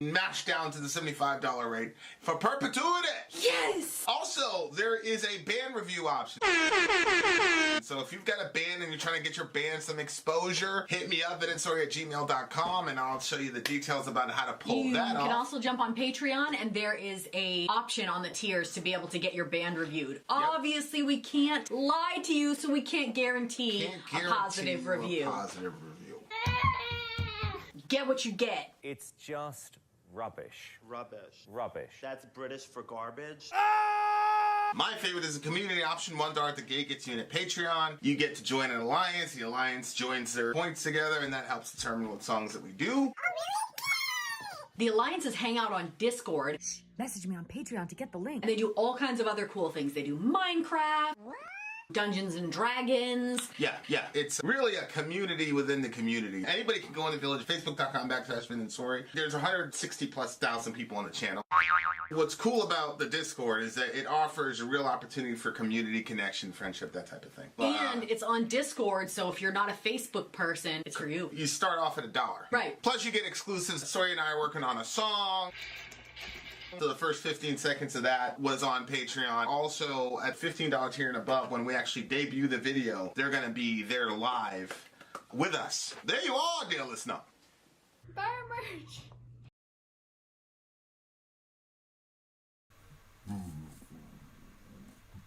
Matched down to the $75 rate for perpetuity. Yes! Also, there is a band review option. So if you've got a band and you're trying to get your band some exposure, hit me up at instory@gmail.com and I'll show you the details about how to pull that off. You can also jump on Patreon and there is a option on the tiers to be able to get your band reviewed. Yep. Obviously, we can't lie to you, so we can't guarantee a positive review. Get what you get. It's just rubbish. Rubbish. That's British for garbage. My favorite is a community option. $1 at the gate gets you in at Patreon. You get to join an alliance. The alliance joins their points together, and that helps determine what songs that we do. The alliances hang out on Discord. Message me on Patreon to get the link. And they do all kinds of other cool things. They do Minecraft. Dungeons and Dragons. Yeah. It's really a community within the community. Anybody can go in the village, facebook.com/VinandSory. There's 160,000+ people on the channel. What's cool about the Discord is that it offers a real opportunity for community connection, friendship, that type of thing. And it's on Discord, so if you're not a Facebook person, it's for you. You start off at $1. Right. Plus you get exclusives. Sory and I are working on a song. So the first 15 seconds of that was on Patreon. Also, at $15 tier and above, when we actually debut the video, they're going to be there live with us. There you are, dear listener. Buy our merch.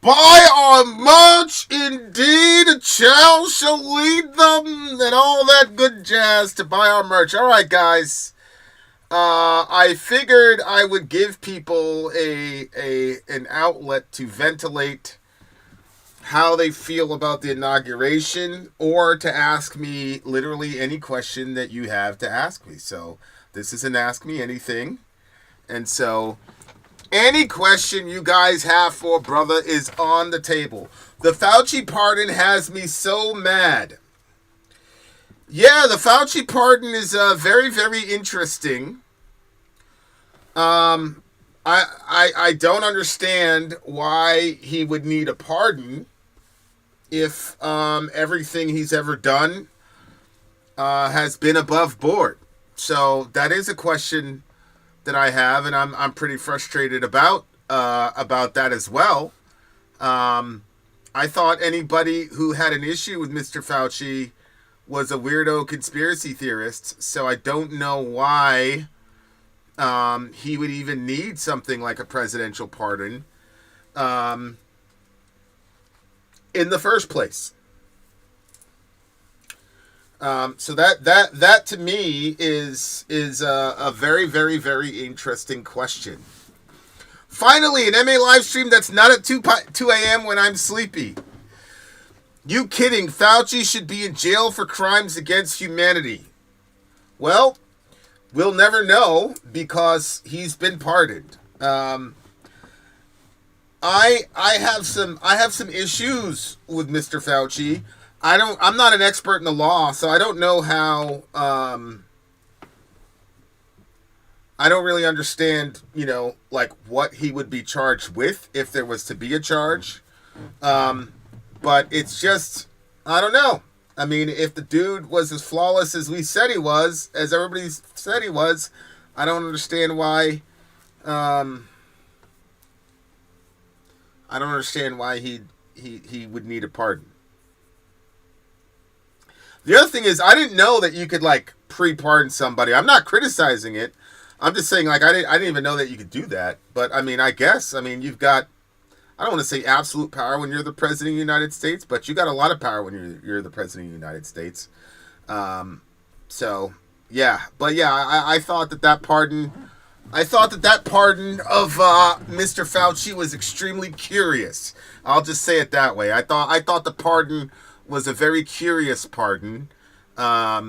Buy our merch, indeed. A child shall lead them, and all that good jazz to buy our merch. All right, guys. I figured I would give people an outlet to ventilate how they feel about the inauguration, or to ask me literally any question that you have to ask me. So this is an Ask Me Anything. And so any question you guys have for brother is on the table. The Fauci pardon has me so mad. Yeah, the Fauci pardon is very, very interesting. I don't understand why he would need a pardon if everything he's ever done has been above board. So that is a question that I have, and I'm pretty frustrated about that as well. I thought anybody who had an issue with Mr. Fauci was a weirdo conspiracy theorist, so I don't know why he would even need something like a presidential pardon in the first place. So that to me is a very, very, very interesting question. Finally, an MA live stream that's not at 2 a.m. when I'm sleepy. You kidding? Fauci should be in jail for crimes against humanity. Well, we'll never know because he's been pardoned. I have some issues with Mr. Fauci. I'm not an expert in the law, so I don't know how I don't really understand, like what he would be charged with if there was to be a charge. But it's just, I don't know. I mean, if the dude was as flawless as we said he was, as everybody said he was, I don't understand why. I don't understand why he would need a pardon. The other thing is, I didn't know that you could like pre-pardon somebody. I'm not criticizing it. I'm just saying, like, I didn't even know that you could do that. But I mean, I guess, you've got, I don't want to say absolute power when you're the president of the United States, but you got a lot of power when you're the president of the United States. So yeah, but yeah, I thought that pardon of Mr. Fauci was extremely curious. I'll just say it that way. I thought the pardon was a very curious pardon by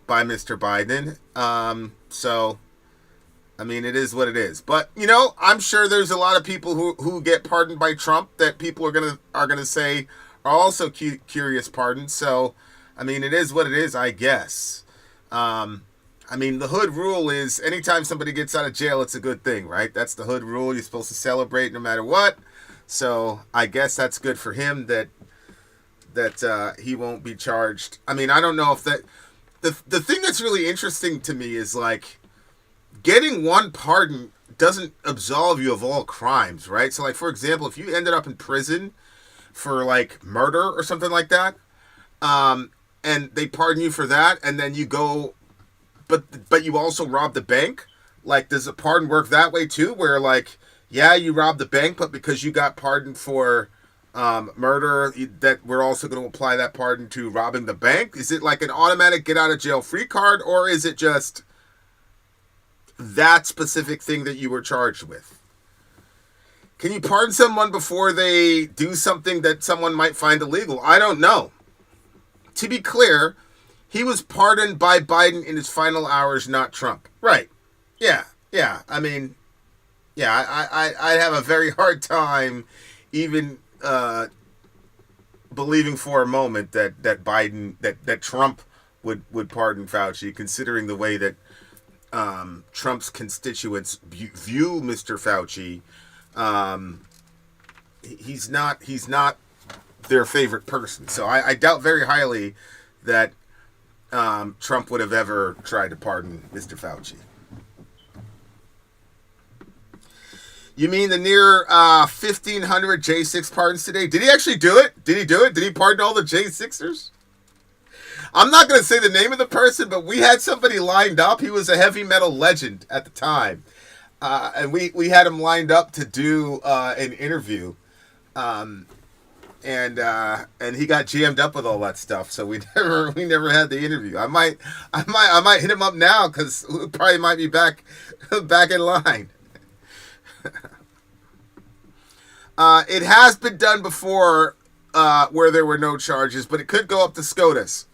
Mr. Biden. So I mean, it is what it is. But I'm sure there's a lot of people who get pardoned by Trump that people are gonna say are also curious pardons. So I mean, it is what it is, I guess. I mean, the hood rule is anytime somebody gets out of jail, it's a good thing, right? That's the hood rule. You're supposed to celebrate no matter what. So I guess that's good for him that he won't be charged. I mean, I don't know if that... The thing that's really interesting to me is, like, getting one pardon doesn't absolve you of all crimes, right? So, like, for example, if you ended up in prison for, like, murder or something like that, and they pardon you for that, and then you go... But you also robbed the bank? Like, does the pardon work that way, too? Where, like, yeah, you robbed the bank, but because you got pardoned for... murder, that we're also going to apply that pardon to robbing the bank? Is it like an automatic get out of jail free card, or is it just that specific thing that you were charged with? Can you pardon someone before they do something that someone might find illegal? I don't know. To be clear, he was pardoned by Biden in his final hours, not Trump. Right. Yeah. I mean, yeah, I have a very hard time even believing for a moment that Biden, that Trump would pardon Fauci, considering the way that Trump's constituents view Mr. Fauci. He's not their favorite person. So I doubt very highly that Trump would have ever tried to pardon Mr. Fauci. You mean the near 1,500 J6 pardons today? Did he actually do it? Did he do it? Did he pardon all the J6ers? I'm not going to say the name of the person, but we had somebody lined up. He was a heavy metal legend at the time. And we had him lined up to do an interview. And he got jammed up with all that stuff. So we never had the interview. I might hit him up now because we probably might be back in line. It has been done before where there were no charges, but it could go up to SCOTUS.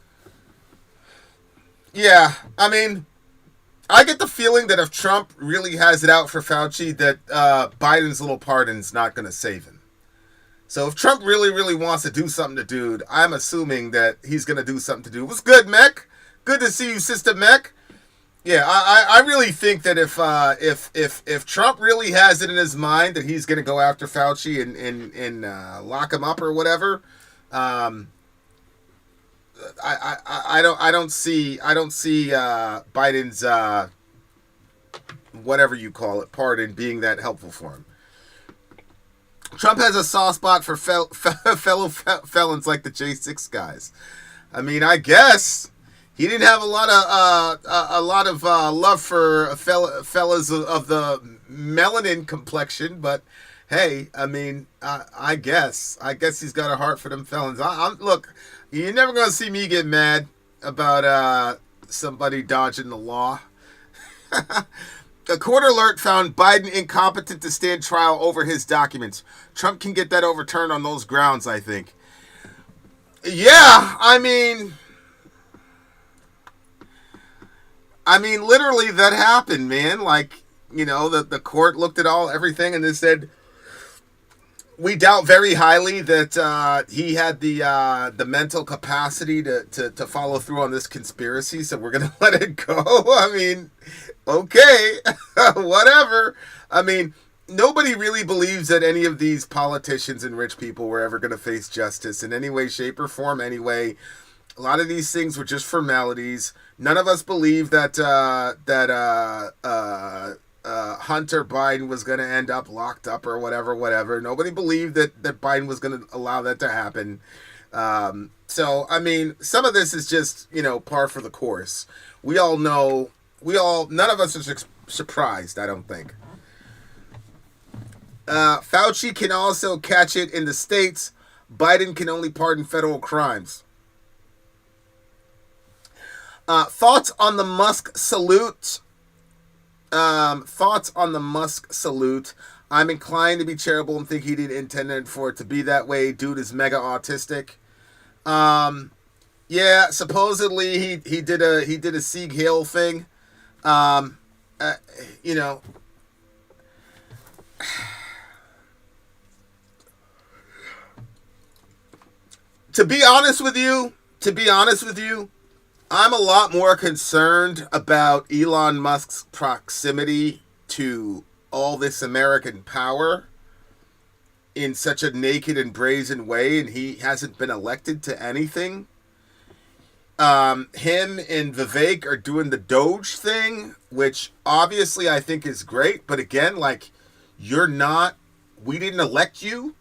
Yeah, I mean, I get the feeling that if Trump really has it out for Fauci, that Biden's little pardon's not going to save him. So if Trump really, really wants to do something to dude, I'm assuming that he's going to do something to dude. What's good, Mech? Good to see you, Sister Mech. Yeah, I really think that if Trump really has it in his mind that he's going to go after Fauci and lock him up or whatever, I don't see Biden's whatever you call it pardon being that helpful for him. Trump has a soft spot for fellow felons like the J6 guys. I mean, I guess. He didn't have a lot of love for fellas of the melanin complexion, but hey, I mean, I guess he's got a heart for them felons. Look, you're never gonna see me get mad about somebody dodging the law. A court alert found Biden incompetent to stand trial over his documents. Trump can get that overturned on those grounds, I think. Yeah, literally that happened, man. Like, the court looked at everything and they said, we doubt very highly that he had the mental capacity to follow through on this conspiracy, so we're gonna let it go. Okay, whatever. Nobody really believes that any of these politicians and rich people were ever gonna face justice in any way, shape, or form. Anyway, a lot of these things were just formalities. None of us believe that Hunter Biden was going to end up locked up or whatever. Nobody believed that Biden was going to allow that to happen. So, some of this is just, par for the course. We all know, none of us are surprised, I don't think. Fauci can also catch it in the States. Biden can only pardon federal crimes. Thoughts on the Musk salute? I'm inclined to be charitable and think he didn't intend for it to be that way. Dude is mega autistic. Yeah, supposedly he did a Sieg Heil thing. To be honest with you, I'm a lot more concerned about Elon Musk's proximity to all this American power in such a naked and brazen way, and he hasn't been elected to anything. Him and Vivek are doing the Doge thing, which obviously I think is great, but again, like, we didn't elect you.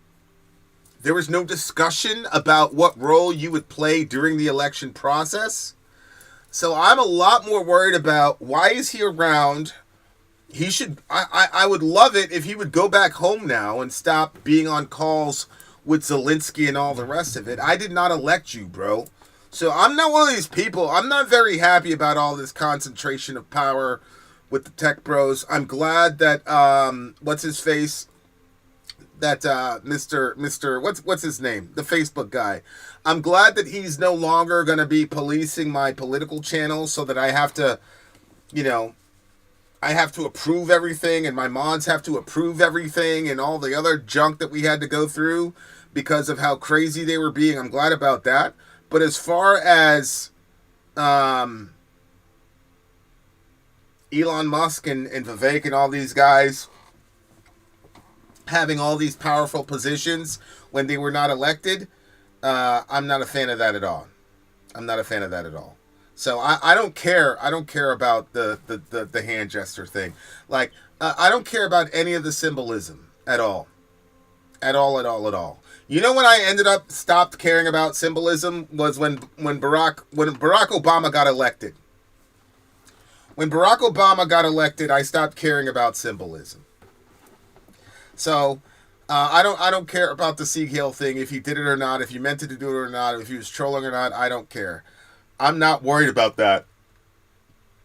There was no discussion about what role you would play during the election process. So I'm a lot more worried about, why is he around? I would love it if he would go back home now and stop being on calls with Zelensky and all the rest of it. I did not elect you, bro. So I'm not one of these people. I'm not very happy about all this concentration of power with the tech bros. I'm glad that, what's his face? That Mr. What's his name? The Facebook guy. I'm glad that he's no longer going to be policing my political channel so that I have to, I have to approve everything and my mods have to approve everything and all the other junk that we had to go through because of how crazy they were being. I'm glad about that. But as far as Elon Musk and Vivek and all these guys having all these powerful positions when they were not elected, I'm not a fan of that at all. So I don't care. I don't care about the hand gesture thing. Like, I don't care about any of the symbolism at all. At all. You know when I stopped caring about symbolism was when Barack Obama got elected. When Barack Obama got elected, I stopped caring about symbolism. So, I don't care about the Sieg Heil thing, if he did it or not, if he meant to do it or not, if he was trolling or not, I don't care. I'm not worried about that.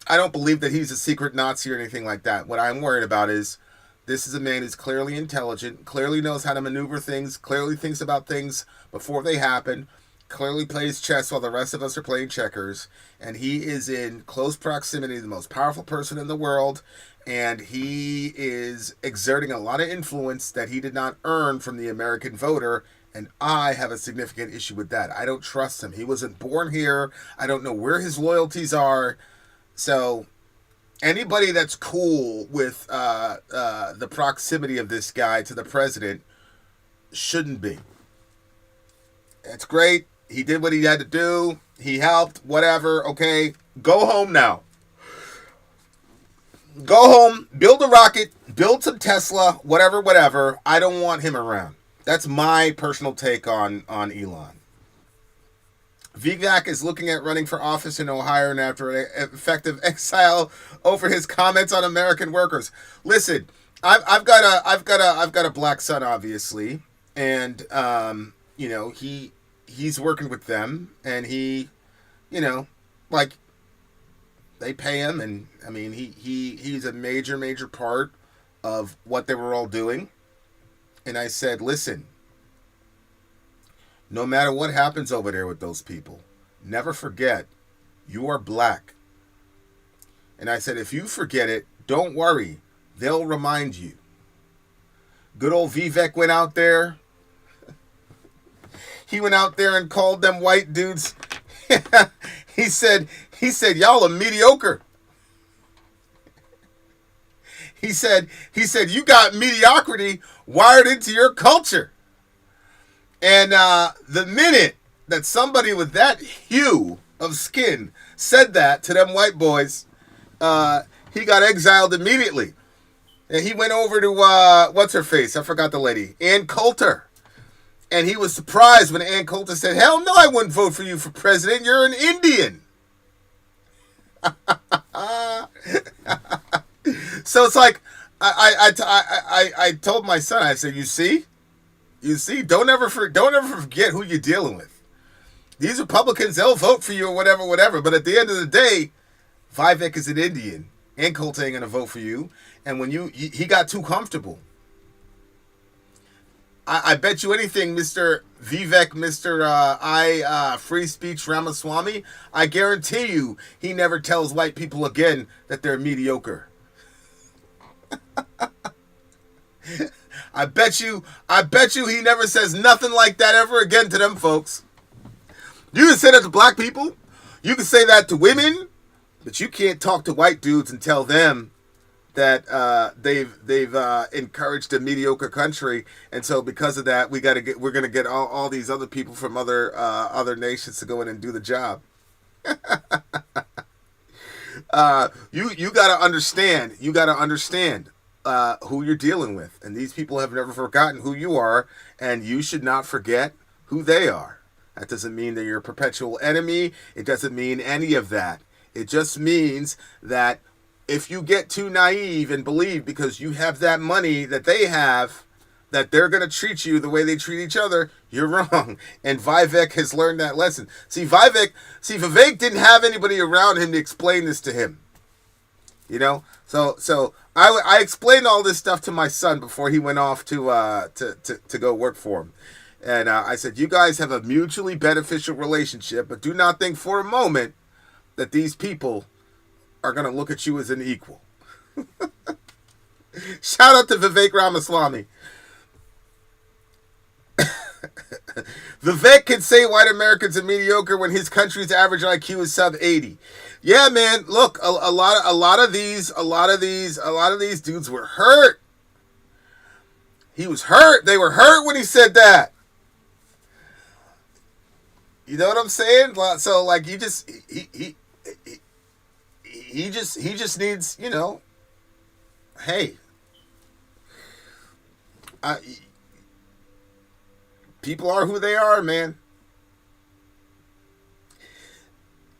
I don't believe that he's a secret Nazi or anything like that. What I'm worried about is, this is a man who's clearly intelligent, clearly knows how to maneuver things, clearly thinks about things before they happen, clearly plays chess while the rest of us are playing checkers, and he is in close proximity to the most powerful person in the world, and he is exerting a lot of influence that he did not earn from the American voter, and I have a significant issue with that. I don't trust him. He wasn't born here. I don't know where his loyalties are. So anybody that's cool with the proximity of this guy to the president shouldn't be. It's great. He did what he had to do. He helped. Whatever. Okay. Go home now. Go home. Build a rocket. Build some Tesla. Whatever. I don't want him around. That's my personal take on Elon. Vivek is looking at running for office in Ohio after an effective exile over his comments on American workers. Listen, I've got a black son, obviously, and he's working with them, and he, like, they pay him, and I mean he's a major part of what they were all doing. And I said, listen, No matter what happens over there with those people, never forget, you are black. And I said, if you forget it, don't worry. They'll remind you. Good old Vivek went out there. He went out there and called them white dudes. He said, y'all are mediocre. He said, you got mediocrity wired into your culture. And the minute that somebody with that hue of skin said that to them white boys, he got exiled immediately. And he went over to, what's her face? I forgot the lady. Ann Coulter. And he was surprised when Ann Coulter said, hell no, I wouldn't vote for you for president. You're an Indian. So it's like, I told my son, I said, you see, don't ever forget who you're dealing with. These Republicans, they'll vote for you or whatever. But at the end of the day, Vivek is an Indian. Ann Coulter ain't going to vote for you. And when he got too comfortable. I bet you anything, Mr. Vivek, Mr. Free Speech Ramaswamy, I guarantee you he never tells white people again that they're mediocre. I bet you he never says nothing like that ever again to them folks. You can say that to black people. You can say that to women. But you can't talk to white dudes and tell them that they've encouraged a mediocre country, and so because of that, we're gonna get all these other people from other nations to go in and do the job. You gotta understand. You gotta understand who you're dealing with, and these people have never forgotten who you are, and you should not forget who they are. That doesn't mean that you're a perpetual enemy. It doesn't mean any of that. It just means that if you get too naive and believe because you have that money that they have, that they're going to treat you the way they treat each other, you're wrong. And Vivek has learned that lesson. Vivek didn't have anybody around him to explain this to him. You know? So I explained all this stuff to my son before he went off to go work for him. And I said, you guys have a mutually beneficial relationship, but do not think for a moment that these people are going to look at you as an equal. Shout out to Vivek Ramaswamy. Vivek can say white Americans are mediocre when his country's average IQ is sub 80. Yeah, man. Look, a lot of these dudes were hurt. He was hurt. They were hurt when he said that. You know what I'm saying? So like he just needs, you know, hey, people are who they are, man.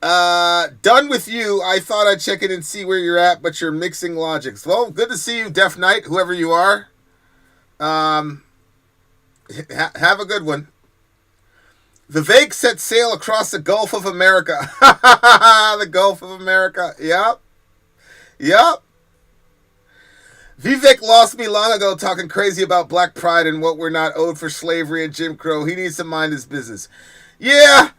Done with you. I thought I'd check in and see where you're at, but you're mixing logics. Well, good to see you, Deaf Knight, whoever you are. Have a good one. Vivek set sail across the Gulf of America. The Gulf of America. Yep. Vivek lost me long ago talking crazy about black pride and what we're not owed for slavery and Jim Crow. He needs to mind his business. Yeah,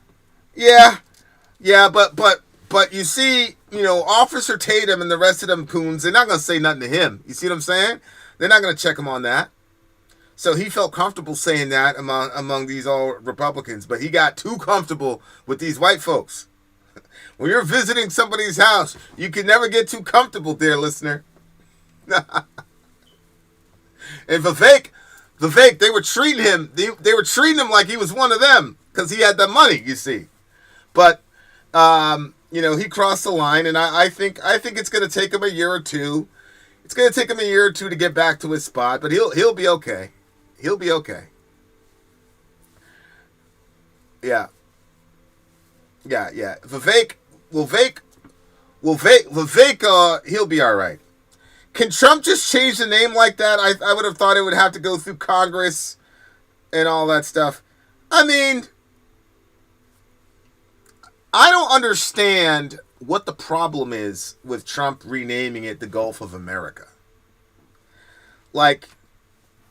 but you see, you know, Officer Tatum and the rest of them coons, they're not going to say nothing to him. You see what I'm saying? They're not going to check him on that. So he felt comfortable saying that among these all Republicans, but he got too comfortable with these white folks. When you're visiting somebody's house, you can never get too comfortable, dear listener. And Vivek, they were treating him. They were treating him like he was one of them because he had the money. You see, but you know, he crossed the line, and I think it's going to take him a year or two. It's going to take him a year or two to get back to his spot, but he'll be okay. He'll be okay. Yeah. Vivek, he'll be all right. Can Trump just change the name like that? I would have thought it would have to go through Congress and all that stuff. I mean, I don't understand what the problem is with Trump renaming it the Gulf of America. Like,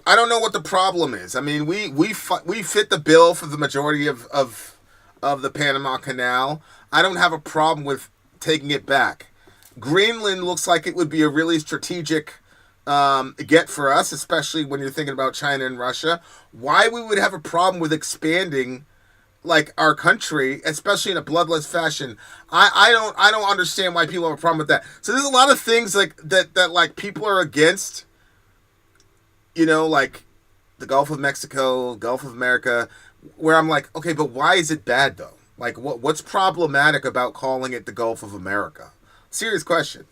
I don't know what the problem is. I mean, we fit the bill for the majority of the Panama Canal. I don't have a problem with taking it back. Greenland looks like it would be a really strategic get for us, especially when you're thinking about China and Russia. Why we would have a problem with expanding like our country, especially in a bloodless fashion, I don't understand why people have a problem with that. So there's a lot of things like that like people are against. You know, like the Gulf of Mexico, Gulf of America, where I'm like, okay, but why is it bad though? Like, what's problematic about calling it the Gulf of America? Serious question.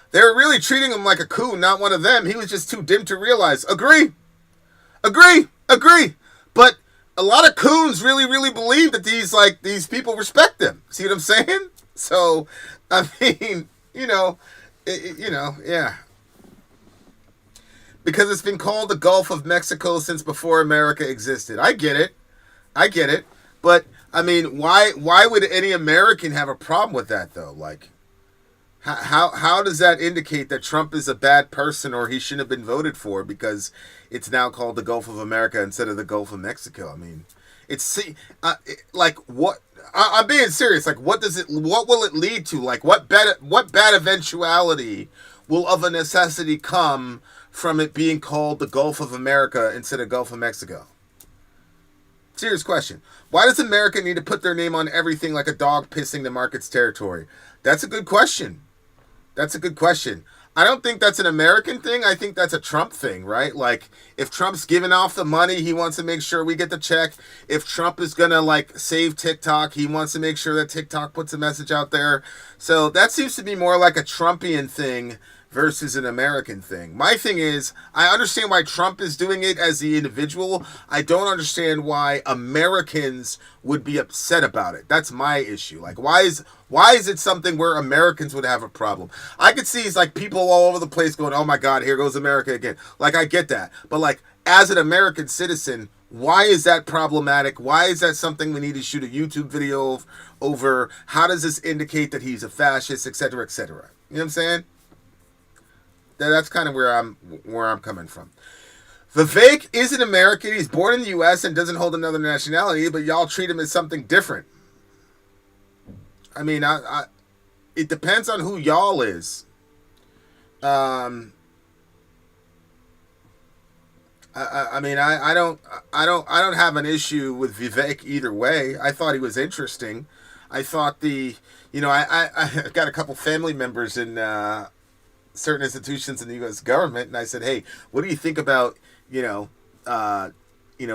They're really treating him like a coon, not one of them. He was just too dim to realize. Agree. But a lot of coons really believe that these people respect them. See what I'm saying? So, I mean, yeah. Because it's been called the Gulf of Mexico since before America existed. I get it. But I mean, why would any American have a problem with that though? Like, how does that indicate that Trump is a bad person or he shouldn't have been voted for because it's now called the Gulf of America instead of the Gulf of Mexico? I mean, like what? I'm being serious. Like, what will it lead to? Like, what bad eventuality will of a necessity come from it being called the Gulf of America instead of Gulf of Mexico? Serious question. Why does America need to put their name on everything like a dog pissing the market's territory? That's a good question. I don't think that's an American thing. I think that's a Trump thing, right? Like, if Trump's giving off the money, he wants to make sure we get the check. If Trump is going to, like, save TikTok, he wants to make sure that TikTok puts a message out there. So that seems to be more like a Trumpian thing versus an American thing. My thing is, I understand why Trump is doing it as the individual. I don't understand why Americans would be upset about it. That's my issue. Like, why is it something where Americans would have a problem? I could see it's like people all over the place going, oh my God, here goes America again. Like, I get that. But like, as an American citizen, why is that problematic? Why is that something we need to shoot a YouTube video over? How does this indicate that he's a fascist, etc., etc.? You know what I'm saying? That's kind of where I'm coming from. Vivek is an American. He's born in the U.S. and doesn't hold another nationality, but y'all treat him as something different. I mean, it depends on who y'all is. I don't have an issue with Vivek either way. I thought he was interesting. I thought I've got a couple family members in certain institutions in the U.S. government, and I said, hey, what do you think about,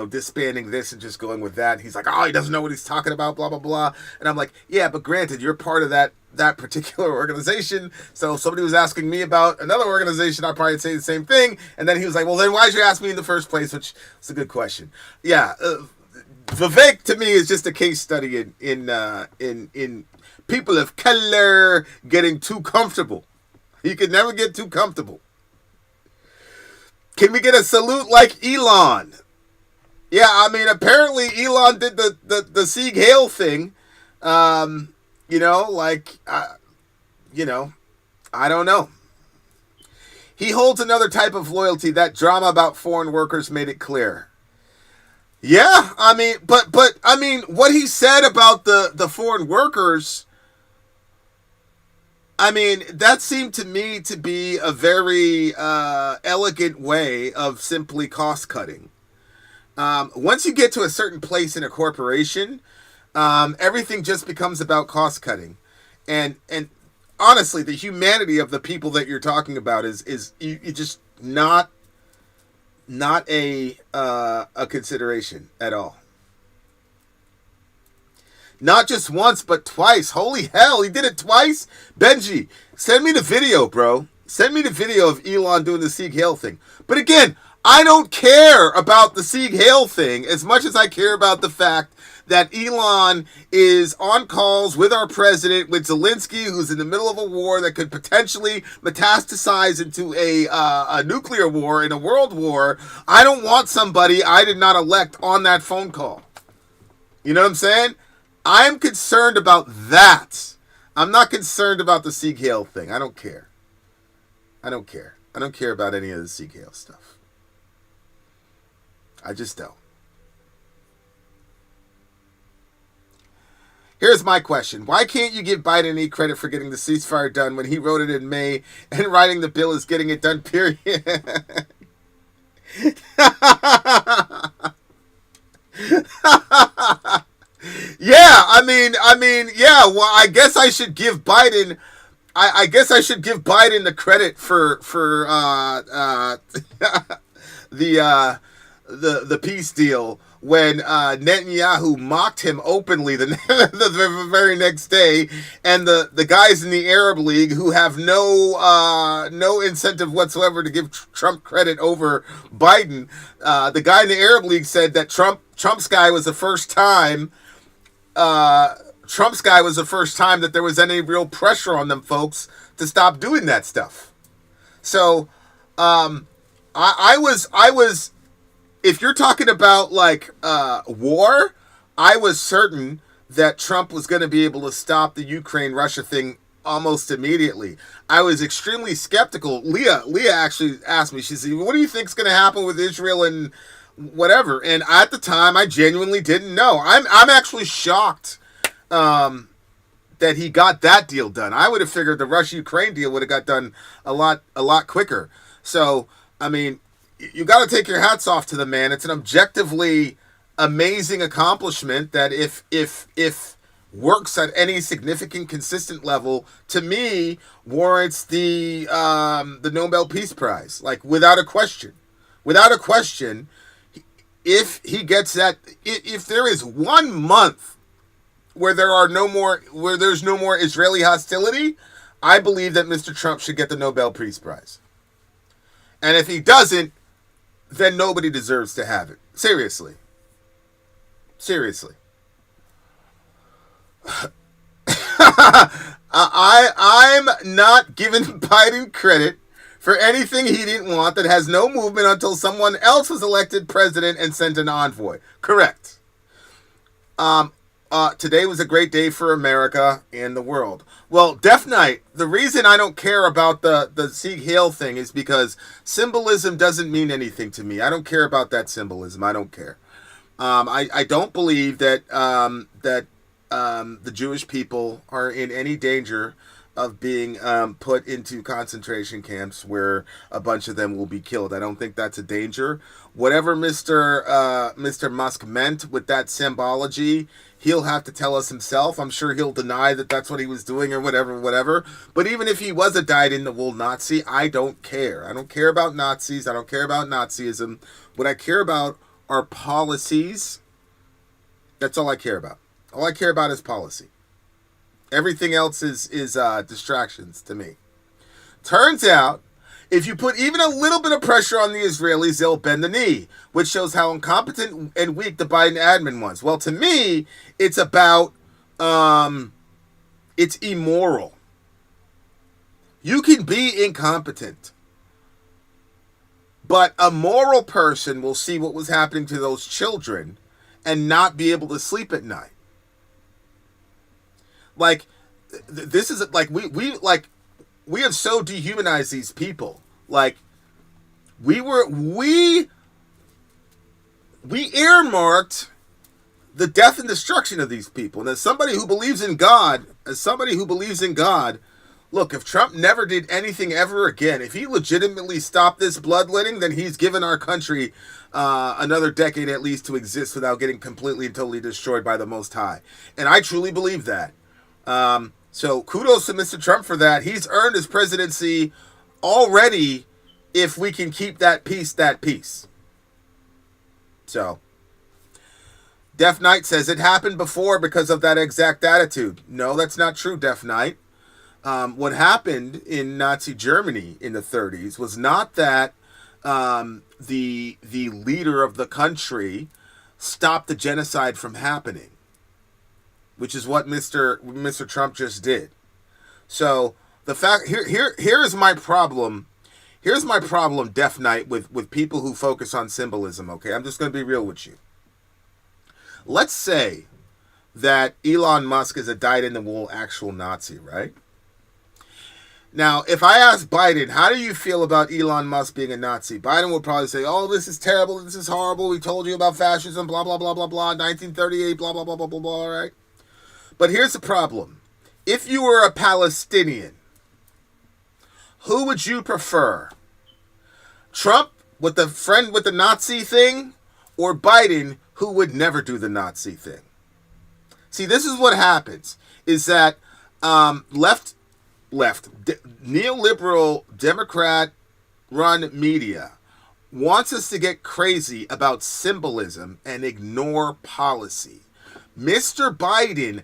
disbanding this and just going with that? He's like, oh, he doesn't know what he's talking about, blah, blah, blah. And I'm like, yeah, but granted, you're part of that particular organization. So if somebody was asking me about another organization, I'd probably say the same thing. And then he was like, well, then why'd you ask me in the first place? Which is a good question. Yeah. Vivek to me is just a case study in people of color getting too comfortable. You can never get too comfortable. Can we get a salute like Elon? Yeah, I mean, apparently Elon did the Sieg Heil thing. I don't know. He holds another type of loyalty. That drama about foreign workers made it clear. Yeah, I mean, but I mean, what he said about the foreign workers, I mean, that seemed to me to be a very elegant way of simply cost cutting. Once you get to a certain place in a corporation, everything just becomes about cost cutting. And honestly, the humanity of the people that you're talking about is you just not a consideration at all. Not just once, but twice. Holy hell, he did it twice? Benji, send me the video, bro. Send me the video of Elon doing the Sieg Heil thing. But again, I don't care about the Sieg Heil thing as much as I care about the fact that Elon is on calls with our president, with Zelensky, who's in the middle of a war that could potentially metastasize into a nuclear war, in a world war. I don't want somebody I did not elect on that phone call. You know what I'm saying? I'm concerned about that. I'm not concerned about the Sieg Heil thing. I don't care. I don't care about any of the Sieg Heil stuff. I just don't. Here's my question. Why can't you give Biden any credit for getting the ceasefire done when he wrote it in May and writing the bill is getting it done, period? Yeah, I mean, yeah, well, I guess I should give Biden I guess I should give Biden the credit for the peace deal when Netanyahu mocked him openly the very next day, and the guys in the Arab League who have no incentive whatsoever to give Trump credit over Biden, the guy in the Arab League said that Trump's guy was the first time that there was any real pressure on them folks to stop doing that stuff. So I was if you're talking about like war, I was certain that Trump was going to be able to stop the Ukraine-Russia thing almost immediately. I was extremely skeptical. Leah actually asked me, she said, what do you think is going to happen with Israel and whatever? And at the time, I genuinely didn't know. I'm actually shocked that he got that deal done. I would have figured the Russia-Ukraine deal would have got done a lot quicker. So, I mean, you got to take your hats off to the man. It's an objectively amazing accomplishment that if works at any significant, consistent level, to me, warrants the Nobel Peace Prize. Like, without a question. Without a question, if he gets that, if there is 1 month where there's no more Israeli hostility, I believe that Mr. Trump should get the Nobel Peace Prize. And if he doesn't, then nobody deserves to have it. Seriously. I'm not giving Biden credit for anything he didn't want that has no movement until someone else was elected president and sent an envoy. Correct. Today was a great day for America and the world. Well, Death Knight, the reason I don't care about the Sieg Heil thing is because symbolism doesn't mean anything to me. I don't care about that symbolism. I don't care. I don't believe that the Jewish people are in any danger of being put into concentration camps where a bunch of them will be killed. I don't think that's a danger. Whatever Mr. Musk meant with that symbology, he'll have to tell us himself. I'm sure he'll deny that that's what he was doing or whatever. But even if he was a dyed-in-the-wool Nazi, I don't care. I don't care about Nazis. I don't care about Nazism. What I care about are policies. That's all I care about. All I care about is policy. Everything else is distractions to me. Turns out, if you put even a little bit of pressure on the Israelis, they'll bend the knee, which shows how incompetent and weak the Biden admin was. Well, to me, it's about, it's immoral. You can be incompetent, but a moral person will see what was happening to those children and not be able to sleep at night. Like, this is like we have so dehumanized these people. Like, we earmarked the death and destruction of these people. And as somebody who believes in God, look, if Trump never did anything ever again, if he legitimately stopped this bloodletting, then he's given our country another decade at least to exist without getting completely and totally destroyed by the Most High. And I truly believe that. So kudos to Mr. Trump for that. He's earned his presidency already if we can keep that peace. So, Death Knight says it happened before because of that exact attitude. No, that's not true, Death Knight. What happened in Nazi Germany in the 30s was not that the leader of the country stopped the genocide from happening, which is what Mr. Trump just did. So the fact here's my problem. Here's my problem, Death Knight, with people who focus on symbolism. Okay, I'm just going to be real with you. Let's say that Elon Musk is a dyed-in-the-wool actual Nazi, right? Now, if I ask Biden, how do you feel about Elon Musk being a Nazi? Biden would probably say, oh, this is terrible, this is horrible, we told you about fascism, blah, blah, blah, blah, blah, 1938, blah, blah, blah, blah, blah, blah, all right? But here's the problem. If you were a Palestinian, who would you prefer? Trump with the friend with the Nazi thing, or Biden who would never do the Nazi thing? See, this is what happens, is that neoliberal Democrat-run media wants us to get crazy about symbolism and ignore policy. Mr. Biden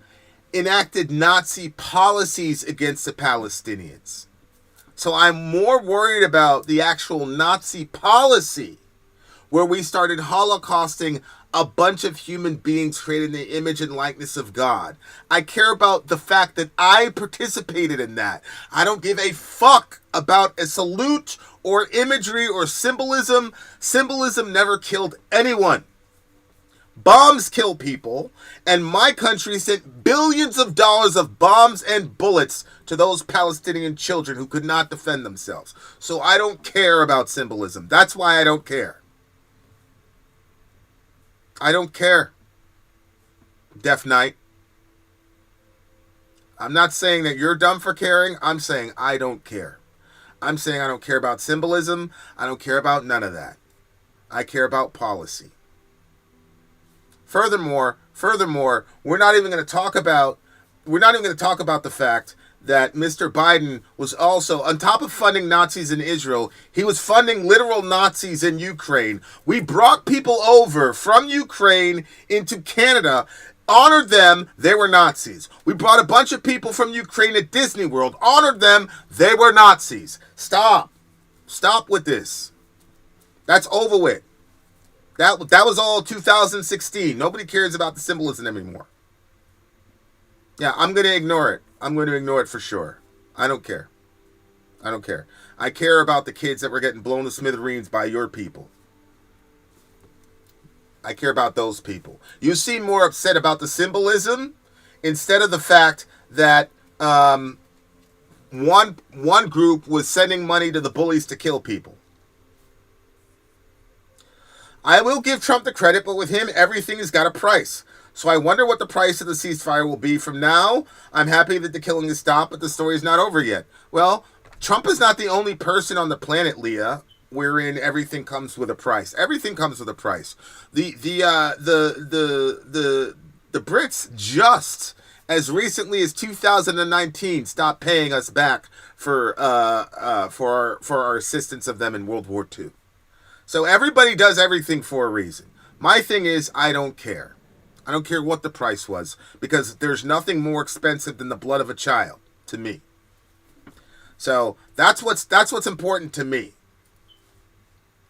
enacted Nazi policies against the Palestinians. So I'm more worried about the actual Nazi policy, where we started holocausting a bunch of human beings created in the image and likeness of God. I care about the fact that I participated in that. I don't give a fuck about a salute or imagery or symbolism. Symbolism never killed anyone. Bombs kill people, and my country sent billions of dollars of bombs and bullets to those Palestinian children who could not defend themselves. So I don't care about symbolism. That's why I don't care. I don't care, Deaf Knight. I'm not saying that you're dumb for caring. I'm saying I don't care. I'm saying I don't care about symbolism. I don't care about none of that. I care about policy. Furthermore, we're not even going to talk about the fact that Mr. Biden was also, on top of funding Nazis in Israel, he was funding literal Nazis in Ukraine. We brought people over from Ukraine into Canada, honored them, they were Nazis. We brought a bunch of people from Ukraine at Disney World, honored them, they were Nazis. Stop with this. That's over with. That was all 2016. Nobody cares about the symbolism anymore. Yeah, I'm going to ignore it. I'm going to ignore it for sure. I don't care. I care about the kids that were getting blown to smithereens by your people. I care about those people. You seem more upset about the symbolism instead of the fact that one group was sending money to the bullies to kill people. I will give Trump the credit, but with him, everything has got a price. So I wonder what the price of the ceasefire will be from now. I'm happy that the killing has stopped, but the story is not over yet. Well, Trump is not the only person on the planet, Leah, wherein everything comes with a price. Everything comes with a price. The Brits just as recently as 2019 stopped paying us back for our assistance of them in World War II. So everybody does everything for a reason. My thing is, I don't care. I don't care what the price was, because there's nothing more expensive than the blood of a child to me. So that's what's important to me.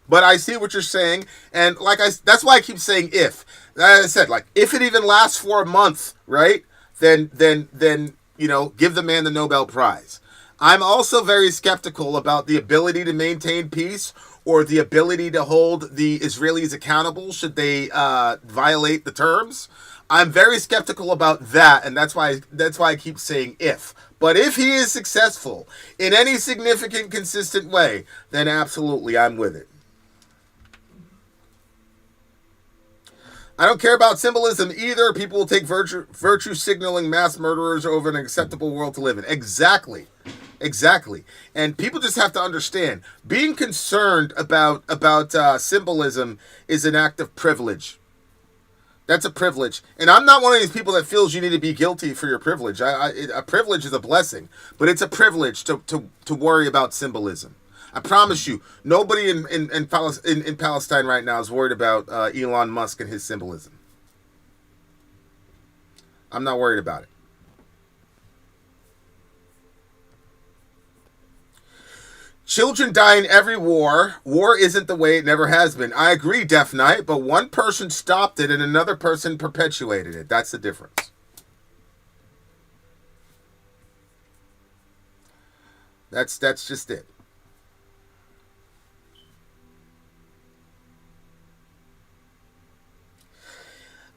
But I see what you're saying, and that's why I keep saying if. As I said, like, if it even lasts for a month, right? Then give the man the Nobel Prize. I'm also very skeptical about the ability to maintain peace or the ability to hold the Israelis accountable should they violate the terms. I'm very skeptical about that, and that's why I keep saying if. But if he is successful in any significant, consistent way, then absolutely, I'm with it. I don't care about symbolism either. People will take virtue signaling mass murderers over an acceptable world to live in. Exactly. And people just have to understand, being concerned about symbolism is an act of privilege. That's a privilege. And I'm not one of these people that feels you need to be guilty for your privilege. A privilege is a blessing, but it's a privilege to worry about symbolism. I promise you, nobody in Palestine right now is worried about Elon Musk and his symbolism. I'm not worried about it. Children die in every war. War isn't the way it never has been. I agree, Deaf Knight, but one person stopped it and another person perpetuated it. That's the difference. That's just it.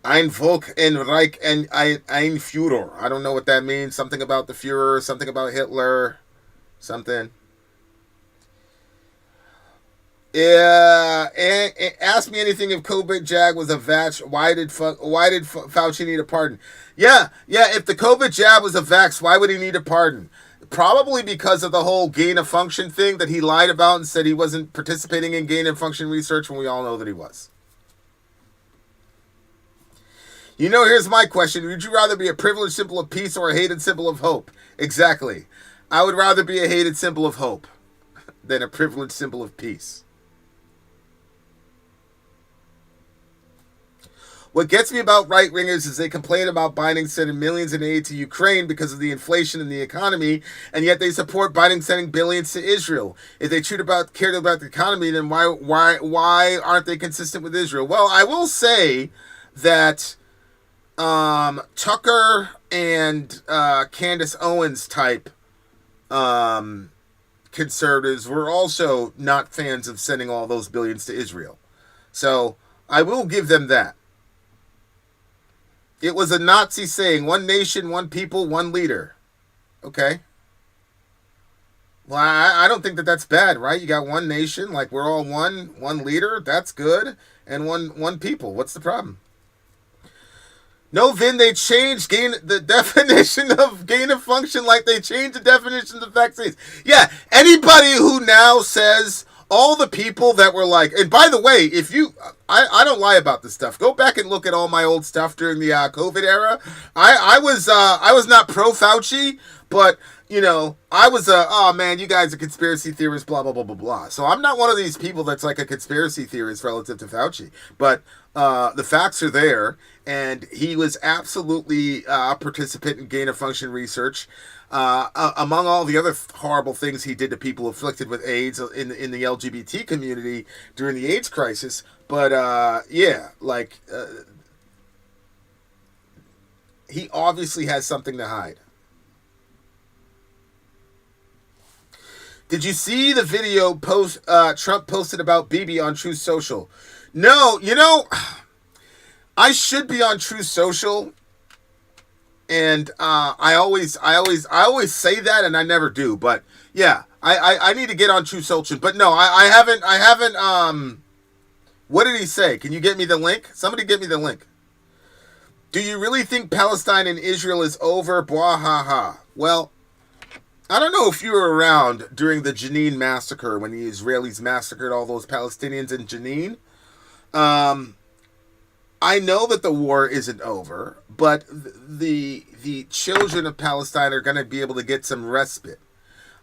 Ein Volk, ein Reich, ein Führer. I don't know what that means. Something about the Führer, something about Hitler, something. Yeah, and ask me anything if COVID jab was a vax. Why did Fauci need a pardon? Yeah. If the COVID jab was a vax, why would he need a pardon? Probably because of the whole gain of function thing that he lied about and said he wasn't participating in gain of function research when we all know that he was. Here's my question. Would you rather be a privileged symbol of peace or a hated symbol of hope? Exactly. I would rather be a hated symbol of hope than a privileged symbol of peace. What gets me about right-wingers is they complain about Biden sending millions in aid to Ukraine because of the inflation in the economy, and yet they support Biden sending billions to Israel. If they cared about the economy, then why aren't they consistent with Israel? Well, I will say that Tucker and Candace Owens type conservatives were also not fans of sending all those billions to Israel. So I will give them that. It was a Nazi saying, one nation, one people, one leader. Okay. Well, I don't think that that's bad, right? You got one nation, like we're all one leader. That's good. And one people. What's the problem? No, Vin, they changed the definition of gain of function like they changed the definition of vaccines. Yeah, anybody who now says all the people that were like, and by the way, I don't lie about this stuff. Go back and look at all my old stuff during the COVID era. I was not pro Fauci, but I was oh man, you guys are conspiracy theorists, blah blah blah blah blah. So I'm not one of these people that's like a conspiracy theorist relative to Fauci, but the facts are there, and he was absolutely a participant in gain of function research. Among all the other horrible things he did to people afflicted with AIDS in the LGBT community during the AIDS crisis. But he obviously has something to hide. Did you see the video Trump posted about Bibi on Truth Social? No, I should be on Truth Social. And I always say that, and I never do. But yeah, I need to get on True Social. But no, I haven't. What did he say? Can you get me the link? Somebody get me the link. Do you really think Palestine and Israel is over? Blah ha ha. Well, I don't know if you were around during the Jenin massacre when the Israelis massacred all those Palestinians in Jenin. I know that the war isn't over, but the children of Palestine are going to be able to get some respite.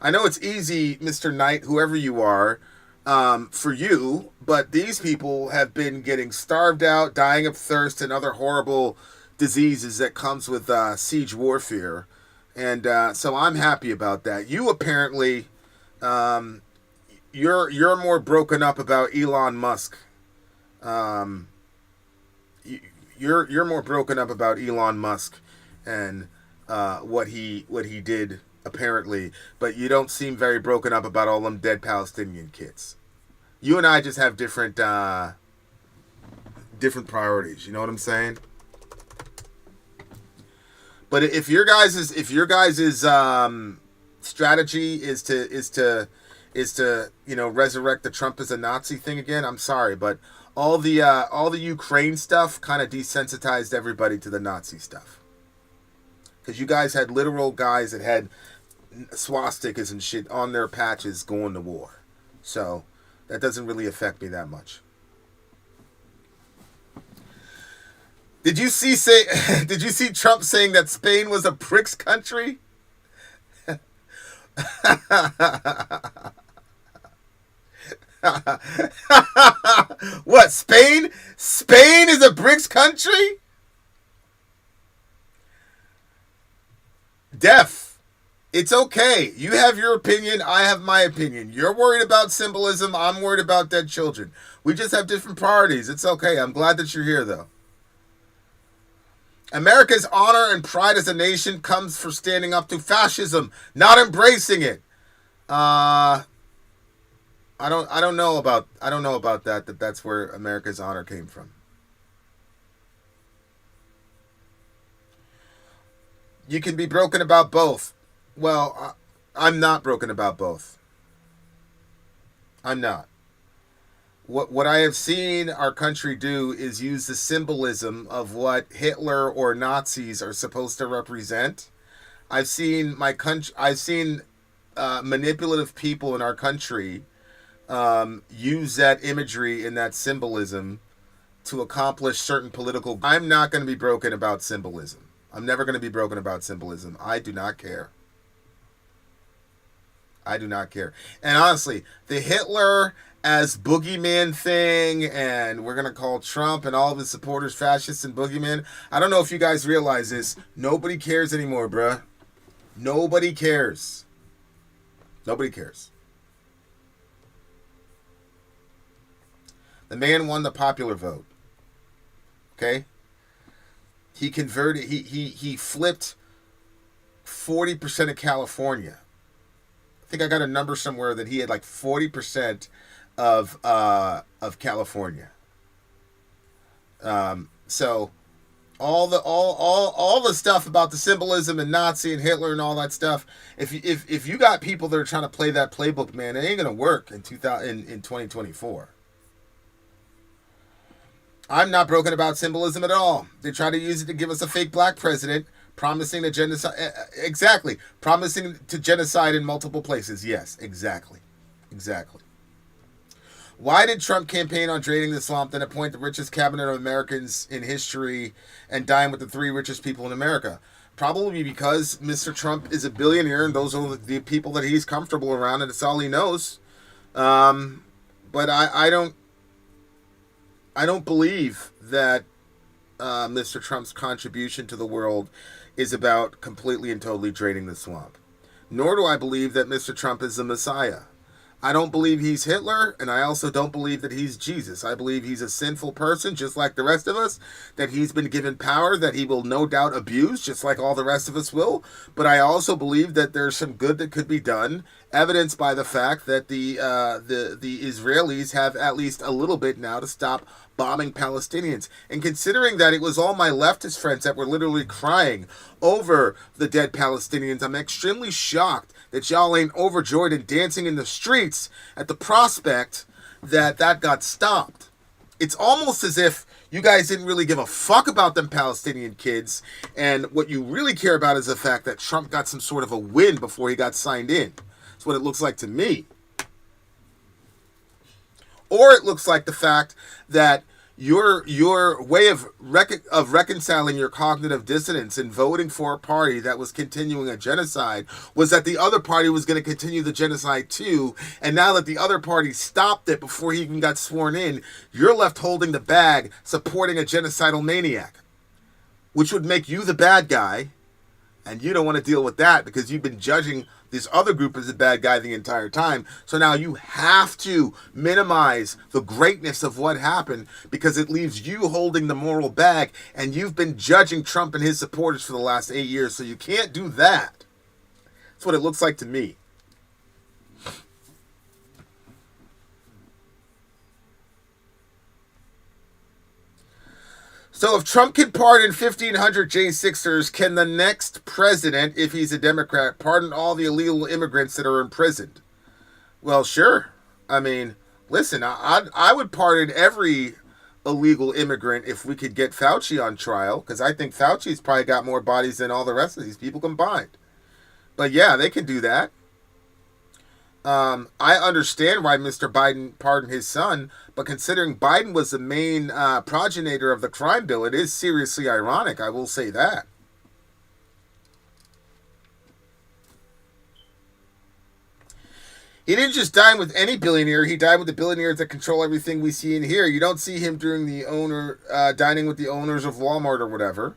I know it's easy, Mr. Knight, whoever you are, for you, but these people have been getting starved out, dying of thirst, and other horrible diseases that comes with siege warfare. And so I'm happy about that. You apparently, you're more broken up about Elon Musk. You're more broken up about Elon Musk and what he did apparently, but you don't seem very broken up about all them dead Palestinian kids. You and I just have different priorities. You know what I'm saying? But if your guys' strategy is to resurrect the Trump as a Nazi thing again, I'm sorry, but all the Ukraine stuff kind of desensitized everybody to the Nazi stuff. Because you guys had literal guys that had swastikas and shit on their patches going to war. So that doesn't really affect me that much. Did you see Trump saying that Spain was a BRICS country? What, Spain? Spain is a BRICS country? Def, it's okay. You have your opinion, I have my opinion. You're worried about symbolism, I'm worried about dead children. We just have different priorities. It's okay. I'm glad that you're here, though. America's honor and pride as a nation comes for standing up to fascism, not embracing it. I don't know about that. That's where America's honor came from. You can be broken about both. Well, I'm not broken about both. I'm not. What I have seen our country do is use the symbolism of what Hitler or Nazis are supposed to represent. I've seen my country. I've seen manipulative people in our country use that imagery and that symbolism to accomplish certain political. I'm not going to be broken about symbolism. I'm never going to be broken about symbolism. I do not care. I do not care. And honestly, the Hitler as boogeyman thing, and we're going to call Trump and all of his supporters fascists and boogeyman. I don't know if you guys realize this. Nobody cares anymore, bruh. Nobody cares. Nobody cares. The man won the popular vote. Okay? He converted, he flipped 40% of California. I think I got a number somewhere that he had like 40% of California. So all the stuff about the symbolism and Nazi and Hitler and all that stuff. If you got people that are trying to play that playbook, man, it ain't gonna work in 2024. I'm not broken about symbolism at all. They try to use it to give us a fake black president, promising to genocide. Exactly, promising to genocide in multiple places. Yes, exactly. Why did Trump campaign on draining the swamp, then appoint the richest cabinet of Americans in history and dine with the 3 richest people in America? Probably because Mr. Trump is a billionaire and those are the people that he's comfortable around and it's all he knows. But I don't believe that Mr. Trump's contribution to the world is about completely and totally draining the swamp. Nor do I believe that Mr. Trump is the Messiah. I don't believe he's Hitler, and I also don't believe that he's Jesus. I believe he's a sinful person, just like the rest of us, that he's been given power that he will no doubt abuse, just like all the rest of us will. But I also believe that there's some good that could be done, evidenced by the fact that the Israelis have at least a little bit now to stop bombing Palestinians. And considering that it was all my leftist friends that were literally crying over the dead Palestinians, I'm extremely shocked that y'all ain't overjoyed and dancing in the streets at the prospect that got stopped. It's almost as if you guys didn't really give a fuck about them Palestinian kids, and what you really care about is the fact that Trump got some sort of a win before he got signed in. That's what it looks like to me. Or it looks like the fact that your way of reconciling your cognitive dissonance and voting for a party that was continuing a genocide was that the other party was going to continue the genocide too, and now that the other party stopped it before he even got sworn in, you're left holding the bag supporting a genocidal maniac, which would make you the bad guy, and you don't want to deal with that because you've been judging this other group as a bad guy the entire time. So now you have to minimize the greatness of what happened because it leaves you holding the moral bag, and you've been judging Trump and his supporters for the last 8 years, so you can't do that. That's what it looks like to me. So if Trump can pardon 1,500 J6ers, can the next president, if he's a Democrat, pardon all the illegal immigrants that are imprisoned? Well, sure. I mean, listen, I would pardon every illegal immigrant if we could get Fauci on trial, because I think Fauci's probably got more bodies than all the rest of these people combined. But yeah, they can do that. I understand why Mr. Biden pardoned his son, but considering Biden was the main progenitor of the crime bill, it is seriously ironic, I will say that. He didn't just dine with any billionaire, he dined with the billionaires that control everything we see and hear. You don't see him during the dining with the owners of Walmart or whatever.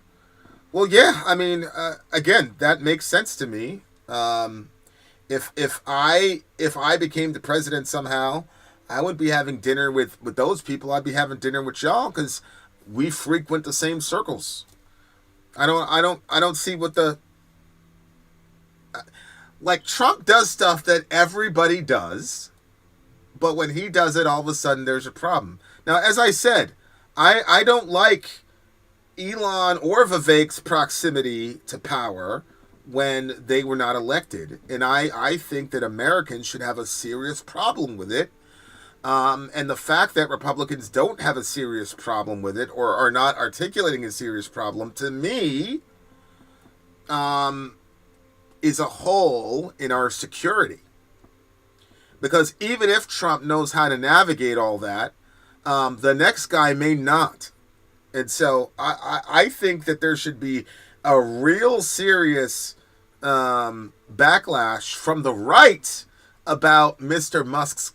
Well, yeah, I mean, again, that makes sense to me. If I became the president somehow, I wouldn't be having dinner with those people. I'd be having dinner with y'all because we frequent the same circles. I don't see what the like Trump does stuff that everybody does, but when he does it, all of a sudden there's a problem. Now, as I said, I don't like Elon or Vivek's proximity to power, when they were not elected. And I think that Americans should have a serious problem with it. And the fact that Republicans don't have a serious problem with it or are not articulating a serious problem, to me, is a hole in our security. Because even if Trump knows how to navigate all that, the next guy may not. And so I think that there should be a real serious backlash from the right about Mr. Musk's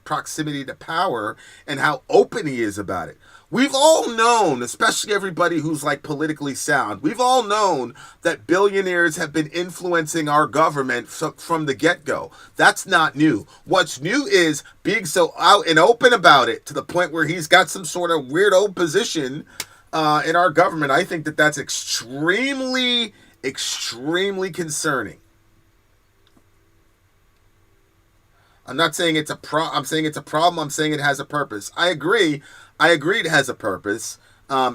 proximity to power and how open he is about it. We've all known, especially everybody who's like politically sound, we've all known that billionaires have been influencing our government from the get-go. That's not new. What's new is being so out and open about it to the point where he's got some sort of weirdo position in our government. I think that that's extremely, extremely concerning. I'm not saying it's a I'm saying it's a problem. I'm saying it has a purpose. I agree it has a purpose.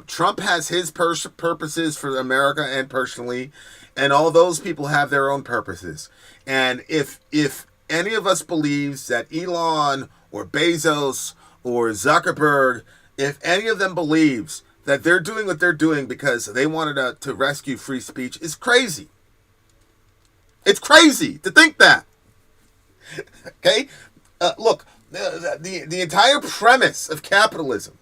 Trump has his purposes for America and personally, and all those people have their own purposes. And if any of us believes that Elon or Bezos or Zuckerberg, if any of them believes that they're doing what they're doing because they wanted to rescue free speech, is crazy. It's crazy to think that. Okay, look, the entire premise of capitalism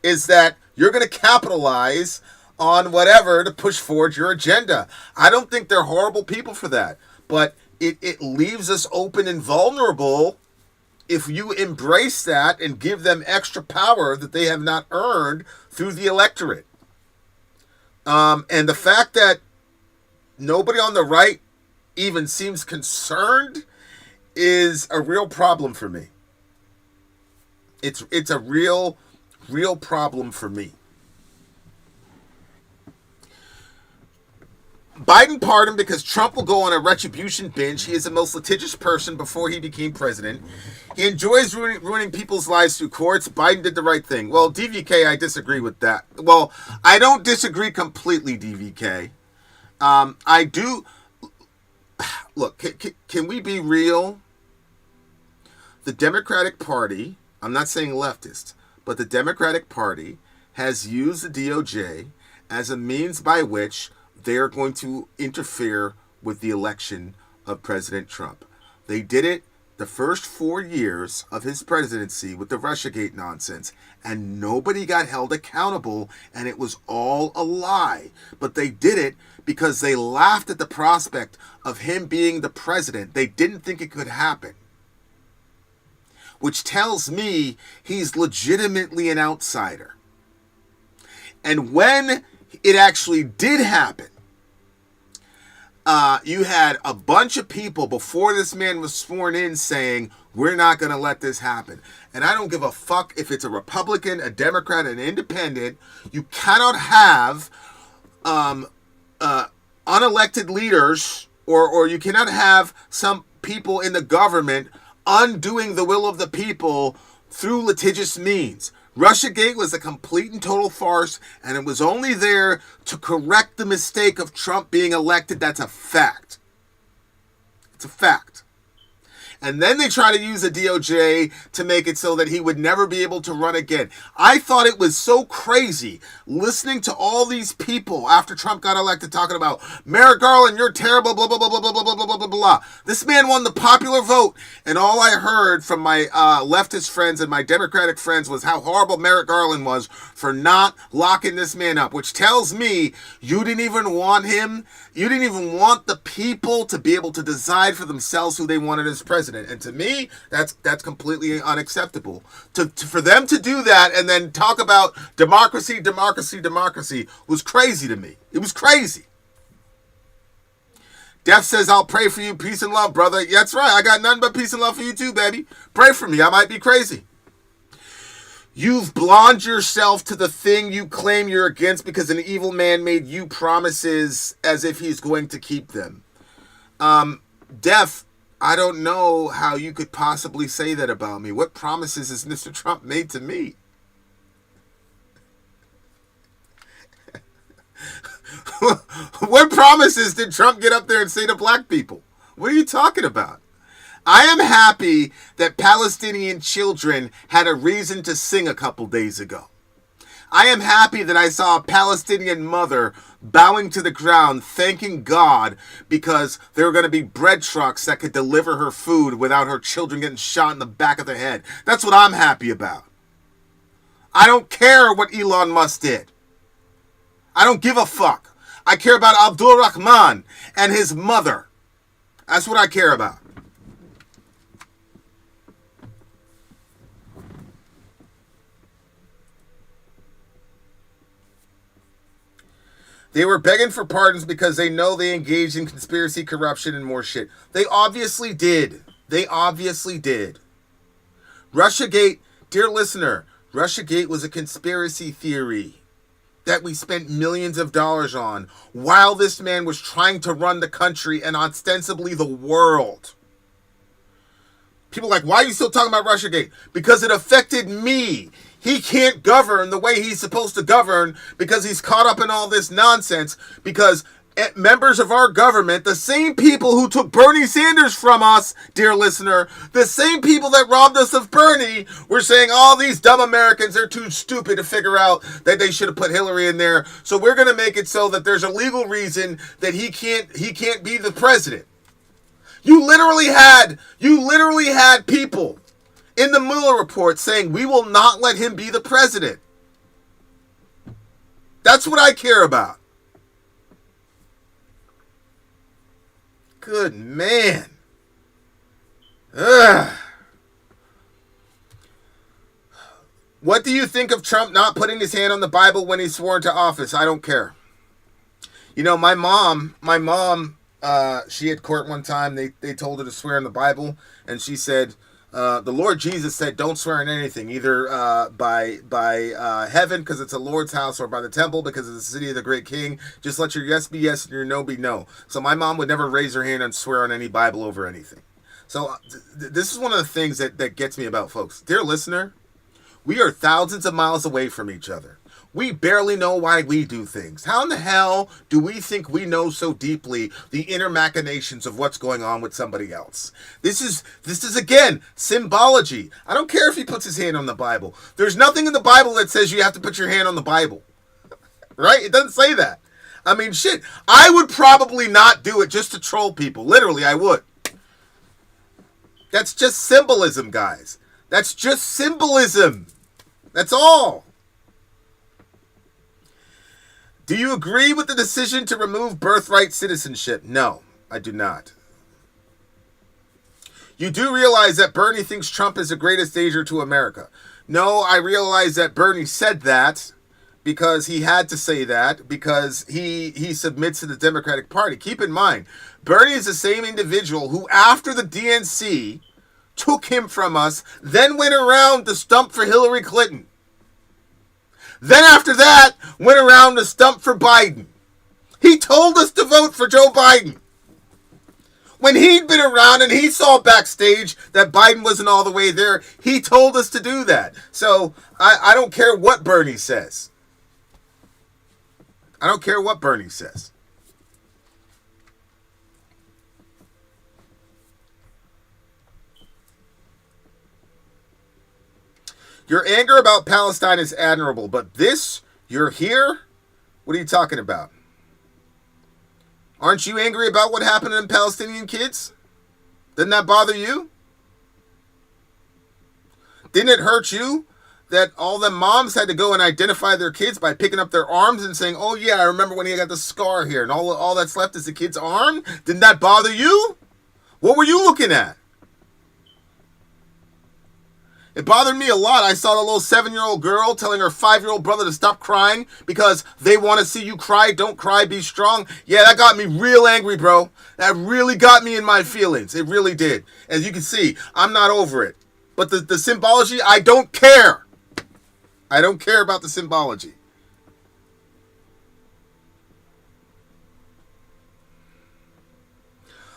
is that you're going to capitalize on whatever to push forward your agenda. I don't think they're horrible people for that, but it leaves us open and vulnerable if you embrace that and give them extra power that they have not earned through the electorate. And the fact that nobody on the right even seems concerned is a real problem for me. It's a real problem for me. Biden pardoned because Trump will go on a retribution binge. He is the most litigious person before he became president. He enjoys ruining people's lives through courts. Biden did the right thing. Well, DVK, I disagree with that. Well, I don't disagree completely, DVK. I do... Look, can we be real? The Democratic Party, I'm not saying leftist, but the Democratic Party has used the DOJ as a means by which they are going to interfere with the election of President Trump. They did it the first 4 years of his presidency with the Russiagate nonsense, and nobody got held accountable, and it was all a lie. But they did it because they laughed at the prospect of him being the president. They didn't think it could happen, which tells me he's legitimately an outsider. And when it actually did happen, you had a bunch of people before this man was sworn in saying, we're not going to let this happen. And I don't give a fuck if it's a Republican, a Democrat, an independent. You cannot have unelected leaders or you cannot have some people in the government undoing the will of the people through litigious means. Russiagate was a complete and total farce, and it was only there to correct the mistake of Trump being elected. That's a fact. It's a fact. And then they try to use the DOJ to make it so that he would never be able to run again. I thought it was so crazy listening to all these people after Trump got elected talking about, Merrick Garland, you're terrible, blah, blah, blah, blah, blah, blah, blah, blah, blah, blah. This man won the popular vote. And all I heard from my leftist friends and my Democratic friends was how horrible Merrick Garland was for not locking this man up, which tells me you didn't even want him. You didn't even want the people to be able to decide for themselves who they wanted as president. And to me, that's completely unacceptable. For them to do that and then talk about democracy was crazy to me. It was crazy. Def says, I'll pray for you. Peace and love, brother. Yeah, that's right. I got nothing but peace and love for you too, baby. Pray for me. I might be crazy. You've blinded yourself to the thing you claim you're against because an evil man made you promises as if he's going to keep them. Def, I don't know how you could possibly say that about me. What promises has Mr. Trump made to me? What promises did Trump get up there and say to black people? What are you talking about? I am happy that Palestinian children had a reason to sing a couple days ago. I am happy that I saw a Palestinian mother bowing to the ground, thanking God because there were going to be bread trucks that could deliver her food without her children getting shot in the back of the head. That's what I'm happy about. I don't care what Elon Musk did. I don't give a fuck. I care about Abdul Rahman and his mother. That's what I care about. They were begging for pardons because they know they engaged in conspiracy, corruption, and more shit. They obviously did. They obviously did. Russiagate, dear listener, Russiagate was a conspiracy theory that we spent millions of dollars on while this man was trying to run the country and ostensibly the world. People are like, why are you still talking about Russiagate? Because it affected me. He can't govern the way he's supposed to govern because he's caught up in all this nonsense. Because members of our government, the same people who took Bernie Sanders from us, dear listener, the same people that robbed us of Bernie, were saying all these dumb Americans are too stupid to figure out that they should have put Hillary in there. So we're going to make it so that there's a legal reason that he can't be the president. You literally had people in the Mueller report saying we will not let him be the president. That's what I care about. Good man. Ugh. What do you think of Trump not putting his hand on the Bible when he swore into office? I don't care. You know, my mom, she had court one time. They told her to swear in the Bible, and she said, the Lord Jesus said, don't swear in anything, either by heaven because it's a Lord's house, or by the temple because it's the city of the great king. Just let your yes be yes and your no be no. So my mom would never raise her hand and swear on any Bible over anything. So this is one of the things that gets me about folks. Dear listener, we are thousands of miles away from each other. We barely know why we do things. How in the hell do we think we know so deeply the inner machinations of what's going on with somebody else? This is again, symbology. I don't care if he puts his hand on the Bible. There's nothing in the Bible that says you have to put your hand on the Bible. Right? It doesn't say that. I mean, shit. I would probably not do it just to troll people. Literally, I would. That's just symbolism, guys. That's just symbolism. That's all. Do you agree with the decision to remove birthright citizenship? No, I do not. You do realize that Bernie thinks Trump is the greatest danger to America. No, I realize that Bernie said that because he had to say that because he submits to the Democratic Party. Keep in mind, Bernie is the same individual who, after the DNC took him from us, then went around to stump for Hillary Clinton. Then after that, went around to stump for Biden. He told us to vote for Joe Biden. When he'd been around and he saw backstage that Biden wasn't all the way there, he told us to do that. So I don't care what Bernie says. I don't care what Bernie says. Your anger about Palestine is admirable, but this, you're here? What are you talking about? Aren't you angry about what happened to the Palestinian kids? Didn't that bother you? Didn't it hurt you that all the moms had to go and identify their kids by picking up their arms and saying, oh yeah, I remember when he got the scar here, and all that's left is the kid's arm? Didn't that bother you? What were you looking at? It bothered me a lot. I saw the little 7-year-old girl telling her 5-year-old brother to stop crying because they want to see you cry. Don't cry, be strong. Yeah, that got me real angry, bro. That really got me in my feelings. It really did. As you can see, I'm not over it. But the symbology, I don't care. I don't care about the symbology.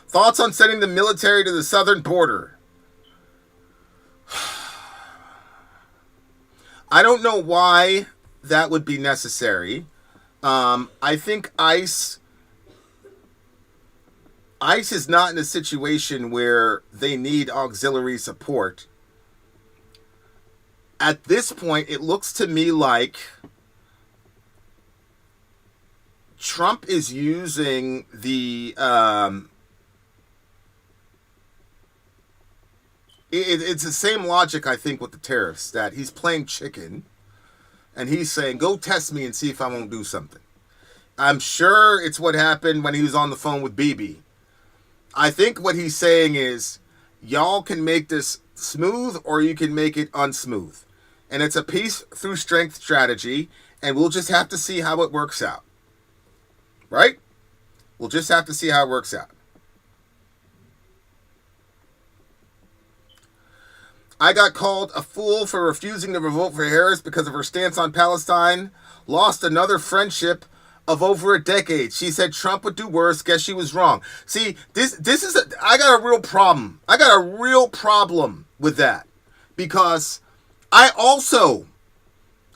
Thoughts on sending the military to the southern border? I don't know why that would be necessary. I think ICE is not in a situation where they need auxiliary support. At this point, it looks to me like Trump is using the it's the same logic, I think, with the tariffs, that he's playing chicken and he's saying, go test me and see if I won't do something. I'm sure it's what happened when he was on the phone with Bibi. I think what he's saying is, y'all can make this smooth or you can make it unsmooth. And it's a peace through strength strategy, and we'll just have to see how it works out. Right? We'll just have to see how it works out. I got called a fool for refusing to vote for Harris because of her stance on Palestine. Lost another friendship of over a decade. She said Trump would do worse. Guess she was wrong. See, this is I got a real problem. I got a real problem with that, because I also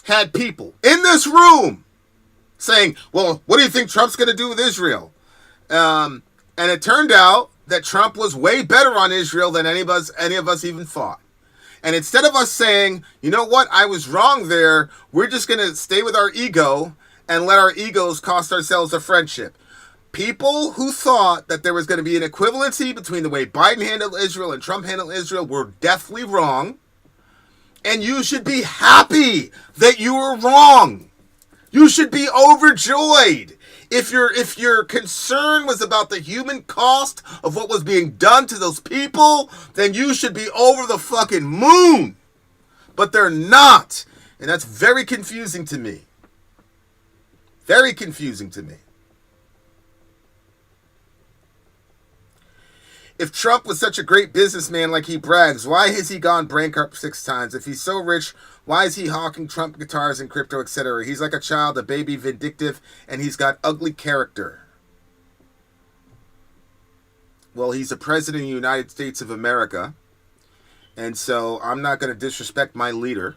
had people in this room saying, well, what do you think Trump's going to do with Israel? And it turned out that Trump was way better on Israel than any of us even thought. And instead of us saying, you know what, I was wrong there, we're just going to stay with our ego and let our egos cost ourselves a friendship. People who thought that there was going to be an equivalency between the way Biden handled Israel and Trump handled Israel were deathly wrong. And you should be happy that you were wrong. You should be overjoyed. If your concern was about the human cost of what was being done to those people, then you should be over the fucking moon. But they're not. And that's very confusing to me. Very confusing to me. If Trump was such a great businessman like he brags, why has he gone bankrupt 6 times? If he's so rich, why is he hawking Trump guitars and crypto, etc.? He's like a child, a baby, vindictive, and he's got ugly character. Well, he's the president of the United States of America, and so I'm not going to disrespect my leader.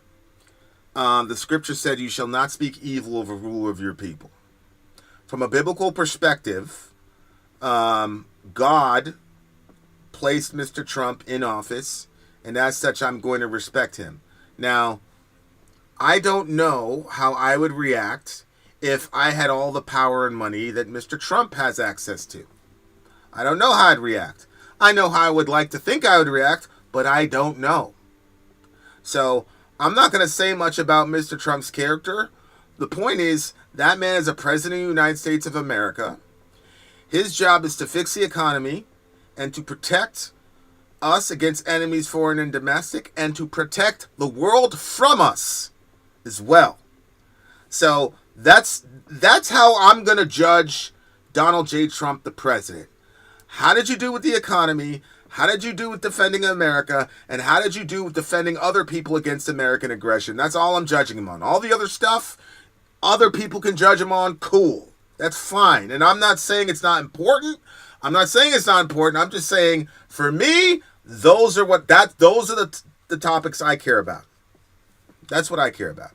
The scripture said, you shall not speak evil of a ruler of your people. From a biblical perspective, God placed Mr. Trump in office, and as such, I'm going to respect him. Now, I don't know how I would react if I had all the power and money that Mr. Trump has access to. I don't know how I'd react. I know how I would like to think I would react, but I don't know. So, I'm not going to say much about Mr. Trump's character. The point is, that man is a president of the United States of America. His job is to fix the economy and to protect us against enemies, foreign and domestic, and to protect the world from us as well. So that's how I'm going to judge Donald J. Trump, the president. How did you do with the economy? How did you do with defending America? And how did you do with defending other people against American aggression? That's all I'm judging him on. All the other stuff, other people can judge him on. Cool. That's fine. And I'm not saying it's not important. I'm not saying it's not important. I'm just saying, for me, those are the topics I care about. That's what I care about.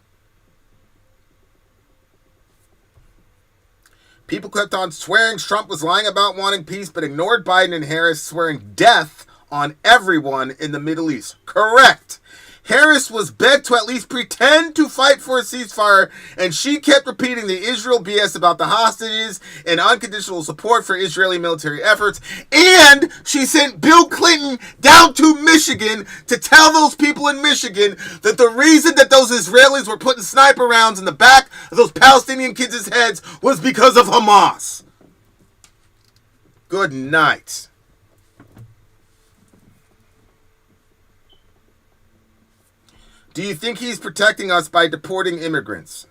People kept on swearing Trump was lying about wanting peace, but ignored Biden and Harris swearing death on everyone in the Middle East. Correct. Harris was begged to at least pretend to fight for a ceasefire, and she kept repeating the Israel BS about the hostages and unconditional support for Israeli military efforts. And she sent Bill Clinton down to Michigan to tell those people in Michigan that the reason that those Israelis were putting sniper rounds in the back of those Palestinian kids' heads was because of Hamas. Good night. Do you think he's protecting us by deporting immigrants?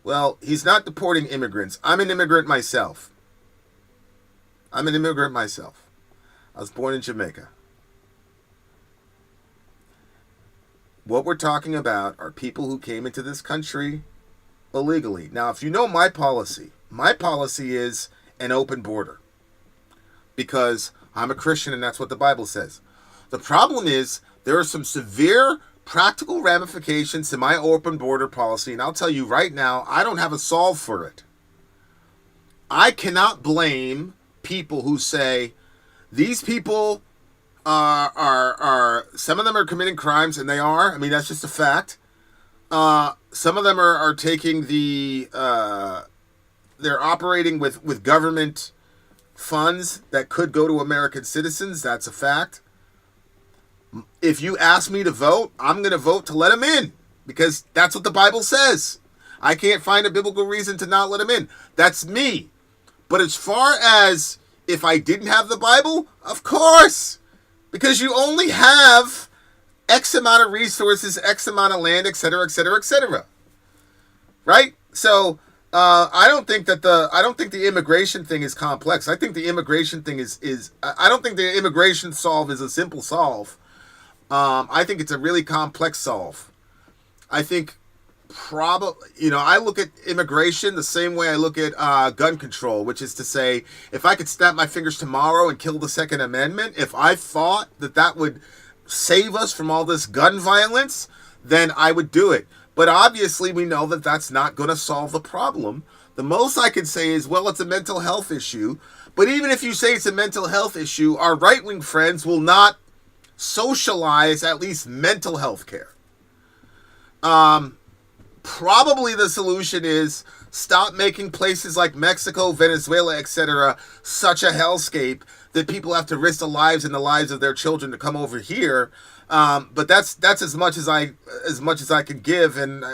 Well, he's not deporting immigrants. I'm an immigrant myself. I was born in Jamaica. What we're talking about are people who came into this country illegally. Now, if you know my policy is an open border. Because I'm a Christian and that's what the Bible says. The problem is there are some severe practical ramifications to my open border policy, and I'll tell you right now, I don't have a solve for it. I cannot blame people who say these people are some of them are committing crimes, and they are. I mean, that's just a fact. Some of them are taking the they're operating with government funds that could go to American citizens. That's a fact. If you ask me to vote, I'm going to vote to let them in because that's what the Bible says. I can't find a biblical reason to not let them in. That's me. But as far as if I didn't have the Bible, of course, because you only have X amount of resources, X amount of land, etc., etc., etc. Right? So I don't think the immigration thing is complex. I think the immigration thing is I don't think the immigration solve is a simple solve. I think it's a really complex solve. I think I look at immigration the same way I look at gun control, which is to say, if I could snap my fingers tomorrow and kill the Second Amendment, if I thought that would save us from all this gun violence, then I would do it. But obviously we know that that's not going to solve the problem. The most I can say is, well, it's a mental health issue. But even if you say it's a mental health issue, our right-wing friends will not socialize at least mental health care. Probably the solution is stop making places like Mexico, Venezuela, etc. such a hellscape that people have to risk their lives and the lives of their children to come over here. But that's as much as I can give, and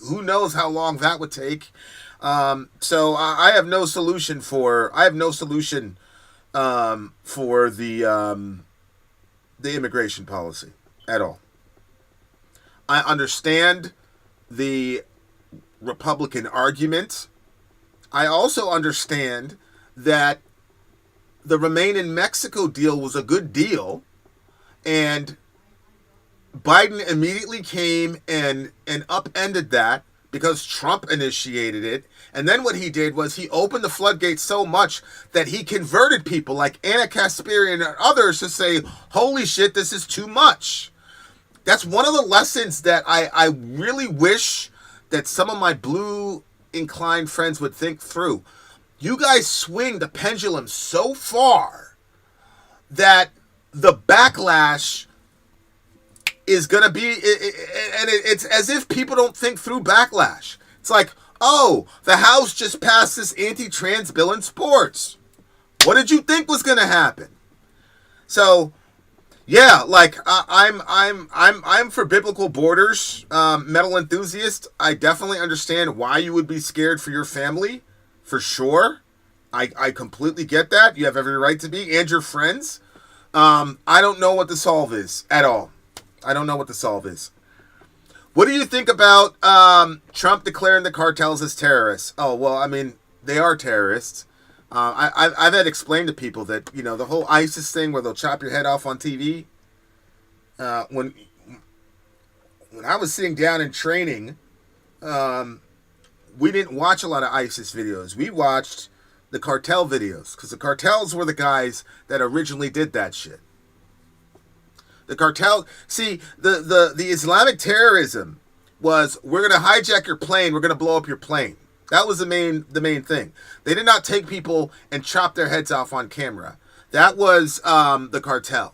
who knows how long that would take. So I have no solution for the immigration policy at all. I understand the Republican argument. I also understand that the Remain in Mexico deal was a good deal, and Biden immediately came and upended that because Trump initiated it. And then what he did was he opened the floodgates so much that he converted people like Anna Kasparian and others to say, holy shit, this is too much. That's one of the lessons that I really wish that some of my blue inclined friends would think through. You guys swing the pendulum so far that the backlash is going to be, and it's as if people don't think through backlash. It's like, oh, the House just passed this anti-trans bill in sports. What did you think was going to happen? So, yeah, like I'm for biblical borders, metal enthusiast. I definitely understand why you would be scared for your family, for sure. I completely get that. You have every right to be, and your friends. I don't know what the solve is at all. I don't know what the solve is. What do you think about Trump declaring the cartels as terrorists? Oh, well, I mean, they are terrorists. I've had explained to people that, the whole ISIS thing where they'll chop your head off on TV. When I was sitting down in training, we didn't watch a lot of ISIS videos. We watched the cartel videos because the cartels were the guys that originally did that shit. The cartel, see, the Islamic terrorism was, we're going to hijack your plane, we're going to blow up your plane. That was the main thing. They did not take people and chop their heads off on camera. That was the cartel.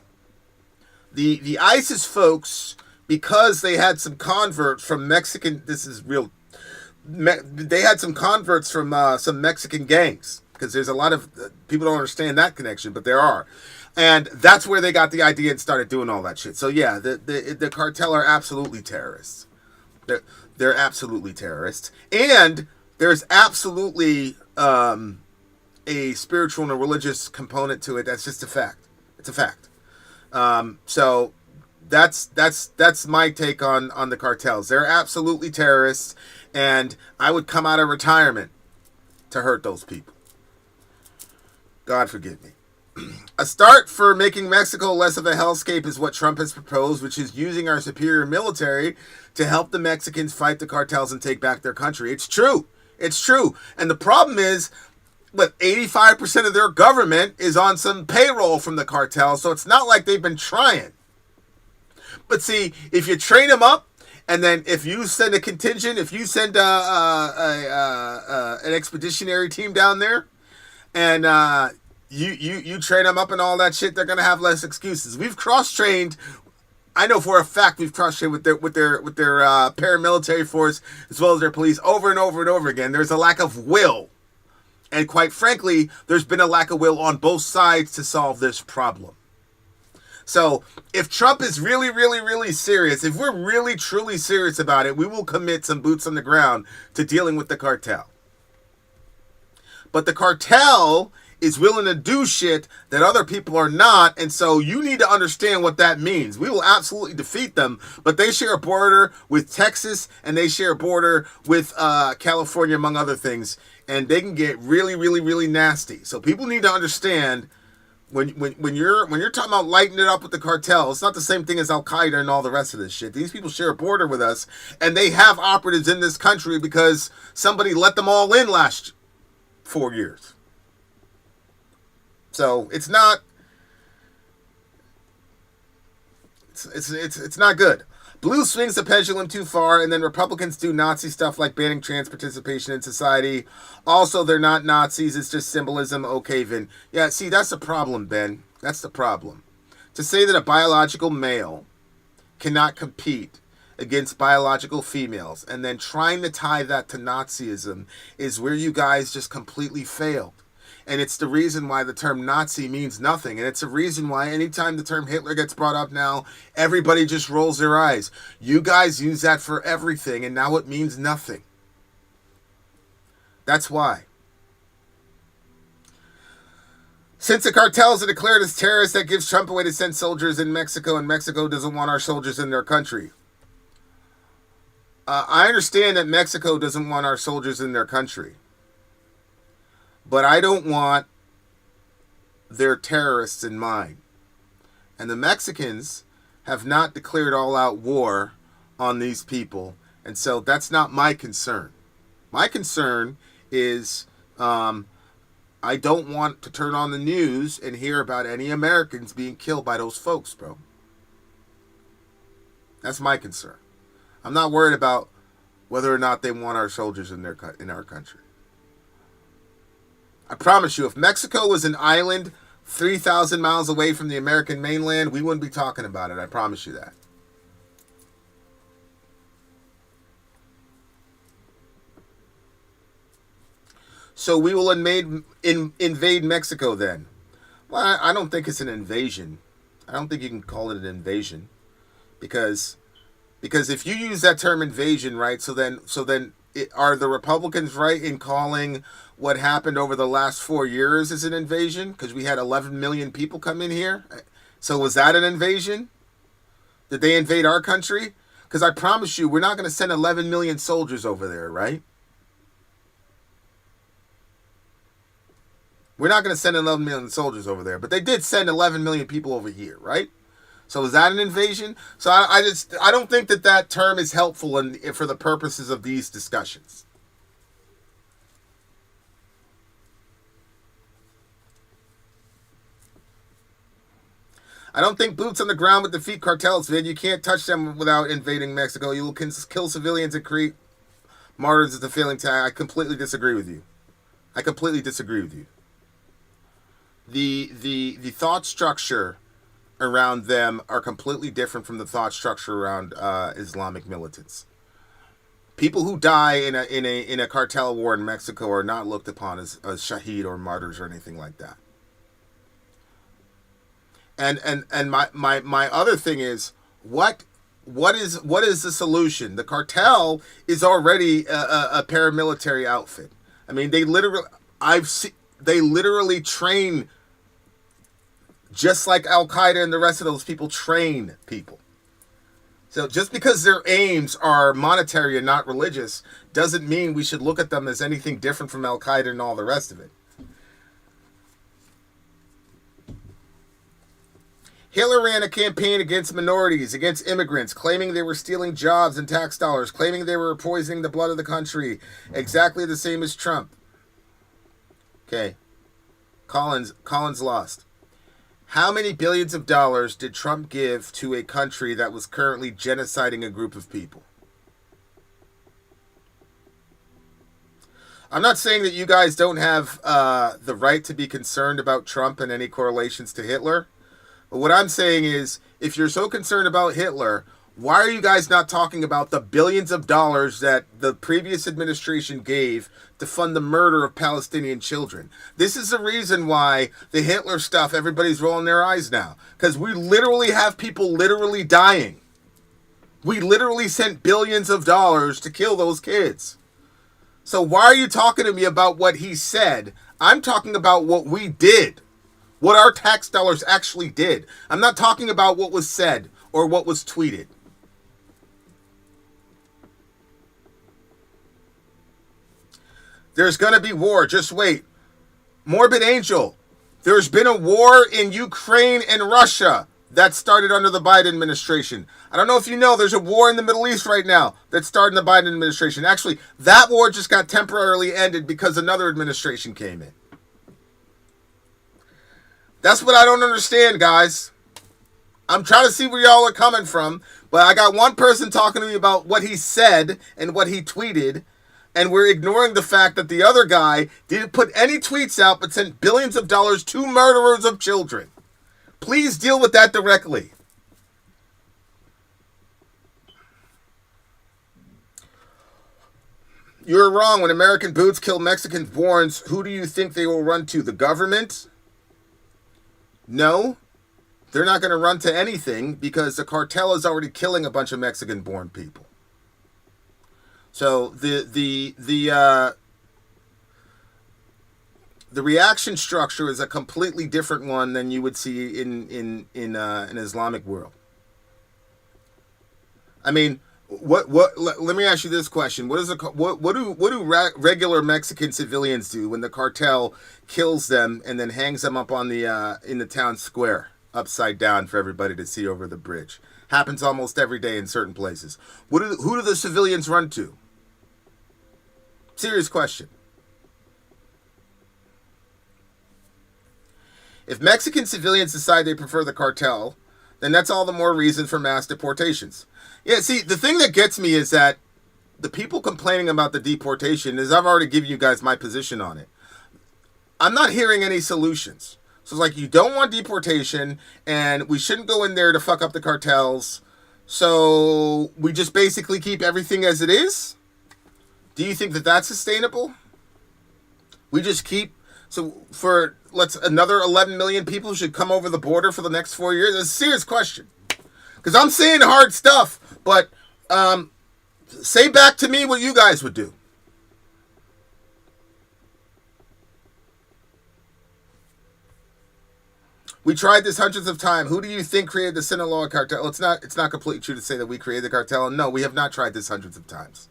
The ISIS folks, because they had some converts from Mexican, this is real, they had some converts from some Mexican gangs, because there's a lot of, people don't understand that connection, but there are. And that's where they got the idea and started doing all that shit. So yeah, the cartel are absolutely terrorists. They're absolutely terrorists. And there's absolutely a spiritual and a religious component to it. That's just a fact. It's a fact. So that's my take on the cartels. They're absolutely terrorists, and I would come out of retirement to hurt those people. God forgive me. A start for making Mexico less of a hellscape is what Trump has proposed, which is using our superior military to help the Mexicans fight the cartels and take back their country. It's true. It's true. And the problem is, 85% of their government is on some payroll from the cartel, so it's not like they've been trying. But see, if you train them up And then if you send a contingent, if you send an expeditionary team down there, and you train them up and all that shit, they're gonna have less excuses. We've cross trained. I know for a fact we've cross trained with their paramilitary force as well as their police over and over and over again. There's a lack of will, and quite frankly, there's been a lack of will on both sides to solve this problem. So if Trump is really, really, really serious, if we're really, truly serious about it, we will commit some boots on the ground to dealing with the cartel. But the cartel is willing to do shit that other people are not, and so you need to understand what that means. We will absolutely defeat them, but they share a border with Texas, and they share a border with California, among other things, and they can get really, really, really nasty. So people need to understand when you're talking about lighting it up with the cartel, it's not the same thing as Al-Qaeda and all the rest of this shit. These people share a border with us, and they have operatives in this country because somebody let them all in last 4 years. So it's not good. Blue swings the pendulum too far, and then Republicans do Nazi stuff like banning trans participation in society. Also, they're not Nazis. It's just symbolism. Okay, Vin. Yeah, see, that's the problem, Ben. That's the problem. To say that a biological male cannot compete against biological females and then trying to tie that to Nazism is where you guys just completely failed. And it's the reason why the term Nazi means nothing. And it's the reason why anytime the term Hitler gets brought up now, everybody just rolls their eyes. You guys use that for everything, and now it means nothing. That's why. Since the cartels are declared as terrorists, that gives Trump a way to send soldiers in Mexico, and Mexico doesn't want our soldiers in their country. I understand that Mexico doesn't want our soldiers in their country. But I don't want their terrorists in mind. And the Mexicans have not declared all-out war on these people. And so that's not my concern. My concern is I don't want to turn on the news and hear about any Americans being killed by those folks, bro. That's my concern. I'm not worried about whether or not they want our soldiers in our country. I promise you, if Mexico was an island 3,000 miles away from the American mainland, we wouldn't be talking about it. I promise you that. So we will invade Mexico then. Well, I don't think it's an invasion. I don't think you can call it an invasion. Because if you use that term invasion, right, so then are the Republicans right in calling what happened over the last 4 years as an invasion? Because we had 11 million people come in here. So was that an invasion? Did they invade our country? Because I promise you, we're not going to send 11 million soldiers over there, right? We're not going to send 11 million soldiers over there. But they did send 11 million people over here, right? So is that an invasion? So I don't think that term is helpful for the purposes of these discussions. I don't think boots on the ground would defeat cartels, Vid. You can't touch them without invading Mexico. You will kill civilians and create martyrs as a failing tag. I completely disagree with you. The thought structure around them are completely different from the thought structure around Islamic militants. People who die in a cartel war in Mexico are not looked upon as shaheed or martyrs or anything like that. And my other thing is what is the solution? The cartel is already a paramilitary outfit. I mean, they literally train just like Al-Qaeda and the rest of those people train people. So just because their aims are monetary and not religious doesn't mean we should look at them as anything different from Al-Qaeda and all the rest of it. Hitler ran a campaign against minorities, against immigrants, claiming they were stealing jobs and tax dollars, claiming they were poisoning the blood of the country, exactly the same as Trump. Okay. Collins lost. How many billions of dollars did Trump give to a country that was currently genociding a group of people? I'm not saying that you guys don't have the right to be concerned about Trump and any correlations to Hitler. But what I'm saying is, if you're so concerned about Hitler, why are you guys not talking about the billions of dollars that the previous administration gave to fund the murder of Palestinian children? This is the reason why the Hitler stuff, everybody's rolling their eyes now. Because we literally have people literally dying. We literally sent billions of dollars to kill those kids. So why are you talking to me about what he said? I'm talking about what we did. What our tax dollars actually did. I'm not talking about what was said or what was tweeted. There's going to be war. Just wait. Morbid Angel. There's been a war in Ukraine and Russia that started under the Biden administration. I don't know if you know, there's a war in the Middle East right now that started in the Biden administration. Actually, that war just got temporarily ended because another administration came in. That's what I don't understand, guys. I'm trying to see where y'all are coming from, but I got one person talking to me about what he said and what he tweeted, and we're ignoring the fact that the other guy didn't put any tweets out but sent billions of dollars to murderers of children. Please deal with that directly. You're wrong. When American boots kill Mexican borns, who do you think they will run to? The government? No, they're not going to run to anything because the cartel is already killing a bunch of Mexican-born people. So the reaction structure is a completely different one than you would see in an Islamic world. I mean, what? Let me ask you this question: what do regular Mexican civilians do when the cartel kills them and then hangs them up on the in the town square upside down for everybody to see over the bridge? Happens almost every day in certain places. Who do the civilians run to? Serious question. If Mexican civilians decide they prefer the cartel, then that's all the more reason for mass deportations. Yeah, see, the thing that gets me is that the people complaining about the deportation is I've already given you guys my position on it. I'm not hearing any solutions. So it's like you don't want deportation and we shouldn't go in there to fuck up the cartels. So we just basically keep everything as it is? Do you think that that's sustainable? We just keep... So for another 11 million people should come over the border for the next 4 years? It's a serious question. Because I'm saying hard stuff, but say back to me what you guys would do. We tried this hundreds of times. Who do you think created the Sinaloa cartel? It's not completely true to say that we created the cartel. No, we have not tried this hundreds of times.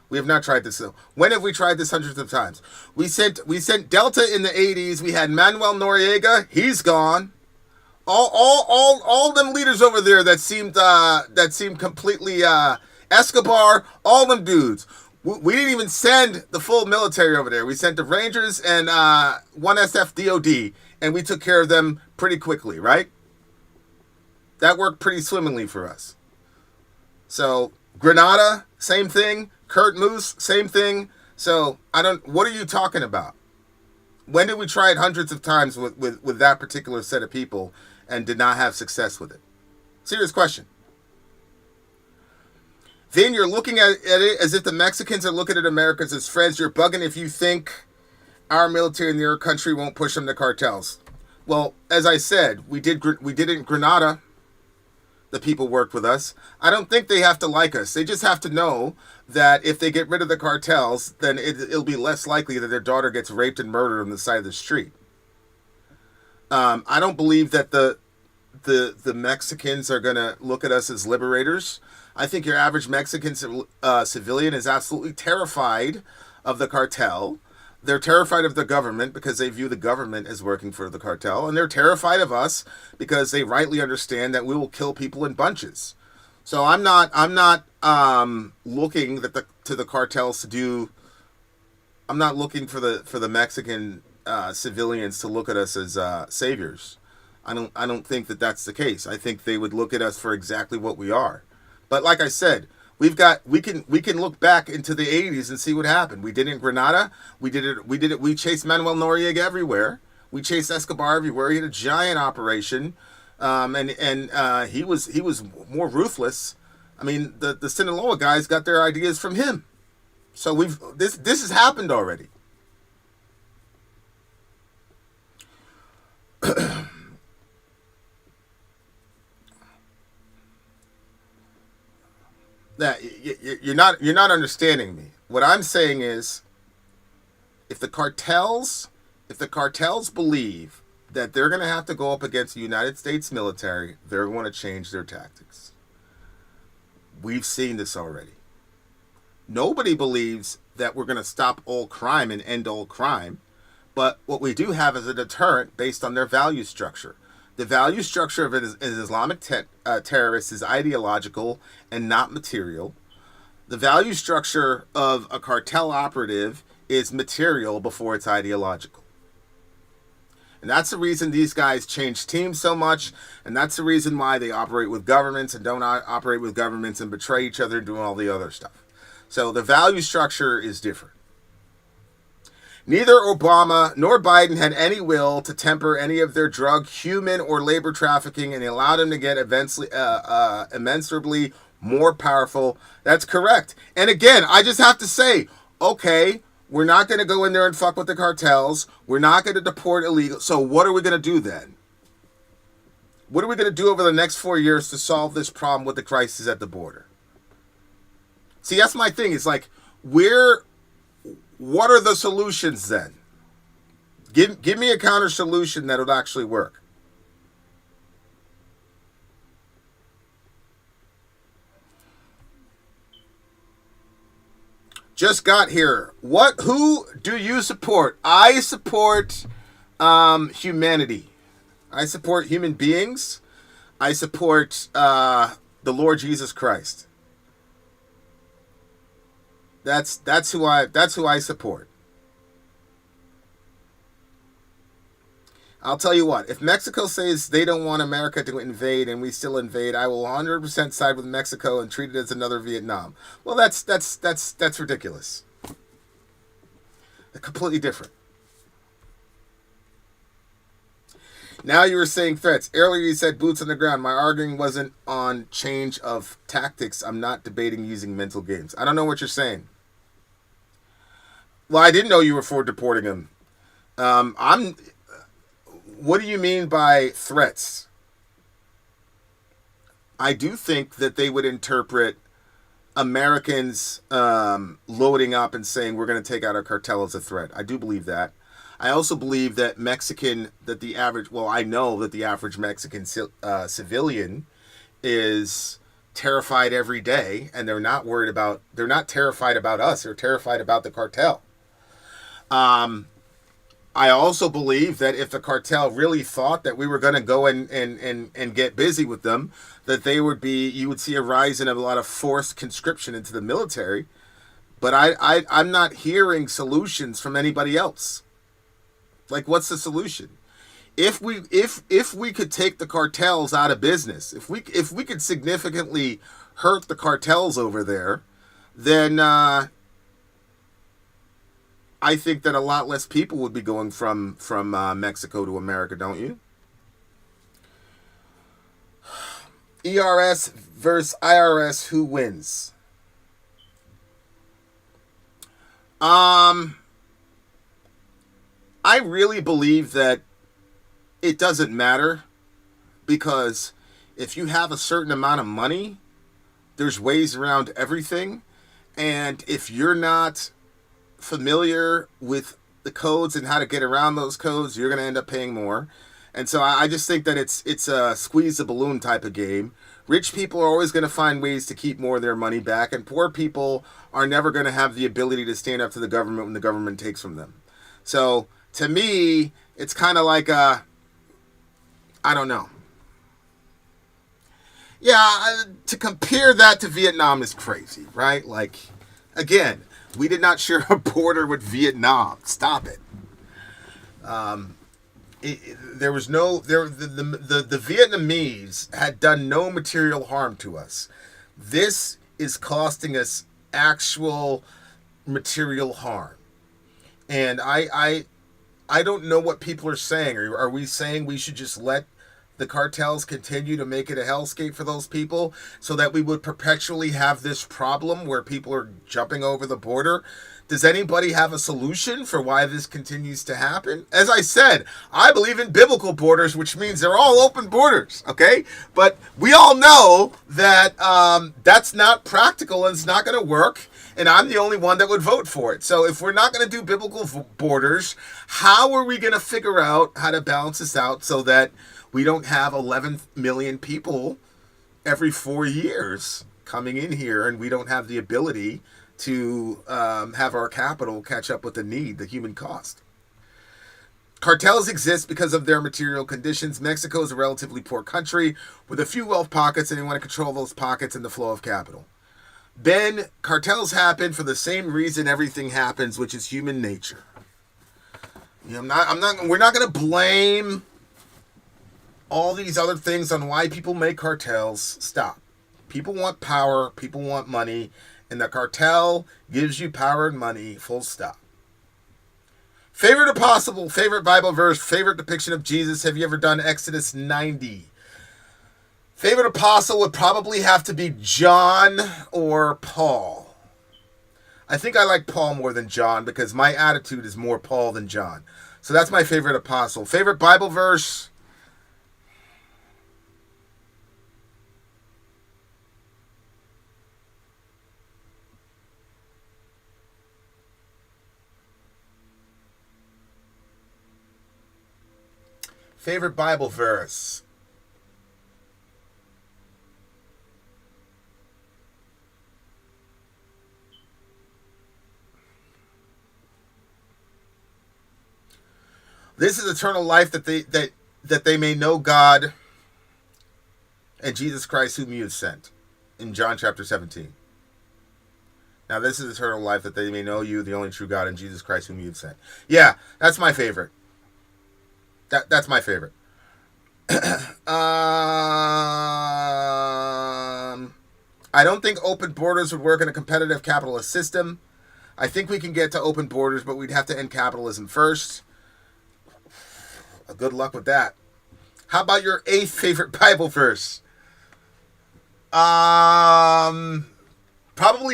We have not tried this. When have we tried this hundreds of times? We sent Delta in the 80s. We had Manuel Noriega. He's gone. All them leaders over there that seemed completely Escobar. All them dudes. We didn't even send the full military over there. We sent the Rangers and 1SF DOD, and we took care of them pretty quickly, right? That worked pretty swimmingly for us. So Grenada, same thing. Kurt Moose, same thing. So what are you talking about? When did we try it hundreds of times with that particular set of people and did not have success with it? Serious question. Then you're looking at it as if the Mexicans are looking at Americans as friends. You're bugging if you think our military in their country won't push them to cartels. Well, as I said, we did it in Grenada. The people worked with us. I don't think they have to like us. They just have to know that if they get rid of the cartels, then it'll be less likely that their daughter gets raped and murdered on the side of the street. I don't believe that the Mexicans are going to look at us as liberators. I think your average Mexican civilian is absolutely terrified of the cartel. They're terrified of the government because they view the government as working for the cartel. And they're terrified of us because they rightly understand that we will kill people in bunches. So I'm not looking to the cartels to do... I'm not looking for the Mexican civilians to look at us as saviors. I don't think that that's the case. I think they would look at us for exactly what we are. But like I said, we can look back into the 80s and see what happened. We did it in Grenada. We chased Manuel Noriega everywhere. We chased Escobar everywhere. He had a giant operation, and he was more ruthless. I mean, the Sinaloa guys got their ideas from him. So this has happened already. That you're not understanding me. What I'm saying is, if the cartels believe that they're going to have to go up against the United States military, they're going to change their tactics. We've seen this already. Nobody believes that we're going to stop all crime and end all crime, but what we do have is a deterrent based on their value structure. The value structure of an Islamic terrorist is ideological and not material. The value structure of a cartel operative is material before it's ideological. And that's the reason these guys change teams so much, and that's the reason why they operate with governments and don't operate with governments and betray each other and do all the other stuff. So the value structure is different. Neither Obama nor Biden had any will to temper any of their drug, human, or labor trafficking, and they allowed them to get immeasurably more powerful. That's correct. And again, I just have to say, okay, we're not going to go in there and fuck with the cartels. We're not going to deport illegal. So what are we going to do then? What are we going to do over the next 4 years to solve this problem with the crisis at the border? See, that's my thing. It's like, what are the solutions then? Give me a counter solution that would actually work. Just got here. Who do you support? I support humanity. I support human beings. I support the Lord Jesus Christ. That's who I support. I'll tell you what, if Mexico says they don't want America to invade and we still invade, I will 100% side with Mexico and treat it as another Vietnam. Well, that's ridiculous. They're completely different. Now you were saying threats. Earlier you said boots on the ground. My arguing wasn't on change of tactics. I'm not debating using mental games. I don't know what you're saying. Well, I didn't know you were for deporting him. What do you mean by threats? I do think that they would interpret Americans loading up and saying we're going to take out our cartel as a threat. I do believe that. I also believe that I know that the average Mexican civilian is terrified every day, and they're not terrified about us. They're terrified about the cartel. I also believe that if the cartel really thought that we were going to go and get busy with them, that you would see a rise in a lot of forced conscription into the military. But I'm not hearing solutions from anybody else. Like, what's the solution? If we could take the cartels out of business, if we could significantly hurt the cartels over there, then I think that a lot less people would be going from Mexico to America, don't you? ERS versus IRS, who wins? I really believe that it doesn't matter, because if you have a certain amount of money, there's ways around everything. And if you're not familiar with the codes and how to get around those codes, you're going to end up paying more. And so I just think that it's a squeeze the balloon type of game. Rich people are always going to find ways to keep more of their money back, and poor people are never going to have the ability to stand up to the government when the government takes from them. So to me, it's kind of like I don't know. Yeah, to compare that to Vietnam is crazy, right? Like, again, we did not share a border with Vietnam. Stop it. The Vietnamese had done no material harm to us. This is costing us actual material harm. And I don't know what people are saying. Are we saying we should just let the cartels continue to make it a hellscape for those people so that we would perpetually have this problem where people are jumping over the border? Does anybody have a solution for why this continues to happen? As I said, I believe in biblical borders, which means they're all open borders, okay? But we all know that that's not practical and it's not going to work, and I'm the only one that would vote for it. So if we're not going to do biblical borders, how are we going to figure out how to balance this out so that we don't have 11 million people every 4 years coming in here, and we don't have the ability to have our capital catch up with the need, the human cost? Cartels exist because of their material conditions. Mexico is a relatively poor country with a few wealth pockets, and they want to control those pockets and the flow of capital. Then cartels happen for the same reason everything happens, which is human nature. You know, we're not going to blame all these other things on why people make cartels. Stop. People want power, people want money, and the cartel gives you power and money, full stop. Favorite apostle, favorite Bible verse, favorite depiction of Jesus. Have you ever done Exodus 90? Favorite apostle would probably have to be John or Paul. I think I like Paul more than John because my attitude is more Paul than John. So that's my favorite apostle. Favorite Bible verse? Favorite Bible verse? This is eternal life that they may know God and Jesus Christ whom you have sent. In John chapter 17. Now this is eternal life that they may know you, the only true God, and Jesus Christ whom you have sent. Yeah, that's my favorite. That's my favorite. I don't think open borders would work in a competitive capitalist system. I think we can get to open borders, but we'd have to end capitalism first. Good luck with that. How about your 8th favorite Bible verse? Probably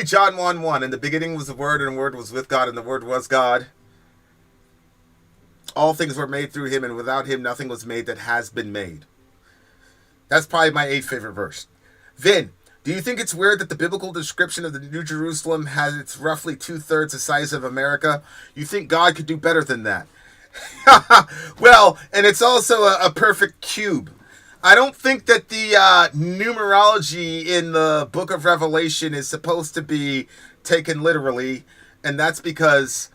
John 1:1. In the beginning was the Word, and the Word was with God, and the Word was God. All things were made through him, and without him nothing was made that has been made. That's probably my 8th favorite verse. Vin, do you think it's weird that the biblical description of the New Jerusalem has its roughly 2/3 the size of America? You think God could do better than that? Well, and it's also a perfect cube. I don't think that the numerology in the book of Revelation is supposed to be taken literally, and that's because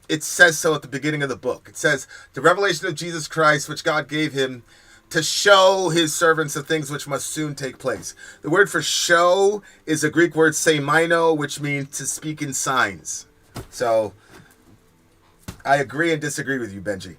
it says so at the beginning of the book. It says, the revelation of Jesus Christ, which God gave him to show his servants the things which must soon take place. The word for show is a Greek word seimino, which means to speak in signs. So I agree and disagree with you, Benji.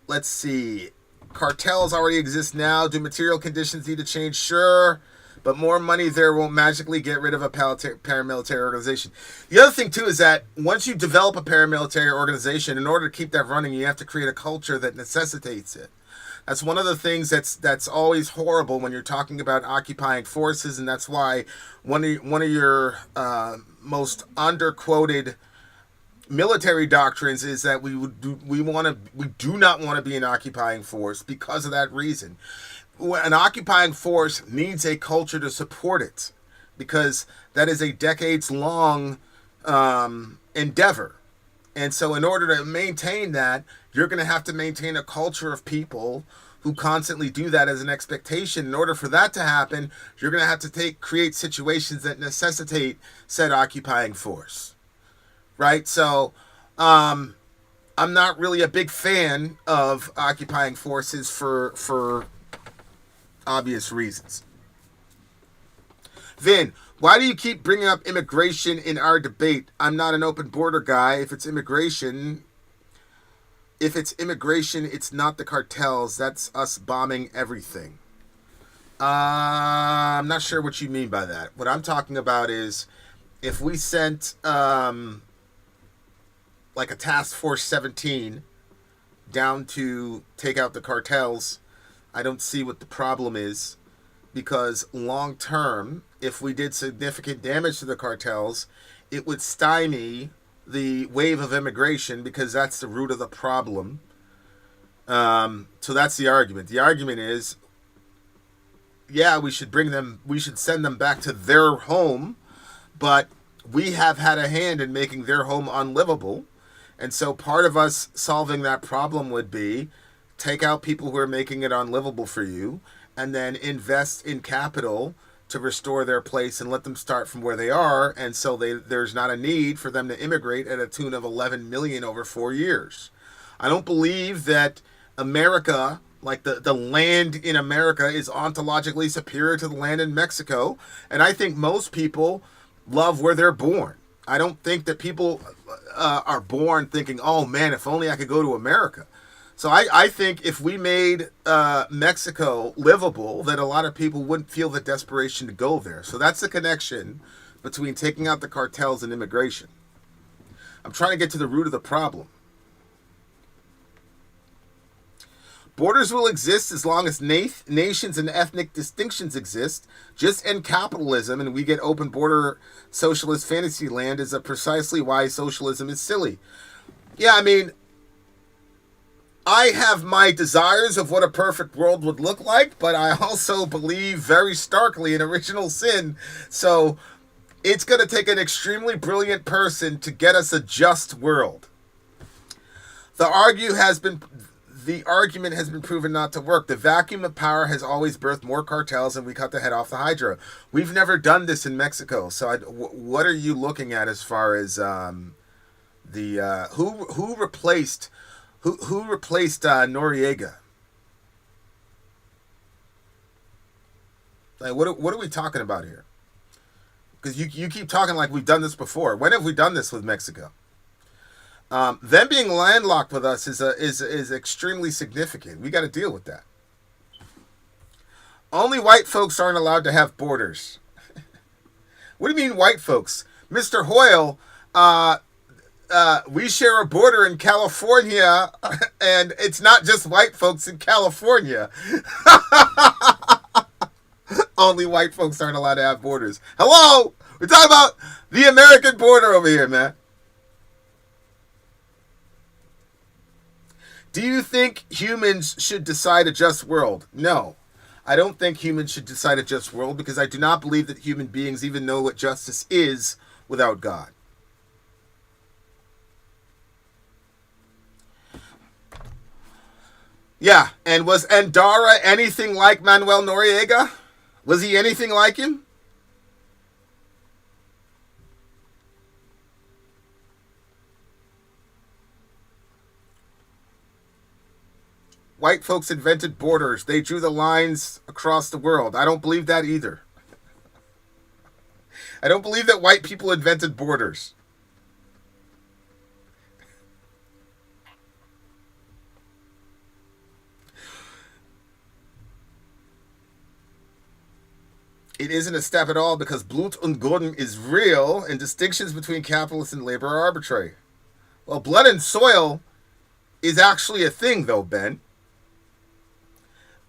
Let's see. Cartels already exist now. Do material conditions need to change? Sure. But more money there won't magically get rid of a paramilitary organization. The other thing, too, is that once you develop a paramilitary organization, in order to keep that running, you have to create a culture that necessitates it. That's one of the things that's always horrible when you're talking about occupying forces, and that's why one of your most underquoted military doctrines is that we do not want to be an occupying force because of that reason. An occupying force needs a culture to support it because that is a decades-long endeavor. And so in order to maintain that, you're going to have to maintain a culture of people who constantly do that as an expectation. In order for that to happen, you're going to have to create situations that necessitate said occupying force. Right? So I'm not really a big fan of occupying forces for obvious reasons. Vin, why do you keep bringing up immigration in our debate? I'm not an open border guy. If it's immigration, if it's immigration, it's not the cartels. That's us bombing everything. I'm not sure what you mean by that. What I'm talking about is if we sent like a Task Force 17 down to take out the cartels, I don't see what the problem is, because long term, if we did significant damage to the cartels, it would stymie the wave of immigration, because that's the root of the problem. So that's the argument. The argument is, yeah, we should send them back to their home, but we have had a hand in making their home unlivable. And so part of us solving that problem would be take out people who are making it unlivable for you, and then invest in capital to restore their place and let them start from where they are. And so there's not a need for them to immigrate at a tune of 11 million over 4 years. I don't believe that America, like the land in America, is ontologically superior to the land in Mexico. And I think most people love where they're born. I don't think that people are born thinking, oh man, if only I could go to America. So I think if we made Mexico livable, that a lot of people wouldn't feel the desperation to go there. So that's the connection between taking out the cartels and immigration. I'm trying to get to the root of the problem. Borders will exist as long as nations and ethnic distinctions exist. Just end capitalism and we get open border socialist fantasy land is precisely why socialism is silly. Yeah, I mean, I have my desires of what a perfect world would look like, but I also believe very starkly in original sin. So it's going to take an extremely brilliant person to get us a just world. The argument has been proven not to work. The vacuum of power has always birthed more cartels, and we cut the head off the Hydra. We've never done this in Mexico. So what are you looking at as far as who replaced Noriega? Like what are we talking about here? Because you keep talking like we've done this before. When have we done this with Mexico? Them being landlocked with us is extremely significant. We got to deal with that. Only white folks aren't allowed to have borders. What do you mean white folks? Mr. Hoyle, we share a border in California, and it's not just white folks in California. Only white folks aren't allowed to have borders. Hello? We're talking about the American border over here, man. Do you think humans should decide a just world? No. I don't think humans should decide a just world, because I do not believe that human beings even know what justice is without God. Yeah, and was Endara anything like Manuel Noriega? Was he anything like him? White folks invented borders. They drew the lines across the world. I don't believe that either. I don't believe that white people invented borders. It isn't a step at all, because Blut und Boden is real and distinctions between capitalists and labor are arbitrary. Well, blood and soil is actually a thing, though, Ben.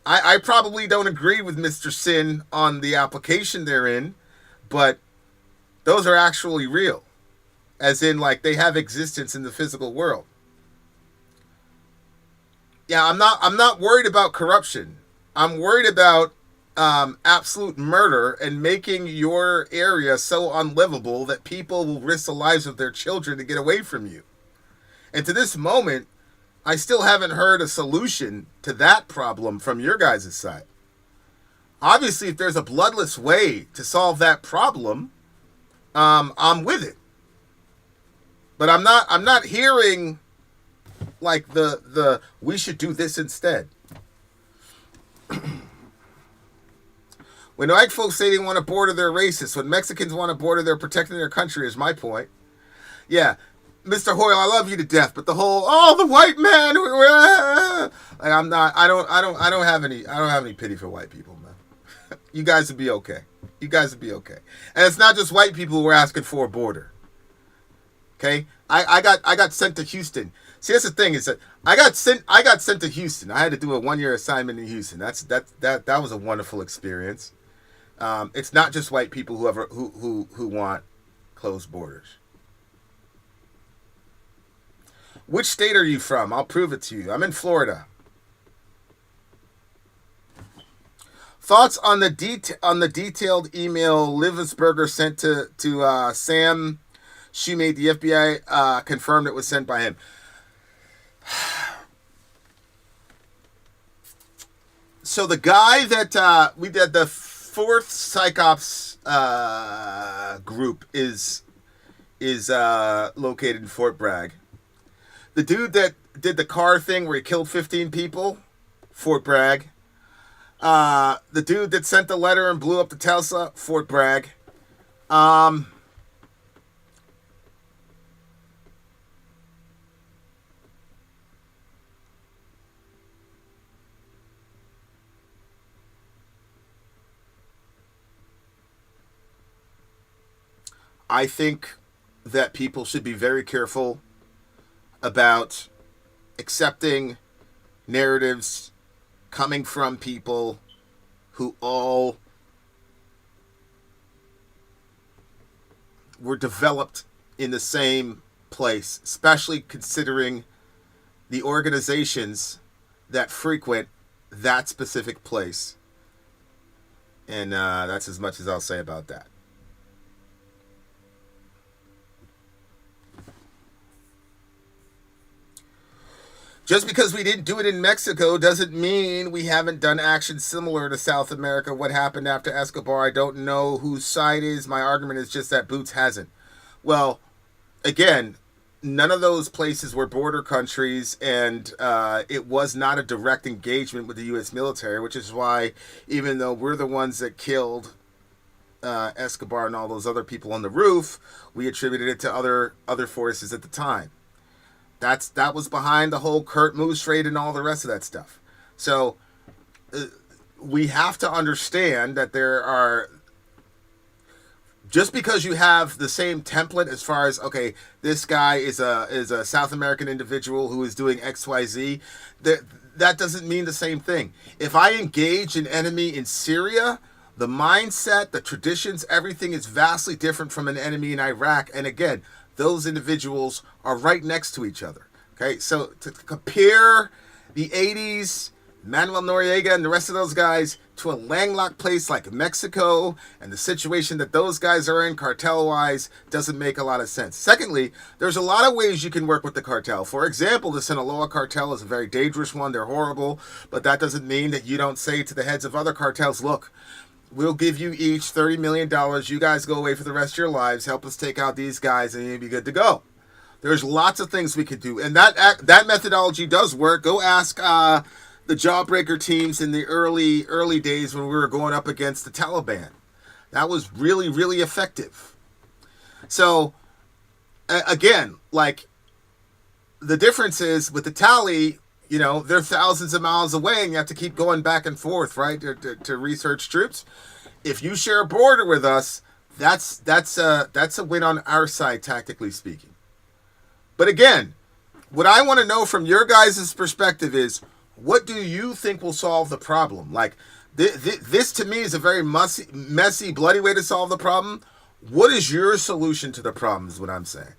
I probably don't agree with Mr. Sin on the application therein, but those are actually real. As in, like, they have existence in the physical world. Yeah, I'm not worried about corruption. I'm worried about absolute murder and making your area so unlivable that people will risk the lives of their children to get away from you. And to this moment, I still haven't heard a solution to that problem from your guys' side. Obviously, if there's a bloodless way to solve that problem, I'm with it. But I'm not hearing like the we should do this instead. When white folks say they want to border, they're racist. When Mexicans want to border, they're protecting their country, is my point. Yeah, Mr. Hoyle, I love you to death, but the whole the white man, like I don't have any pity for white people, man. You guys would be okay. You guys would be okay. And it's not just white people who are asking for a border. Okay, I got sent to Houston. See, that's the thing is that I got sent to Houston. I had to do a 1-year assignment in Houston. That was a wonderful experience. It's not just white people who want closed borders. Which state are you from? I'll prove it to you. I'm in Florida. Thoughts on the detailed email Livensberger sent to Sam Shoemate? The FBI confirmed it was sent by him. So the guy that we did the 4th Psychops group is located in Fort Bragg. The dude that did the car thing where he killed 15 people, Fort Bragg. The dude that sent the letter and blew up the Tesla, Fort Bragg. I think that people should be very careful about accepting narratives coming from people who all were developed in the same place, especially considering the organizations that frequent that specific place. And that's as much as I'll say about that. Just because we didn't do it in Mexico doesn't mean we haven't done action similar to South America. What happened after Escobar, I don't know whose side is. My argument is just that Boots hasn't. Well, again, none of those places were border countries, and it was not a direct engagement with the U.S. military, which is why, even though we're the ones that killed Escobar and all those other people on the roof, we attributed it to other forces at the time. That was behind the whole Kurt Moose raid and all the rest of that stuff. So we have to understand that there are, just because you have the same template as far as, okay, this guy is a South American individual who is doing XYZ, that doesn't mean the same thing. If I engage an enemy in Syria, the mindset, the traditions, everything is vastly different from an enemy in Iraq. And again, those individuals are right next to each other. Okay, so to compare the 80s, Manuel Noriega and the rest of those guys, to a landlocked place like Mexico and the situation that those guys are in cartel-wise doesn't make a lot of sense. Secondly, there's a lot of ways you can work with the cartel. For example, the Sinaloa cartel is a very dangerous one. They're horrible, but that doesn't mean that you don't say to the heads of other cartels, look, we'll give you each $30 million. You guys go away for the rest of your lives. Help us take out these guys, and you'll be good to go. There's lots of things we could do. And that methodology does work. Go ask the Jawbreaker teams in the early days when we were going up against the Taliban. That was really, really effective. So, again, like, the difference is with the Tally, you know, they're thousands of miles away, and you have to keep going back and forth, right, to research troops. If you share a border with us, that's a win on our side, tactically speaking. But again, what I want to know from your guys' perspective is, what do you think will solve the problem? Like, this to me is a very messy, bloody way to solve the problem. What is your solution to the problem is what I'm saying.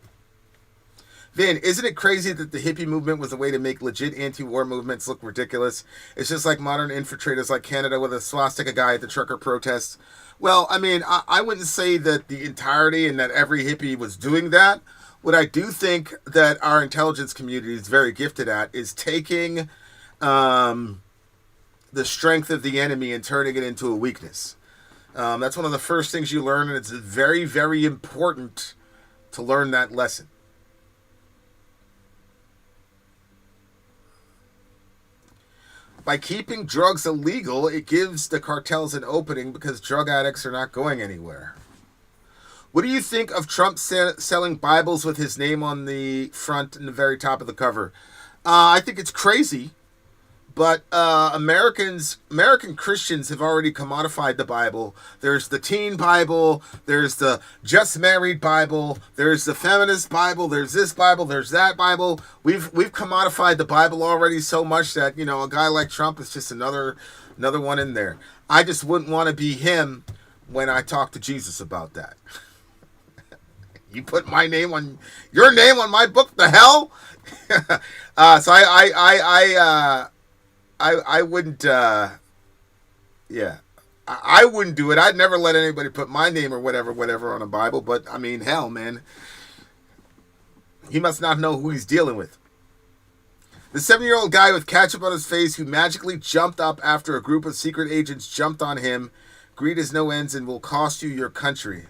Vin, isn't it crazy that the hippie movement was a way to make legit anti-war movements look ridiculous? It's just like modern infiltrators like Canada with a swastika guy at the trucker protests. Well, I mean, I wouldn't say that the entirety and that every hippie was doing that. What I do think that our intelligence community is very gifted at is taking the strength of the enemy and turning it into a weakness. That's one of the first things you learn, and it's very, very important to learn that lesson. By keeping drugs illegal, it gives the cartels an opening because drug addicts are not going anywhere. What do you think of Trump selling Bibles with his name on the front and the very top of the cover? I think it's crazy, but American Christians have already commodified the Bible. There's the teen Bible, there's the just married Bible, there's the feminist Bible, there's this Bible, there's that Bible. We've commodified the Bible already so much that, you know, a guy like Trump is just another one in there. I just wouldn't want to be him when I talk to Jesus about that. You put your name on my book, the hell? So I wouldn't, I wouldn't do it. I'd never let anybody put my name or whatever on a Bible. But I mean, hell, man, he must not know who he's dealing with. The 7-year-old guy with ketchup on his face who magically jumped up after a group of secret agents jumped on him. Greed has no ends and will cost you your country.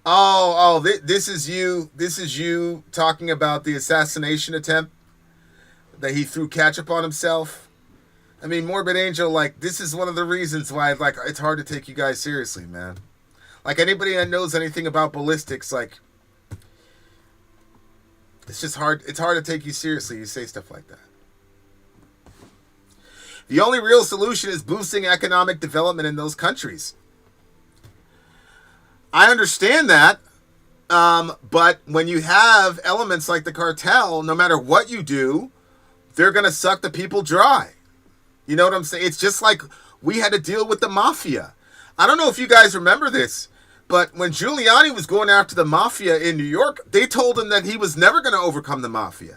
This is you talking about the assassination attempt that he threw ketchup on himself. I mean, Morbid Angel, like, this is one of the reasons why, like, it's hard to take you guys seriously, man. Like, anybody that knows anything about ballistics, like, it's just hard. It's hard to take you seriously. You say stuff like that. The only real solution is boosting economic development in those countries. I understand that, but when you have elements like the cartel, no matter what you do, they're going to suck the people dry. You know what I'm saying? It's just like we had to deal with the mafia. I don't know if you guys remember this, but when Giuliani was going after the mafia in New York, they told him that he was never going to overcome the mafia.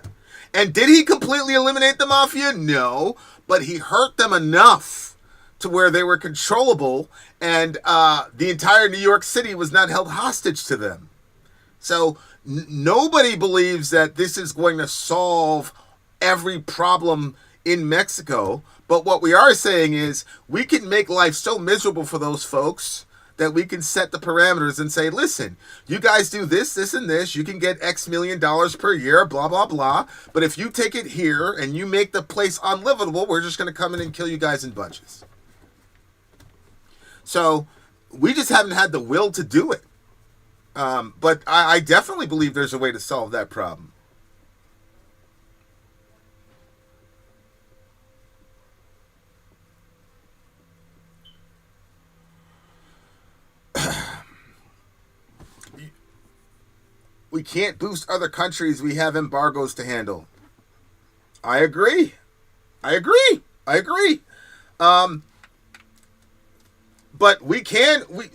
And did he completely eliminate the mafia? No, but he hurt them enough to where they were controllable, and the entire New York City was not held hostage to them. So nobody believes that this is going to solve every problem in Mexico. But what we are saying is we can make life so miserable for those folks that we can set the parameters and say, listen, you guys do this, this, and this. You can get X million dollars per year, blah, blah, blah. But if you take it here and you make the place unlivable, we're just going to come in and kill you guys in bunches. So we just haven't had the will to do it. But I definitely believe there's a way to solve that problem. We can't boost other countries. We have embargoes to handle. I agree. But we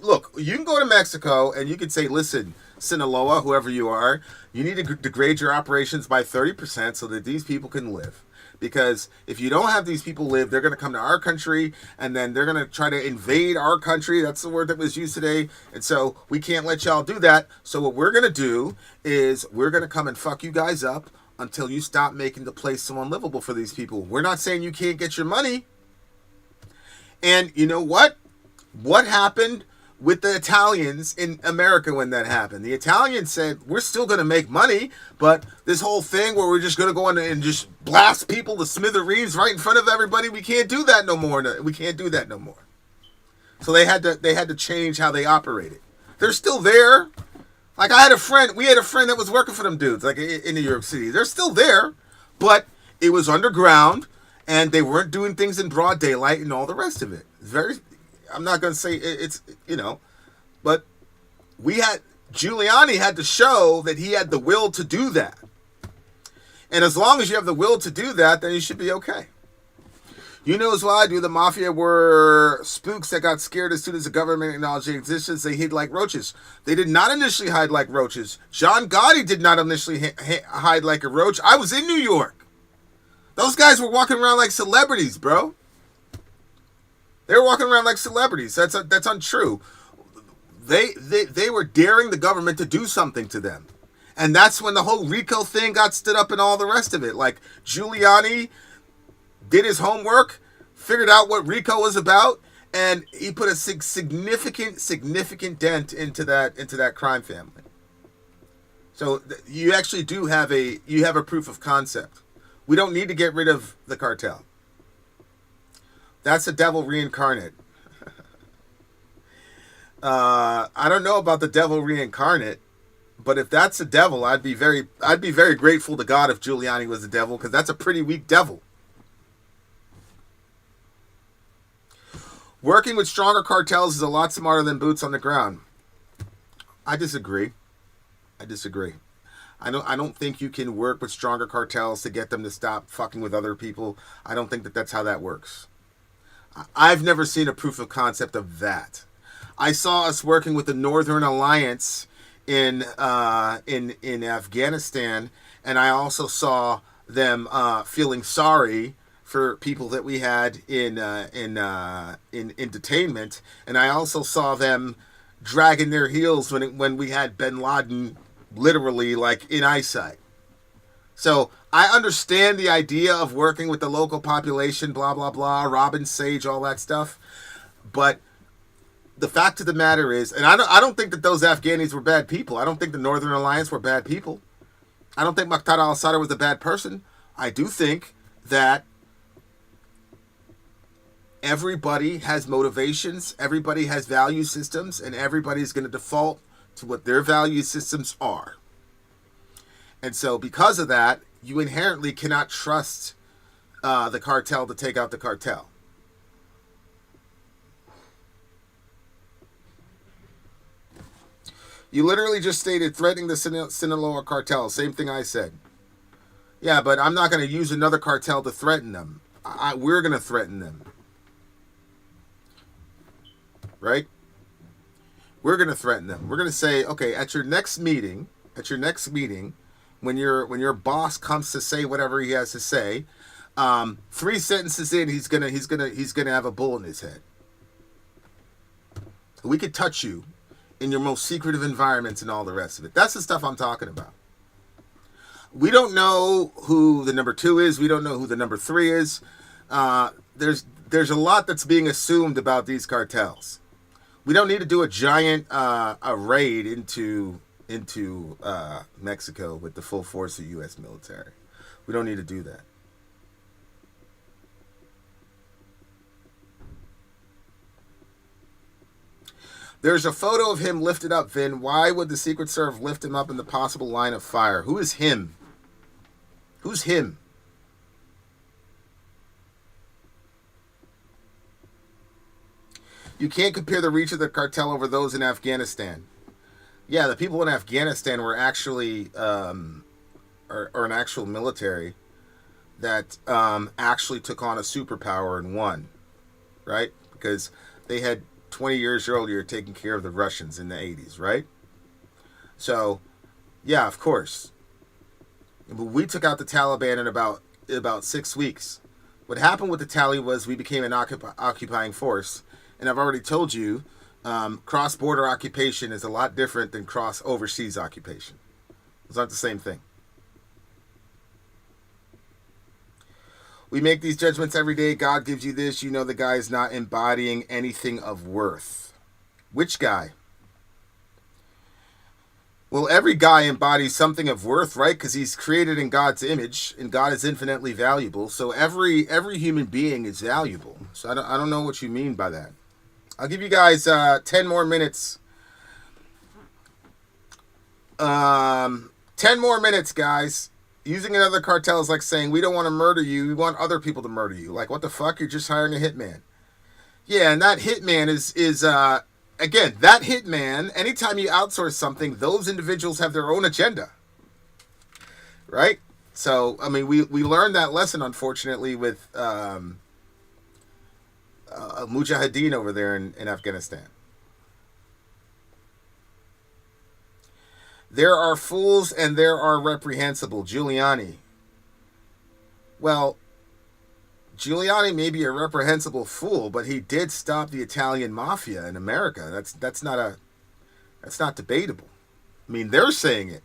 look, you can go to Mexico and you can say, listen, Sinaloa, whoever you are, you need to degrade your operations by 30% so that these people can live. Because if you don't have these people live, they're going to come to our country and then they're going to try to invade our country. That's the word that was used today. And so we can't let y'all do that. So what we're going to do is we're going to come and fuck you guys up until you stop making the place so unlivable for these people. We're not saying you can't get your money. And you know what? What happened with the Italians in America when that happened? The Italians said, we're still going to make money, but this whole thing where we're just going to go in and just blast people to smithereens right in front of everybody, we can't do that no more. So they had to change how they operated. They're still there. Like we had a friend that was working for them dudes, like in New York City. They're still there, but it was underground and they weren't doing things in broad daylight and all the rest of it. I'm not going to say it's, but Giuliani had to show that he had the will to do that. And as long as you have the will to do that, then you should be okay. You know as well I do, the mafia were spooks that got scared as soon as the government acknowledged their existence. They hid like roaches. They did not initially hide like roaches. John Gotti did not initially hide like a roach. I was in New York. Those guys were walking around like celebrities, bro. They were walking around like celebrities. That's untrue. They were daring the government to do something to them. And that's when the whole RICO thing got stood up and all the rest of it. Like, Giuliani did his homework, figured out what RICO was about, and he put a significant dent into that crime family. So you actually do have a proof of concept. We don't need to get rid of the cartel. That's the devil reincarnate. I don't know about the devil reincarnate, but if that's the devil, I'd be very grateful to God if Giuliani was the devil, because that's a pretty weak devil. Working with stronger cartels is a lot smarter than boots on the ground. I disagree. I don't think you can work with stronger cartels to get them to stop fucking with other people. I don't think that that's how that works. I've never seen a proof of concept of that. I saw us working with the Northern Alliance in Afghanistan, and I also saw them feeling sorry for people that we had in detainment, and I also saw them dragging their heels when we had Bin Laden literally like in eyesight. So I understand the idea of working with the local population, blah blah blah, Robin Sage, all that stuff, but the fact of the matter is, and I don't think that those Afghanis were bad people. I don't think the Northern Alliance were bad people. I don't think Muqtada al-Sadr was a bad person. I do think that everybody has motivations, everybody has value systems, and everybody's going to default to what their value systems are. And so because of that, you inherently cannot trust the cartel to take out the cartel. You literally just stated threatening the Sinaloa cartel. Same thing I said. Yeah, but I'm not going to use another cartel to threaten them. We're going to threaten them. Right? We're going to threaten them. We're going to say, okay, at your next meeting, when your boss comes to say whatever he has to say, 3 sentences in, he's gonna have a bullet in his head. We could touch you in your most secretive environments and all the rest of it. That's the stuff I'm talking about. We don't know who the number 2 is. We don't know who the number 3 is. There's a lot that's being assumed about these cartels. We don't need to do a giant a raid into Mexico with the full force of U.S. military. We don't need to do that. There's a photo of him lifted up, Vin. Why would the Secret Service lift him up in the possible line of fire? Who is him? Who's him? You can't compare the reach of the cartel over those in Afghanistan. Yeah, the people in Afghanistan were actually, or an actual military that actually took on a superpower and won, right? Because they had 20 years earlier taking care of the Russians in the 80s, right? So, yeah, of course. But we took out the Taliban in about 6 weeks. What happened with the Tali was we became an occupying force. And I've already told you, cross-border occupation is a lot different than cross-overseas occupation. It's not the same thing. We make these judgments every day. God gives you this. You know the guy is not embodying anything of worth. Which guy? Well, every guy embodies something of worth, right? Because he's created in God's image, and God is infinitely valuable. So every human being is valuable. So I don't know what you mean by that. I'll give you guys 10 more minutes. 10 more minutes, guys. Using another cartel is like saying, we don't want to murder you. We want other people to murder you. Like, what the fuck? You're just hiring a hitman. Yeah, and that hitman is again, that hitman, anytime you outsource something, those individuals have their own agenda. Right? So, I mean, we learned that lesson, unfortunately, with Mujahideen over there in Afghanistan. There are fools and there are reprehensible. Giuliani. Well, Giuliani may be a reprehensible fool, but he did stop the Italian mafia in America. That's not debatable. I mean, they're saying it.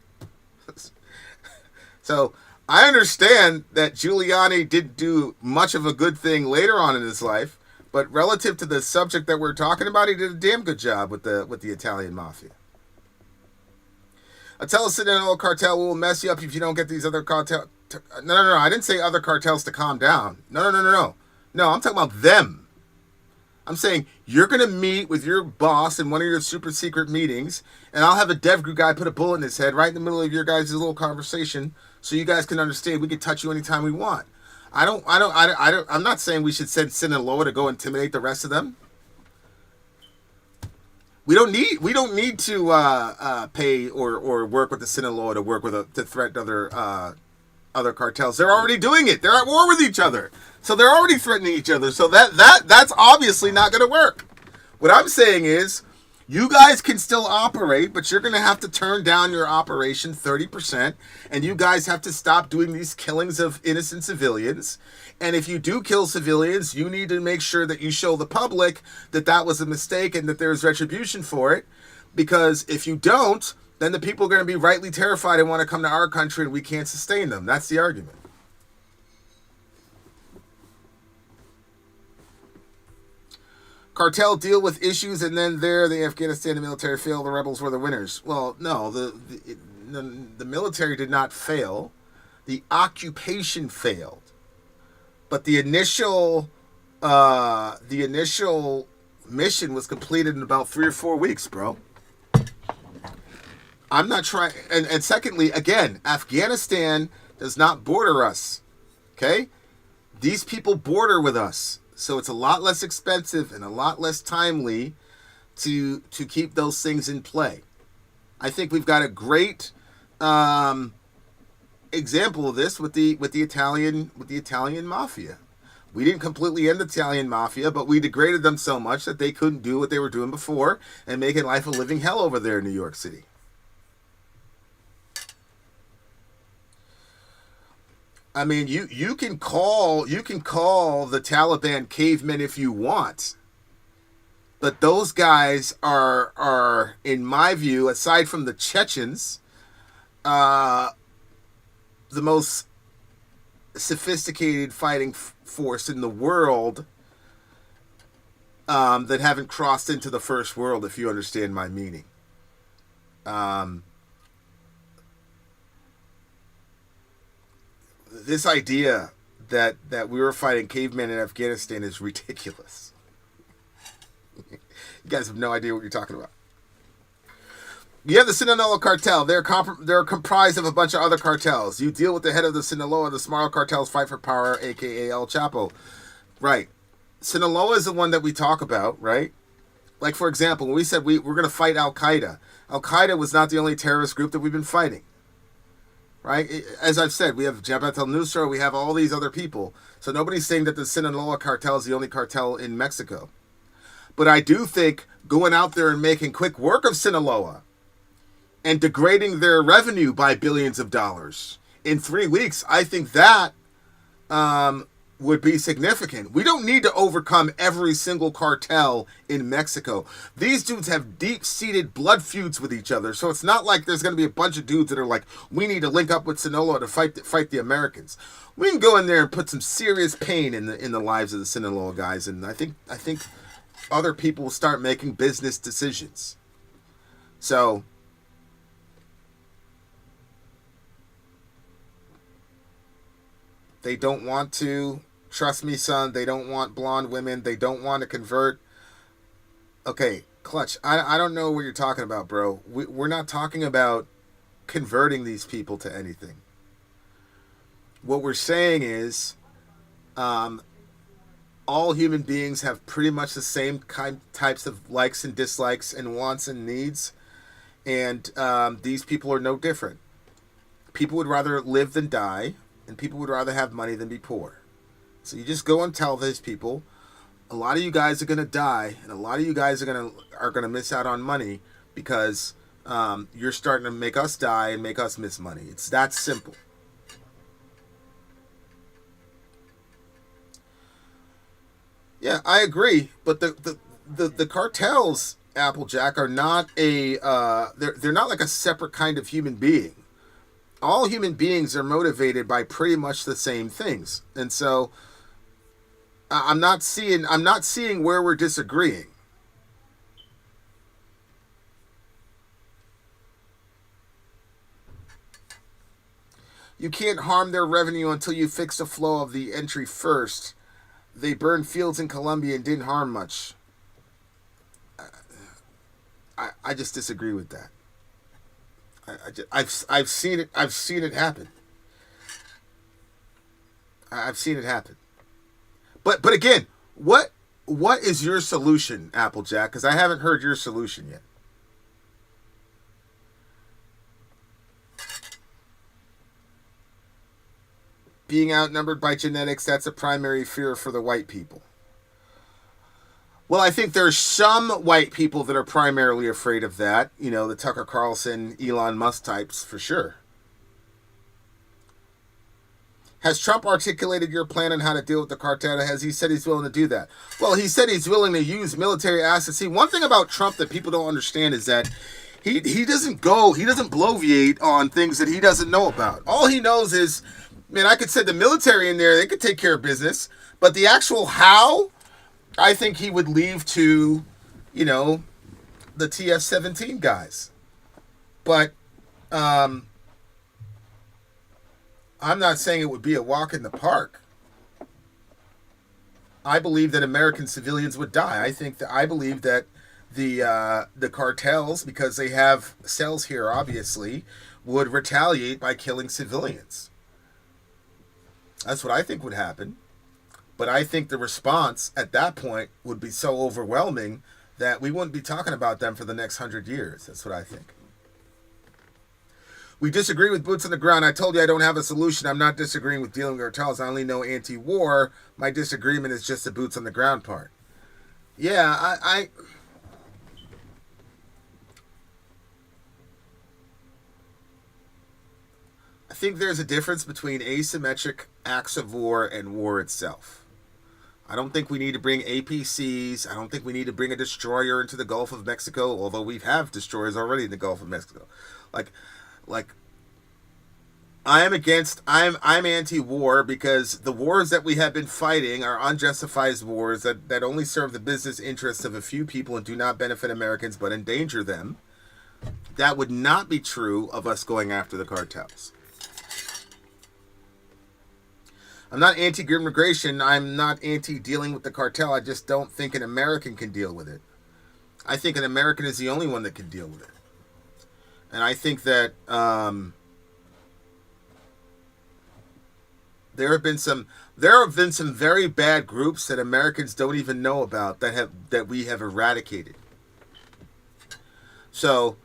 So I understand that Giuliani didn't do much of a good thing later on in his life, but relative to the subject that we're talking about, he did a damn good job with the Italian mafia. A Sinaloa cartel will mess you up if you don't get these other cartel. No. I didn't say other cartels to calm down. No. No, I'm talking about them. I'm saying you're going to meet with your boss in one of your super secret meetings, and I'll have a dev group guy put a bullet in his head right in the middle of your guys' little conversation so you guys can understand we can touch you anytime we want. I'm not saying we should send Sinaloa to go intimidate the rest of them. We don't need to pay or work with the Sinaloa to threaten other cartels. They're already doing it. They're at war with each other. So they're already threatening each other. So that's obviously not going to work. What I'm saying is you guys can still operate, but you're going to have to turn down your operation 30%, and you guys have to stop doing these killings of innocent civilians. And if you do kill civilians, you need to make sure that you show the public that that was a mistake and that there's retribution for it. Because if you don't, then the people are going to be rightly terrified and want to come to our country, and we can't sustain them. That's the argument. Cartel deal with issues, and then the Afghanistan military failed. The rebels were the winners. Well, no, the military did not fail. The occupation failed, but the initial mission was completed in about 3 or 4 weeks, bro. I'm not trying. And secondly, again, Afghanistan does not border us. Okay, these people border with us. So it's a lot less expensive and a lot less timely to keep those things in play. I think we've got a great example of this with the Italian mafia. We didn't completely end the Italian mafia, but we degraded them so much that they couldn't do what they were doing before and making life a living hell over there in New York City. I mean, you can call the Taliban cavemen if you want, but those guys are in my view, aside from the Chechens, the most sophisticated fighting force in the world that haven't crossed into the first world, if you understand my meaning. This idea that we were fighting cavemen in Afghanistan is ridiculous. You guys have no idea what you're talking about. You have the Sinaloa cartel. They're comprised of a bunch of other cartels. You deal with the head of the Sinaloa. The smaller cartels fight for power, a.k.a. El Chapo. Right. Sinaloa is the one that we talk about, right? Like, for example, when we said we're going to fight Al-Qaeda, Al-Qaeda was not the only terrorist group that we've been fighting. Right? As I've said, we have Jabhat al-Nusra, we have all these other people. So nobody's saying that the Sinaloa cartel is the only cartel in Mexico. But I do think going out there and making quick work of Sinaloa and degrading their revenue by billions of dollars in 3 weeks, I think that would be significant. We don't need to overcome every single cartel in Mexico. These dudes have deep-seated blood feuds with each other, so it's not like there's going to be a bunch of dudes that are like, we need to link up with Sinaloa to fight the Americans. We can go in there and put some serious pain in the lives of the Sinaloa guys, and I think other people will start making business decisions. So they don't want to, trust me, son, they don't want blonde women. They don't want to convert. Okay, Clutch, I don't know what you're talking about, bro. We're not talking about converting these people to anything. What we're saying is all human beings have pretty much the same types of likes and dislikes and wants and needs. And these people are no different. People would rather live than die. And people would rather have money than be poor. So you just go and tell these people, a lot of you guys are going to die, and a lot of you guys are going to miss out on money because you're starting to make us die and make us miss money. It's that simple. Yeah, I agree, but the cartels, Applejack, are not they're not like a separate kind of human being. All human beings are motivated by pretty much the same things. And so I'm not seeing where we're disagreeing. You can't harm their revenue until you fix the flow of the entry first. they burned fields in Colombia and didn't harm much. I just disagree with that. I've seen it. I've seen it happen. I've seen it happen. But again, what is your solution, Applejack? Because I haven't heard your solution yet. Being outnumbered by genetics, that's a primary fear for the white people. Well, I think there's some white people that are primarily afraid of that. You know, the Tucker Carlson, Elon Musk types, for sure. Has Trump articulated your plan on how to deal with the cartel? Has he said he's willing to do that? Well, he said he's willing to use military assets. See, one thing about Trump that people don't understand is that he doesn't bloviate on things that he doesn't know about. All he knows is, man, I could send the military in there, they could take care of business. But the actual how, I think he would leave to, you know, the TF-17 guys. But I'm not saying it would be a walk in the park. I believe that American civilians would die. I believe that the cartels, because they have cells here, obviously, would retaliate by killing civilians. That's what I think would happen. But I think the response at that point would be so overwhelming that we wouldn't be talking about them for the next 100 years. That's what I think. We disagree with boots on the ground. I told you I don't have a solution. I'm not disagreeing with dealing with cartels. I only know anti-war. My disagreement is just the boots on the ground part. Yeah, I think there's a difference between asymmetric acts of war and war itself. I don't think we need to bring APCs. I don't think we need to bring a destroyer into the Gulf of Mexico, although we have destroyers already in the Gulf of Mexico. Like I'm anti-war because the wars that we have been fighting are unjustified wars that only serve the business interests of a few people and do not benefit Americans but endanger them. That would not be true of us going after the cartels. I'm not anti-grid immigration. I'm not anti-dealing with the cartel. I just don't think an American can deal with it. I think an American is the only one that can deal with it. And I think that there have been some very bad groups that Americans don't even know about that we have eradicated. So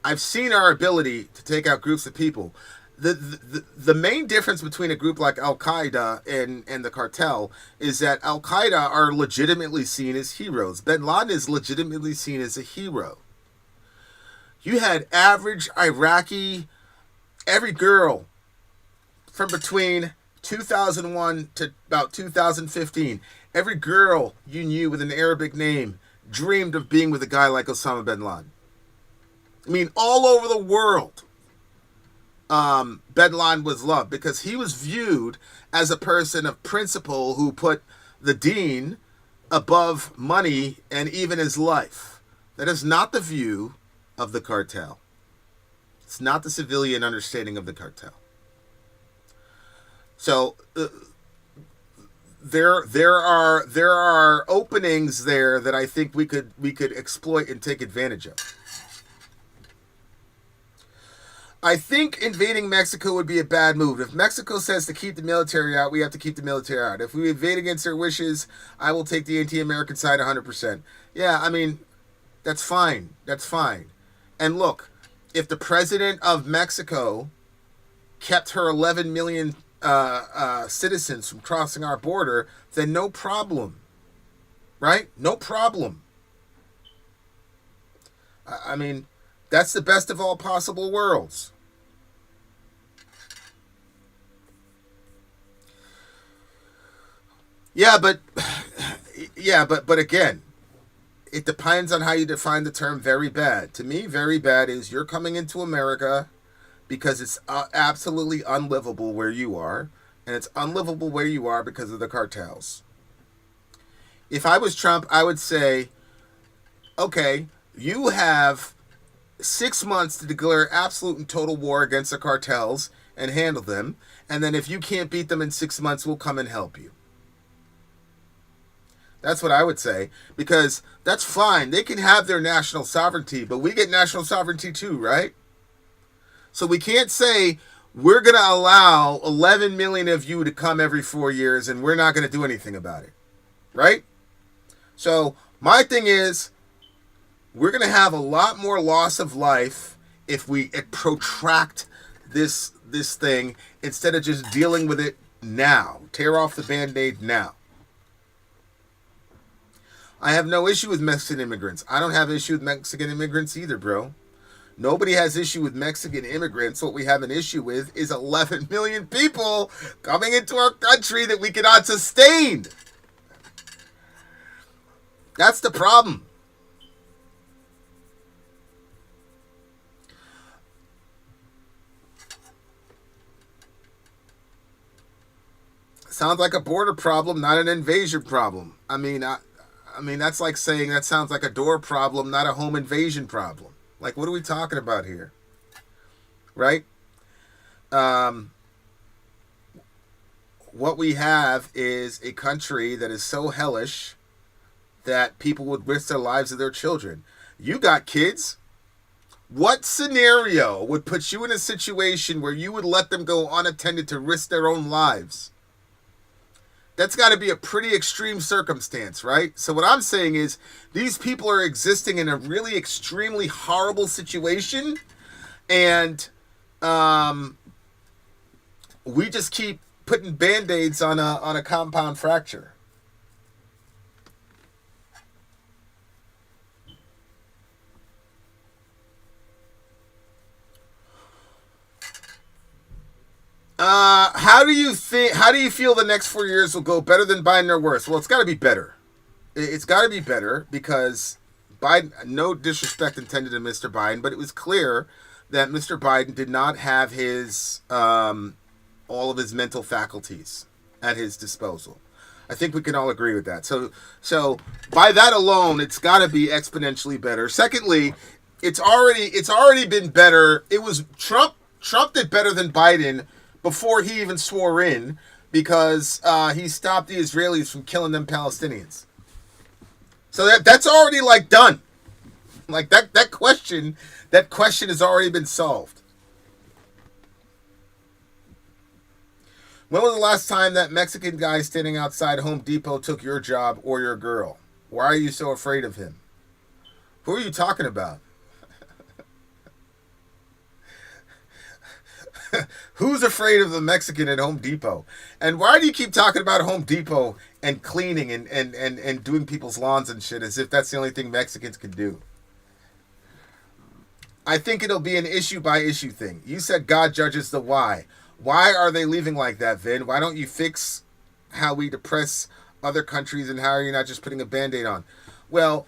I've seen our ability to take out groups of people. The main difference between a group like Al-Qaeda and the cartel is that Al-Qaeda are legitimately seen as heroes. Bin Laden is legitimately seen as a hero. You had average Iraqi, every girl from between 2001 to about 2015, every girl you knew with an Arabic name dreamed of being with a guy like Osama bin Laden. I mean, all over the world. Bin Laden was loved because he was viewed as a person of principle who put the deen above money and even his life. That is not the view of the cartel. It's not the civilian understanding of the cartel. So there are openings there that I think we could exploit and take advantage of. I think invading Mexico would be a bad move. If Mexico says to keep the military out, we have to keep the military out. If we invade against their wishes, I will take the anti-American side 100%. Yeah, I mean, that's fine. That's fine. And look, if the president of Mexico kept her 11 million citizens from crossing our border, then no problem. Right? No problem. I mean, that's the best of all possible worlds. But again, it depends on how you define the term very bad. To me, very bad is you're coming into America because it's absolutely unlivable where you are, and it's unlivable where you are because of the cartels. If I was Trump, I would say, okay, you have 6 months to declare absolute and total war against the cartels and handle them. And then if you can't beat them in 6 months, we'll come and help you. That's what I would say, because that's fine. They can have their national sovereignty, but we get national sovereignty too, right? So we can't say we're going to allow 11 million of you to come every 4 years and we're not going to do anything about it, right? So my thing is, we're going to have a lot more loss of life if we protract this thing instead of just dealing with it now. Tear off the Band-Aid now. I have no issue with Mexican immigrants. I don't have issue with Mexican immigrants either, bro. Nobody has issue with Mexican immigrants. What we have an issue with is 11 million people coming into our country that we cannot sustain. That's the problem. Sounds like a border problem, not an invasion problem. I mean, that's like saying that sounds like a door problem, not a home invasion problem. Like, what are we talking about here? Right? What we have is a country that is so hellish that people would risk their lives of their children. You got kids. What scenario would put you in a situation where you would let them go unattended to risk their own lives? That's got to be a pretty extreme circumstance, right? So what I'm saying is these people are existing in a really extremely horrible situation, and we just keep putting Band-Aids on a compound fracture. How do you feel the next 4 years will go? Better than Biden or worse? Well, it's got to be better. It's got to be better because Biden, no disrespect intended to Mr. Biden, but it was clear that Mr. Biden did not have his, all of his mental faculties at his disposal. I think we can all agree with that. So by that alone, it's got to be exponentially better. Secondly, it's already been better. It was Trump did better than Biden before he even swore in, because he stopped the Israelis from killing them Palestinians. So that's already like done. Like that question has already been solved. When was the last time that Mexican guy standing outside Home Depot took your job or your girl? Why are you so afraid of him? Who are you talking about? Who's afraid of the Mexican at Home Depot? And why do you keep talking about Home Depot and cleaning and doing people's lawns and shit as if that's the only thing Mexicans can do? I think it'll be an issue by issue thing. You said God judges the why. Why are they leaving like that, Vin? Why don't you fix how we depress other countries, and how are you not just putting a Band-Aid on? Well,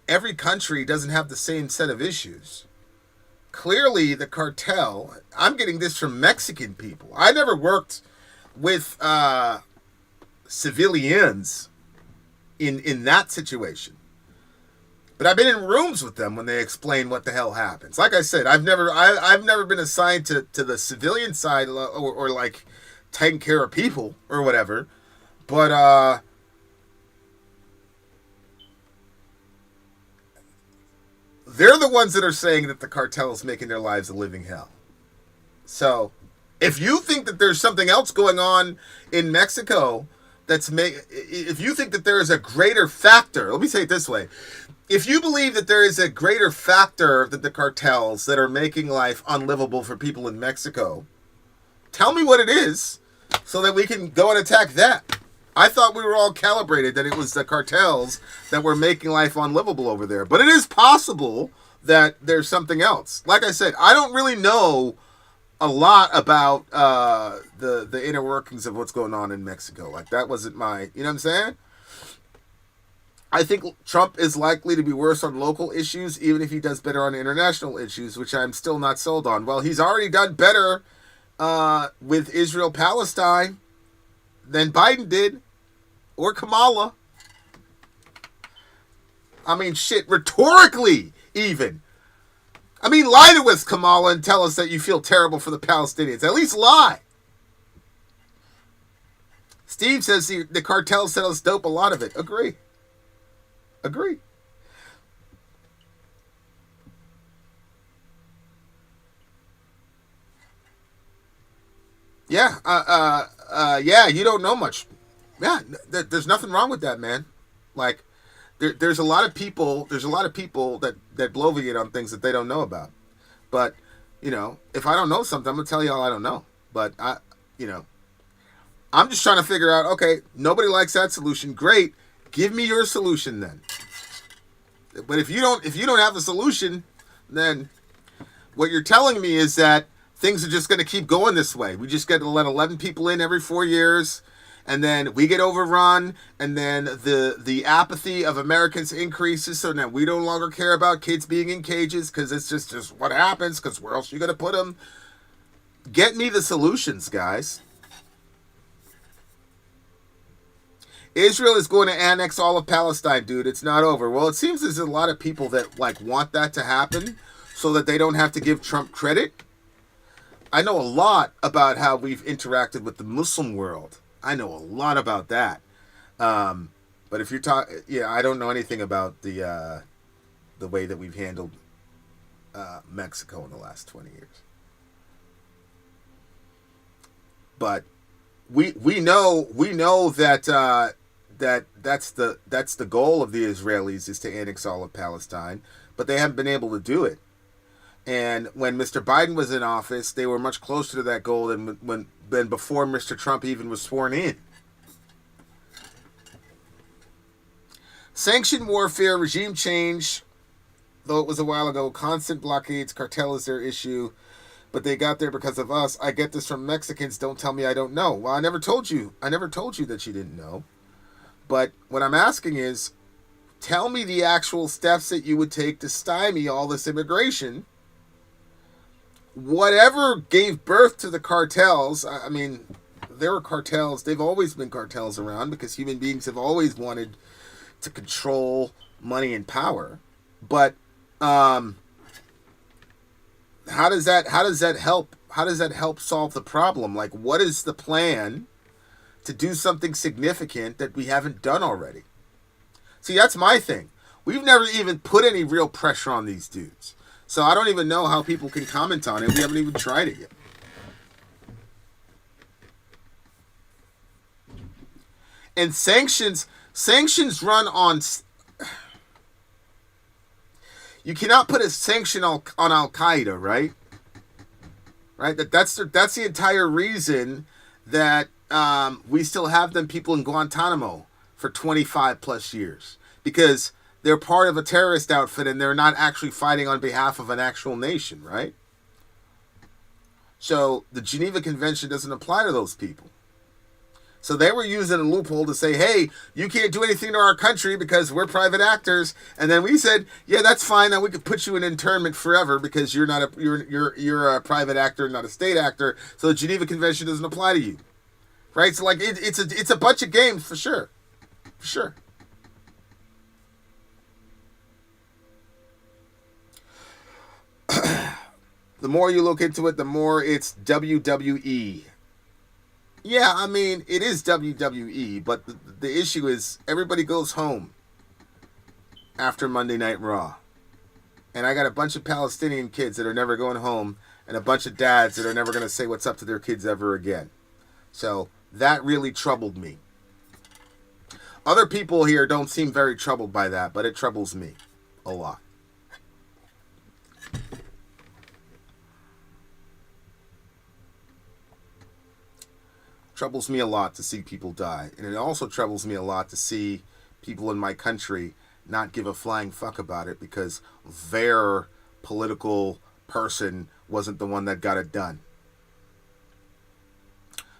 every country doesn't have the same set of issues. Clearly, the cartel, I'm getting this from Mexican people. I never worked with civilians in that situation. But I've been in rooms with them when they explain what the hell happens. Like I said, I've never been assigned to the civilian side or like taking care of people or whatever. But they're the ones that are saying that the cartel is making their lives a living hell. So, if you think that there's something else going on in Mexico if you think that there is a greater factor, let me say it this way. If you believe that there is a greater factor than the cartels that are making life unlivable for people in Mexico, tell me what it is so that we can go and attack that. I thought we were all calibrated that it was the cartels that were making life unlivable over there. But it is possible that there's something else. Like I said, I don't really know a lot about the inner workings of what's going on in Mexico. Like, that wasn't my... You know what I'm saying? I think Trump is likely to be worse on local issues, even if he does better on international issues, which I'm still not sold on. Well, he's already done better with Israel-Palestine than Biden did, or Kamala. I mean, shit, rhetorically, even. I mean, lie to us, Kamala, and tell us that you feel terrible for the Palestinians. At least lie. Steve says the cartel sells dope, a lot of it. Agree. Yeah, yeah, you don't know much. Yeah, there's nothing wrong with that, man. Like, there's a lot of people. There's a lot of people that bloviate on things that they don't know about. But, if I don't know something, I'm gonna tell you all I don't know. But I'm just trying to figure out. Okay, nobody likes that solution. Great, give me your solution then. But if you don't have a solution, then what you're telling me is that things are just going to keep going this way. We just got to let 11 people in every 4 years, and then we get overrun, and then the apathy of Americans increases, so now we no longer care about kids being in cages because it's just what happens, because where else are you going to put them? Get me the solutions, guys. Israel is going to annex all of Palestine, dude. It's not over. Well, it seems there's a lot of people that want that to happen so that they don't have to give Trump credit. I know a lot about how we've interacted with the Muslim world. I know a lot about that. But if you're talking, I don't know anything about the way that we've handled Mexico in the last 20 years. But we know that that's the goal of the Israelis, is to annex all of Palestine, but they haven't been able to do it. And when Mr. Biden was in office, they were much closer to that goal than before Mr. Trump even was sworn in. Sanction warfare, regime change, though it was a while ago, constant blockades, cartel is their issue, but they got there because of us. I get this from Mexicans. Don't tell me I don't know. Well, I never told you that you didn't know. But what I'm asking is, tell me the actual steps that you would take to stymie all this immigration. Whatever gave birth to the cartels, I mean, there were cartels. They've always been cartels around because human beings have always wanted to control money and power. But how does that help? How does that help solve the problem? Like, what is the plan to do something significant that we haven't done already? See, that's my thing. We've never even put any real pressure on these dudes. So I don't even know how people can comment on it. We haven't even tried it yet. And sanctions run on... You cannot put a sanction on Al-Qaeda, right? Right? That's the entire reason that we still have them people in Guantanamo for 25 plus years. Because they're part of a terrorist outfit and they're not actually fighting on behalf of an actual nation, right? So the Geneva Convention doesn't apply to those people. So they were using a loophole to say, hey, you can't do anything to our country because we're private actors. And then we said, yeah, that's fine. Then we could put you in internment forever because you're a private actor, not a state actor. So the Geneva Convention doesn't apply to you. Right? So it's a bunch of games for sure. For sure. The more you look into it, the more it's WWE. Yeah, I mean, it is WWE, but the issue is everybody goes home after Monday Night Raw. And I got a bunch of Palestinian kids that are never going home and a bunch of dads that are never going to say what's up to their kids ever again. So that really troubled me. Other people here don't seem very troubled by that, but it troubles me a lot. Troubles me a lot to see people die. And it also troubles me a lot to see people in my country not give a flying fuck about it because their political person wasn't the one that got it done.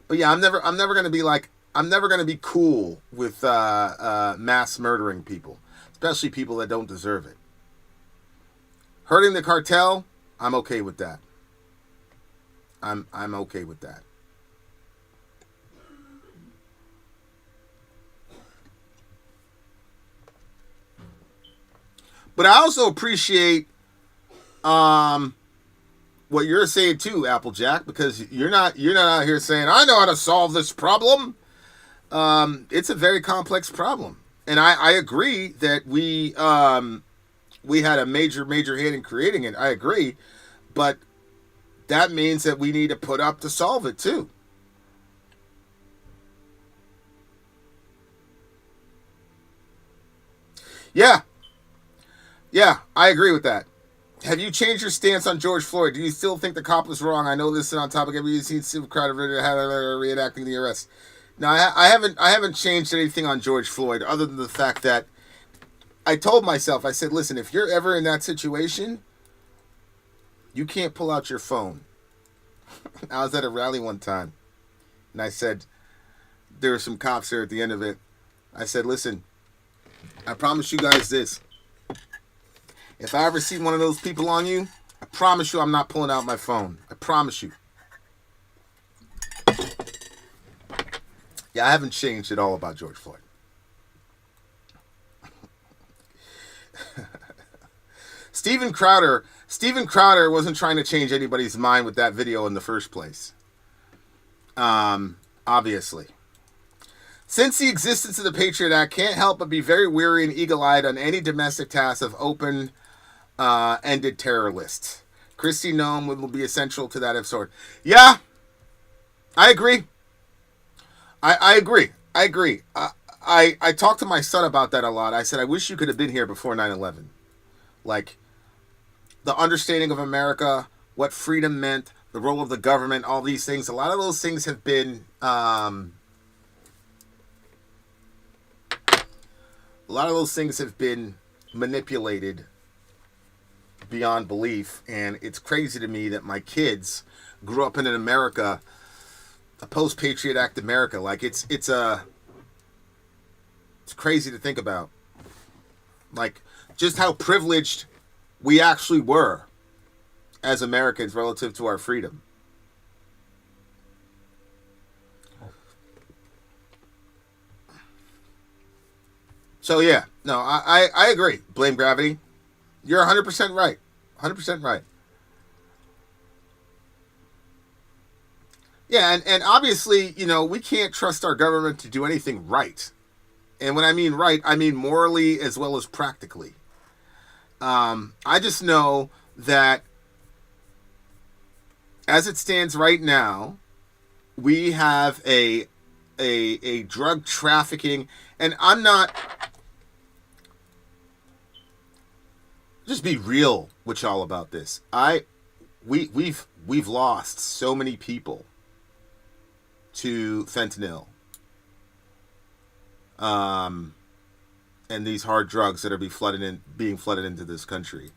But yeah, I'm never going to be cool with mass murdering people, especially people that don't deserve it. Hurting the cartel, I'm okay with that. I'm okay with that. But I also appreciate what you're saying too, Applejack, because you're not out here saying, I know how to solve this problem. It's a very complex problem. And I agree that we had a major hand in creating it. I agree. But that means that we need to put up to solve it too. Yeah. Yeah, I agree with that. Have you changed your stance on George Floyd? Do you still think the cop was wrong? I know this is on topic. Have you seen civil crowd reenacting the arrest? No, I haven't changed anything on George Floyd other than the fact that I told myself, I said, listen, if you're ever in that situation, you can't pull out your phone. I was at a rally one time, and I said, there were some cops there at the end of it. I said, listen, I promise you guys this. If I ever see one of those people on you, I promise you I'm not pulling out my phone. I promise you. Yeah, I haven't changed at all about George Floyd. Steven Crowder wasn't trying to change anybody's mind with that video in the first place. Obviously. Since the existence of the Patriot Act, can't help but be very weary and eagle-eyed on any domestic task of open-ended terror lists. Christy Nome will be essential to that of sort. Yeah, I agree. I agree. I talked to my son about that a lot. I said, I wish you could have been here before 9/11. Like, the understanding of America, what freedom meant, the role of the government, all these things. A lot of those things have been... A lot of those things have been manipulated beyond belief, and it's crazy to me that my kids grew up in an America, a post-Patriot Act America. Like, it's crazy to think about. Like, just how privileged we actually were as Americans relative to our freedom. So, yeah. No, I agree. Blame gravity. You're 100% right. 100% right. Yeah, and obviously, you know, we can't trust our government to do anything right. And when I mean right, I mean morally as well as practically. I just know that as it stands right now, we have a drug trafficking, and I'm not... Just be real with y'all about this. We've lost so many people to fentanyl, and these hard drugs that are being flooded into this country.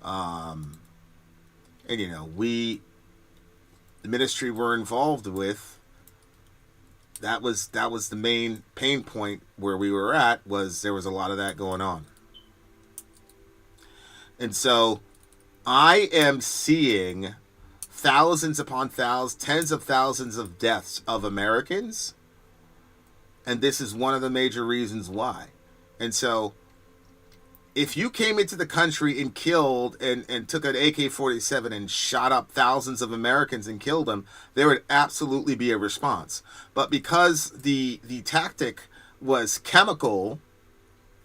And you know, the ministry we're involved with, that was the main pain point where we were at, was there was a lot of that going on. And so I am seeing thousands upon thousands, tens of thousands of deaths of Americans. And this is one of the major reasons why. And so if you came into the country and killed and took an AK-47 and shot up thousands of Americans and killed them, there would absolutely be a response. But because the tactic was chemical,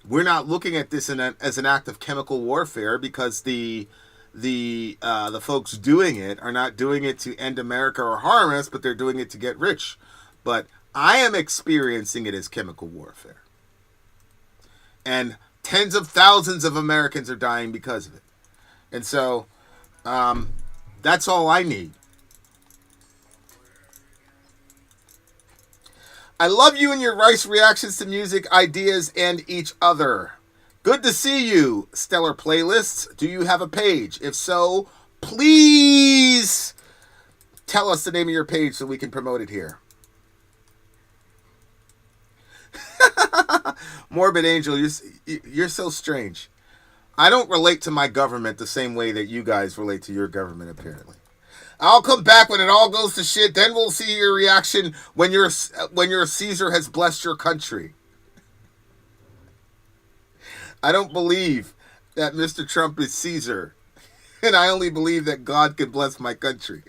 we're not looking at this as an act of chemical warfare, because the folks doing it are not doing it to end America or harm us, but they're doing it to get rich. But I am experiencing it as chemical warfare. And tens of thousands of Americans are dying because of it. And so that's all I need. I love you and your Rice reactions to music, ideas, and each other. Good to see you, Stellar Playlists. Do you have a page? If so, please tell us the name of your page so we can promote it here. Morbid Angel, you're so strange. I don't relate to my government the same way that you guys relate to your government, apparently. I'll come back when it all goes to shit. Then we'll see your reaction when your Caesar has blessed your country. I don't believe that Mr. Trump is Caesar. And I only believe that God can bless my country.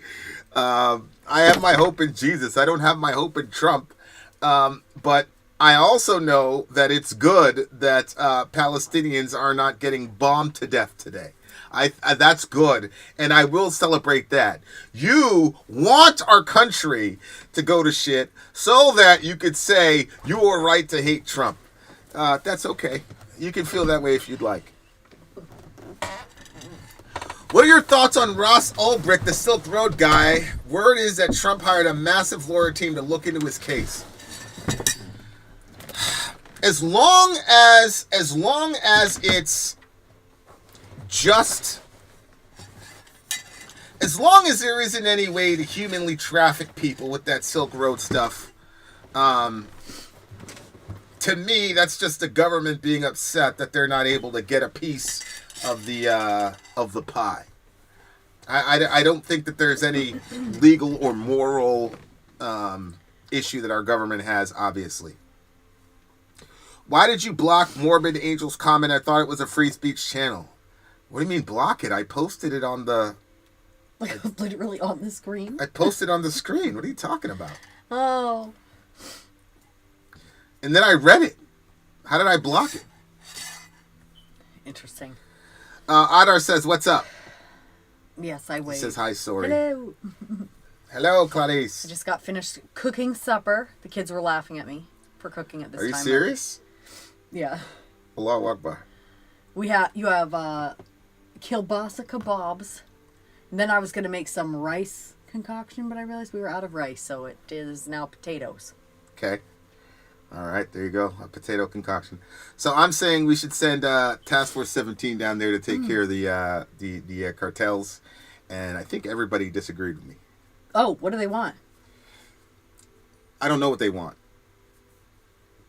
I have my hope in Jesus. I don't have my hope in Trump. But I also know that it's good that Palestinians are not getting bombed to death today. That's good, and I will celebrate that. You want our country to go to shit so that you could say you were right to hate Trump. That's okay. You can feel that way if you'd like. What are your thoughts on Ross Ulbricht, the Silk Road guy? Word is that Trump hired a massive lawyer team to look into his case. As long as it's just, as long as there isn't any way to humanly traffic people with that Silk Road stuff, to me, that's just the government being upset that they're not able to get a piece of the pie. I don't think that there's any legal or moral issue that our government has, obviously. Why did you block Morbid Angel's comment? I thought it was a free speech channel. What do you mean block it? I posted it on the... Like, literally on the screen? I posted on the screen. What are you talking about? Oh. And then I read it. How did I block it? Interesting. Adar says, what's up? Yes, I wait. He says, hi, sorry. Hello. Hello, Clarice. I just got finished cooking supper. The kids were laughing at me for cooking at this time. Are you serious? Yeah. Allahu Akbar. You have kielbasa kebabs. And then I was going to make some rice concoction, but I realized we were out of rice, so it is now potatoes. Okay. All right, there you go. A potato concoction. So I'm saying we should send Task Force 17 down there to take care of the cartels, and I think everybody disagreed with me. Oh, what do they want? I don't know what they want.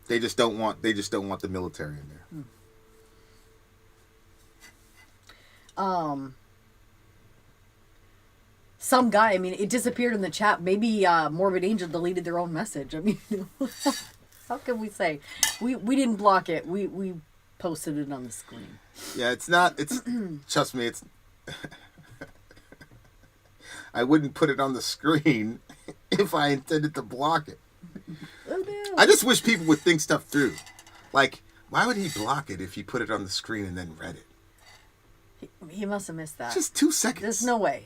They just don't want the military in there. Some guy, I mean, it disappeared in the chat. Maybe Morbid Angel deleted their own message. I mean, how can we say? We didn't block it. We posted it on the screen. Yeah, it's not, trust me, it's, I wouldn't put it on the screen if I intended to block it. Oh, no. I just wish people would think stuff through. Like, why would he block it if he put it on the screen and then read it? He must have missed that. Just 2 seconds. There's no way.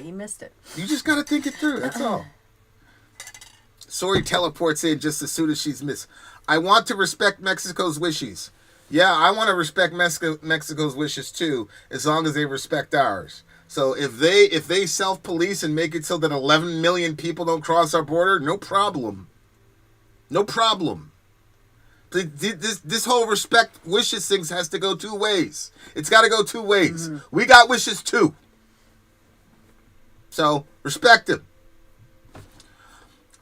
He missed it. You just got to think it through. That's all. Sori teleports in just as soon as she's missed. I want to respect Mexico's wishes. Yeah, I want to respect Mexico's wishes too, as long as they respect ours. So if they self-police and make it so that 11 million people don't cross our border, no problem. No problem. This whole respect wishes things has to go 2 ways. It's got to go 2 ways. Mm-hmm. We got wishes too. So respect him.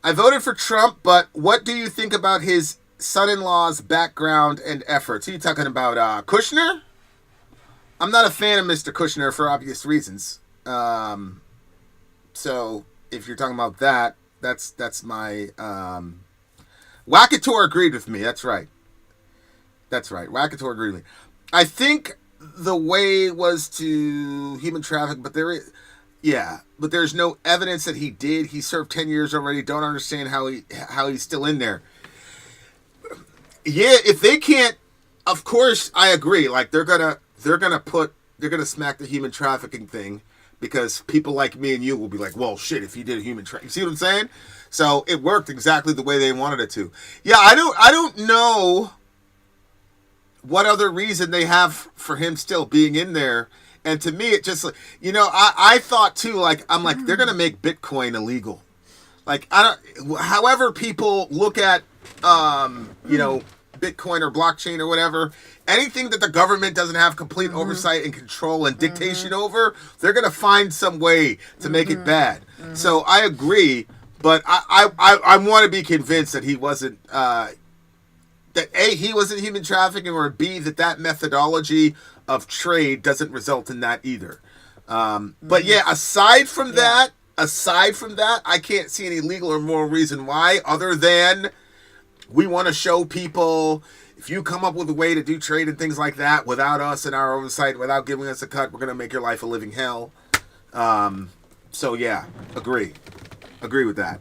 I voted for Trump, but what do you think about his son-in-law's background and efforts? Are you talking about Kushner? I'm not a fan of Mr. Kushner for obvious reasons. So if you're talking about that, that's my... Wakator agreed with me. That's right. Wakator agreed with me. I think the way was to human traffic, but there's no evidence that he did. He served 10 years already. Don't understand how he's still in there. Yeah, if they can't, of course I agree. Like they're gonna smack the human trafficking thing because people like me and you will be like, well, shit, if he did a human trafficking, you see what I'm saying? So it worked exactly the way they wanted it to. Yeah, I don't know what other reason they have for him still being in there. And to me, it just, I thought too, like, I'm like, they're going to make Bitcoin illegal. Like, however people look at, Bitcoin or blockchain or whatever, anything that the government doesn't have complete oversight and control and dictation over, they're going to find some way to make it bad. So I agree. But I want to be convinced that he wasn't, that A, he wasn't human trafficking, or B, that methodology of trade doesn't result in that either. But yeah, aside from that, I can't see any legal or moral reason why, other than we want to show people, if you come up with a way to do trade and things like that without us and our oversight, without giving us a cut, we're going to make your life a living hell. So yeah, agree with that.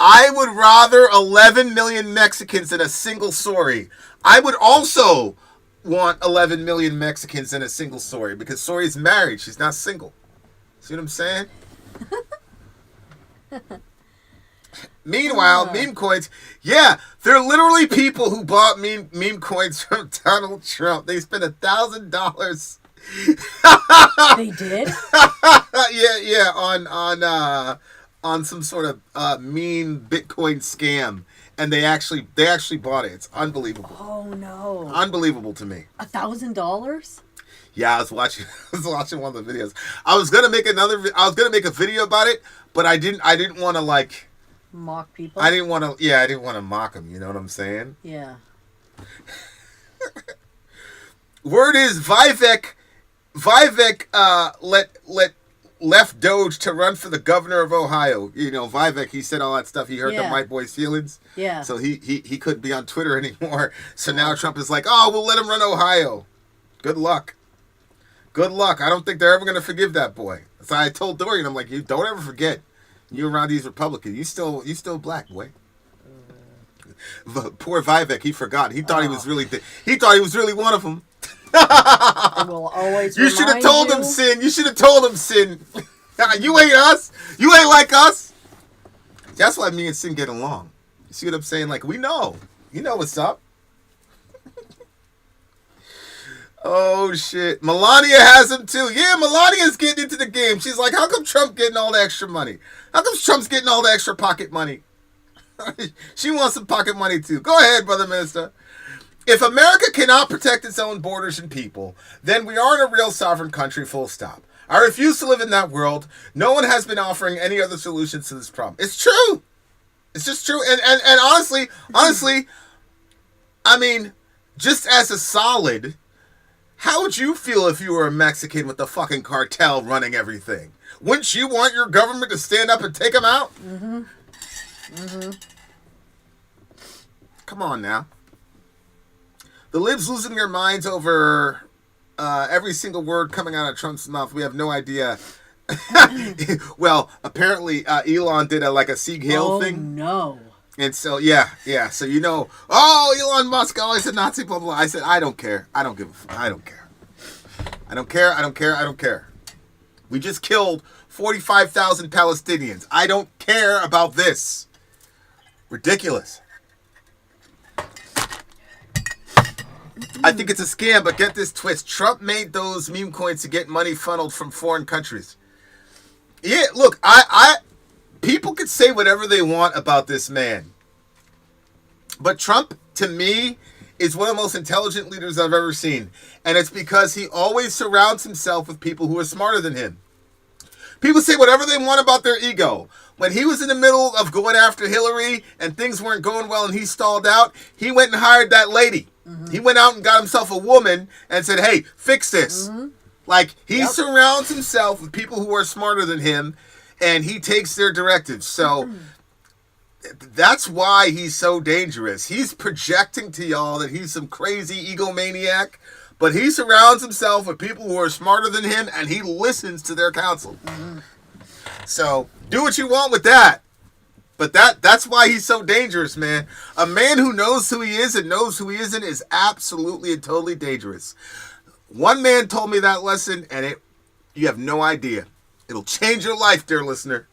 I would rather 11 million Mexicans than a single Sori. I would also want 11 million Mexicans than a single Sori because Sori's married. She's not single. See what I'm saying? Meanwhile, meme coins, yeah, they're literally people who bought meme coins from Donald Trump. They spent $1,000. They did? yeah, on some sort of mean Bitcoin scam, and they actually bought it. It's unbelievable. Oh no! Unbelievable to me. $1,000? Yeah, I was watching one of the videos. I was gonna make a video about it, but I didn't want to like mock people. I didn't want to mock them. You know what I'm saying? Yeah. Word is Vivek left Doge to run for the governor of Ohio. You know, Vivek, he said all that stuff. He hurt the white boy's feelings. Yeah. So he couldn't be on Twitter anymore. So now Trump is like, oh, we'll let him run Ohio. Good luck. Good luck. I don't think they're ever going to forgive that boy. So I told Dorian, I'm like, you don't ever forget. You're around these Republicans. You still black, boy. Poor Vivek, he forgot. He thought he was really one of them. It will always You should have told him, Sin. You should have told him, Sin. You ain't us. You ain't like us. That's why me and Sin get along. You see what I'm saying? Like, we know. You know what's up. Oh, shit. Melania has him, too. Yeah, Melania's getting into the game. She's like, how come Trump getting all the extra money? How come Trump's getting all the extra pocket money? She wants some pocket money, too. Go ahead, Brother Minister. If America cannot protect its own borders and people, then we aren't a real sovereign country, full stop. I refuse to live in that world. No one has been offering any other solutions to this problem. It's true. It's just true. And honestly, I mean, just as a solid, how would you feel if you were a Mexican with the fucking cartel running everything? Wouldn't you want your government to stand up and take them out? Mm-hmm. Mm-hmm. Come on now. The libs losing their minds over every single word coming out of Trump's mouth. We have no idea. Well, apparently Elon did a Sieg Heil thing. Oh, no. And so, yeah. So, you know, oh, Elon Musk always a Nazi, blah, blah. I said, I don't care. I don't give a fuck. I don't care. We just killed 45,000 Palestinians. I don't care about this. Ridiculous. I think it's a scam, but get this twist. Trump made those meme coins to get money funneled from foreign countries. Yeah, look, people could say whatever they want about this man. But Trump, to me, is one of the most intelligent leaders I've ever seen. And it's because he always surrounds himself with people who are smarter than him. People say whatever they want about their ego. When he was in the middle of going after Hillary and things weren't going well and he stalled out, he went and hired that lady. Mm-hmm. He went out and got himself a woman and said, hey, fix this. Mm-hmm. Like, he surrounds himself with people who are smarter than him, and he takes their directives. So that's why he's so dangerous. He's projecting to y'all that he's some crazy egomaniac, but he surrounds himself with people who are smarter than him, and he listens to their counsel. Mm-hmm. So do what you want with that. But that's why he's so dangerous, man. A man who knows who he is and knows who he isn't is absolutely and totally dangerous. One man told me that lesson, and you have no idea. It'll change your life, dear listener.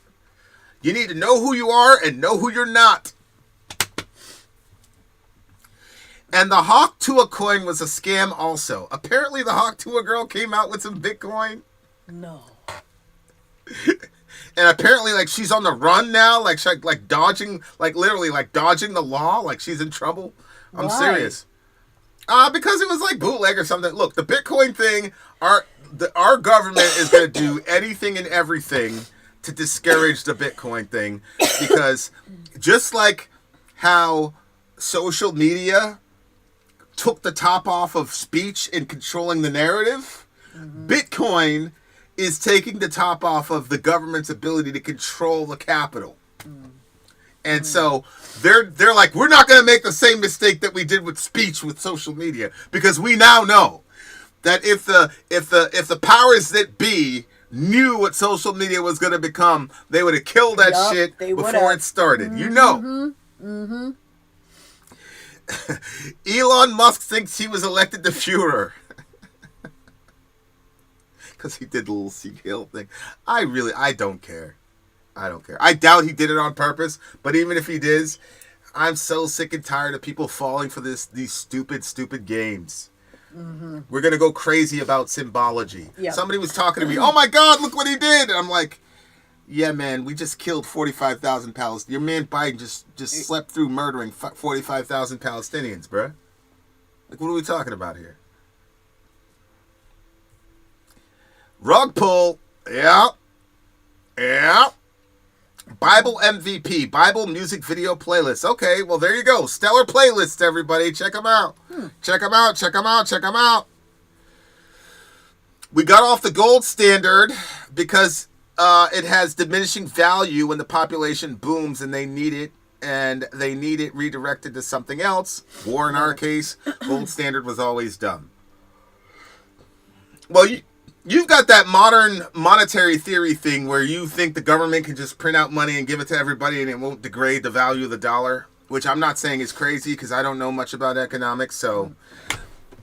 You need to know who you are and know who you're not. And the Hawk Tuah coin was a scam also. Apparently the Hawk Tuah girl came out with some Bitcoin. No. And apparently, like, she's on the run now, like dodging, literally dodging the law, like she's in trouble. I'm serious. Because it was like bootleg or something. Look, the Bitcoin thing, our government is going to do anything and everything to discourage the Bitcoin thing, because just like how social media took the top off of speech in controlling the narrative, Bitcoin is taking the top off of the government's ability to control the capital. And so they're like, we're not going to make the same mistake that we did with speech with social media, because we now know that if the powers that be knew what social media was going to become, they would have killed that shit before it started. Mm-hmm. You know. Mm-hmm. Elon Musk thinks he was elected the Führer. Because he did the little Sieg Heil thing. I don't care. I don't care. I doubt he did it on purpose, but even if he did, I'm so sick and tired of people falling for these stupid games. Mm-hmm. We're going to go crazy about symbology. Yep. Somebody was talking to me, oh my God, look what he did. And I'm like, yeah, man, we just killed 45,000 Palestinians. Your man Biden just slept through murdering 45,000 Palestinians, bruh. Like, what are we talking about here? Rug pull. Yeah. Yeah. Bible MVP. Bible music video playlist. Okay, well, there you go. Stellar playlists, everybody. Check them out. Check them out. Check them out. Check them out. We got off the gold standard because it has diminishing value when the population booms and they need it. And they need it redirected to something else. War in our case. Gold standard was always dumb. Well, you've got that modern monetary theory thing where you think the government can just print out money and give it to everybody and it won't degrade the value of the dollar, which I'm not saying is crazy because I don't know much about economics. So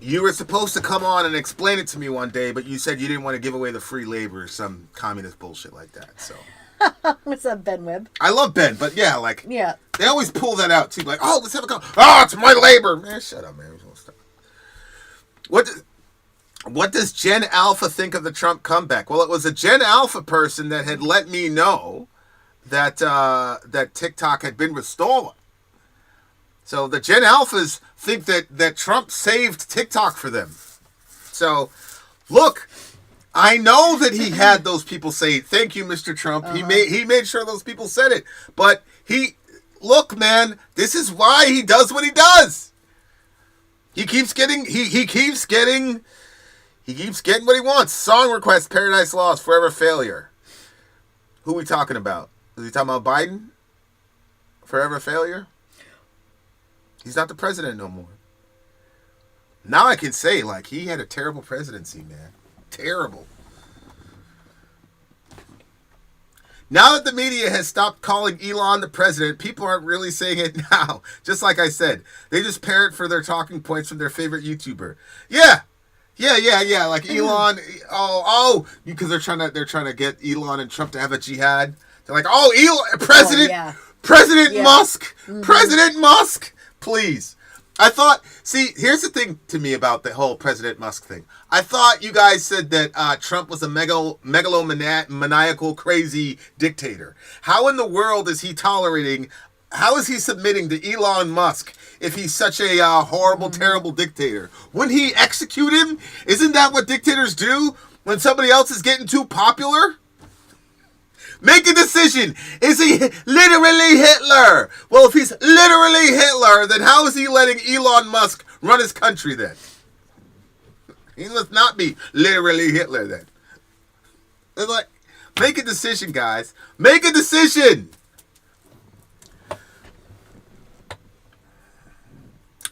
you were supposed to come on and explain it to me one day, but you said you didn't want to give away the free labor or some communist bullshit like that. So what's up, Ben Webb? I love Ben, but yeah, they always pull that out too. Like, oh, let's have a go. Oh, it's my labor. Man, shut up, man. What does Gen Alpha think of the Trump comeback? Well, it was a Gen Alpha person that had let me know that that TikTok had been restored. So the Gen Alphas think that Trump saved TikTok for them. So, look, I know that he had those people say, thank you, Mr. Trump. Uh-huh. He made sure those people said it. But look, man, this is why he does what he does. He keeps getting what he wants. Song request, Paradise Lost, Forever Failure. Who are we talking about? Is he talking about Biden? Forever Failure? He's not the president no more. Now I can say, he had a terrible presidency, man. Terrible. Now that the media has stopped calling Elon the president, people aren't really saying it now. Just like I said, they just parrot for their talking points from their favorite YouTuber. Yeah. Like Elon. Because they're trying to get Elon and Trump to have a jihad. They're like, Elon, President Musk, President Musk, please. I thought. See, here's the thing to me about the whole President Musk thing. I thought you guys said that Trump was a megalomaniacal, crazy dictator. How in the world is he tolerating? How is he submitting to Elon Musk if he's such a horrible, terrible dictator? Wouldn't he execute him? Isn't that what dictators do when somebody else is getting too popular? Make a decision. Is he literally Hitler? Well, if he's literally Hitler, then how is he letting Elon Musk run his country then? He must not be literally Hitler then. It's like, make a decision, guys. Make a decision.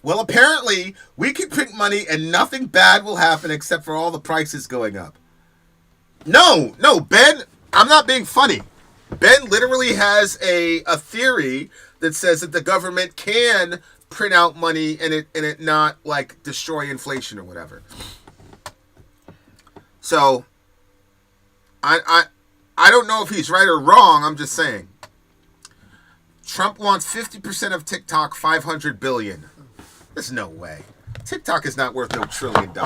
Well, apparently, we can print money and nothing bad will happen except for all the prices going up. No, Ben, I'm not being funny. Ben literally has a theory that says that the government can print out money and it not destroy inflation or whatever. So I don't know if he's right or wrong. I'm just saying. Trump wants 50% of TikTok, $500 billion. There's no way. TikTok is not worth no $1 trillion.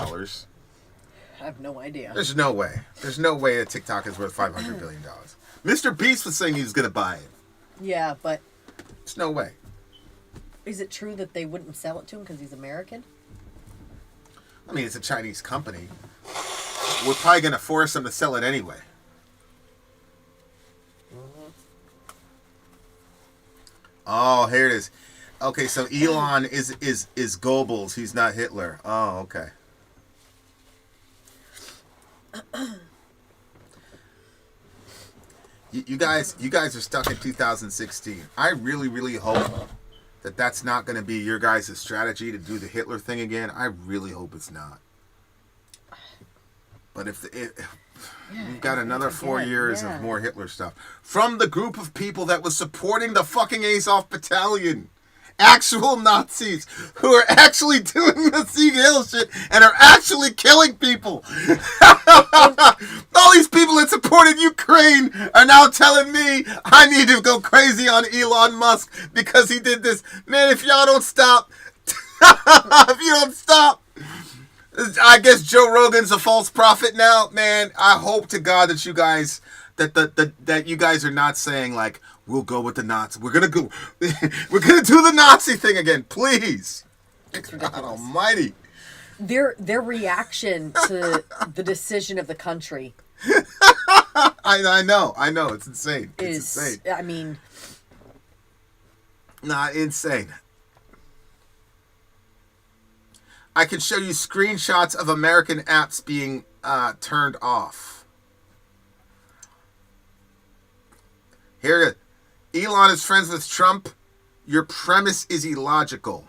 I have no idea. There's no way. There's no way that TikTok is worth $500 billion. Mr. Beast was saying he was going to buy it. Yeah, but... There's no way. Is it true that they wouldn't sell it to him because he's American? I mean, it's a Chinese company. We're probably going to force them to sell it anyway. Oh, here it is. Okay, so Elon is Goebbels. He's not Hitler. Oh, okay. You guys are stuck in 2016. I really, really hope that that's not going to be your guys' strategy to do the Hitler thing again. I really hope it's not. But We've got another 4 years of more Hitler stuff. From the group of people that was supporting the fucking Azov Battalion. Actual Nazis who are actually doing the Sieg Heil shit and are actually killing people. All these people that supported Ukraine are now telling me I need to go crazy on Elon Musk because he did this. Man, if y'all don't stop, if you don't stop, I guess Joe Rogan's a false prophet now. Man, I hope to God that you guys that you guys are not saying like, we'll go with the Nazis. We're gonna do the Nazi thing again, please. It's ridiculous. God Almighty. Their reaction to the decision of the country. I know, it's insane. It's insane. I mean, insane. I can show you screenshots of American apps being turned off. Here it is. Elon is friends with Trump. Your premise is illogical.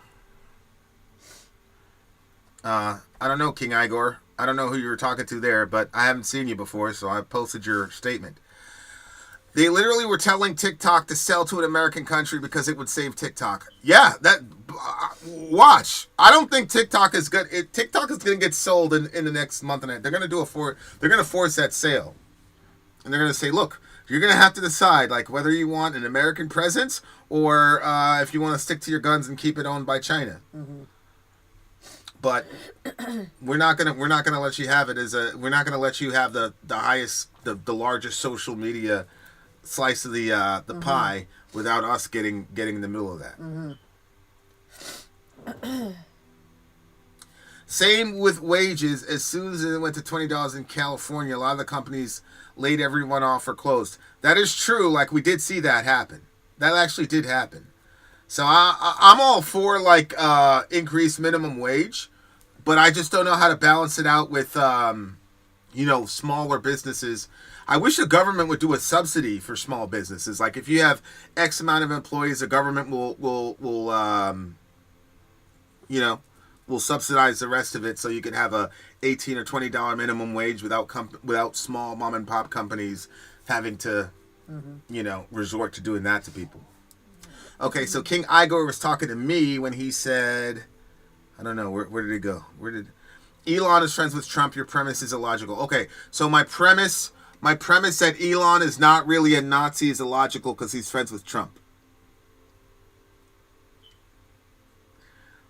I don't know, King Igor. I don't know who you were talking to there, but I haven't seen you before, so I posted your statement. They literally were telling TikTok to sell to an American country because it would save TikTok. Yeah, watch. I don't think TikTok is good. TikTok is going to get sold in the next month and a half. They're going to force that sale. And they're going to say, look, you're going to have to decide like whether you want an American presence or if you want to stick to your guns and keep it owned by China. Mm-hmm. But we're not gonna let you have it we're not gonna let you have the highest the largest social media slice of the mm-hmm. pie without us getting in the middle of that. Mm-hmm. Same with wages. As soon as it went to $20 in California, a lot of the companies laid everyone off or closed. That is true. Like we did see that happen. That actually did happen. So I'm all for like increased minimum wage, but I just don't know how to balance it out with smaller businesses. I wish the government would do a subsidy for small businesses. Like if you have X amount of employees, the government will subsidize the rest of it, so you can have a $18 or $20 minimum wage without small mom and pop companies having to resort to doing that to people. Okay, so King Igor was talking to me when he said, I don't know, where did it go? Elon is friends with Trump, your premise is illogical. Okay, so my premise that Elon is not really a Nazi is illogical because he's friends with Trump.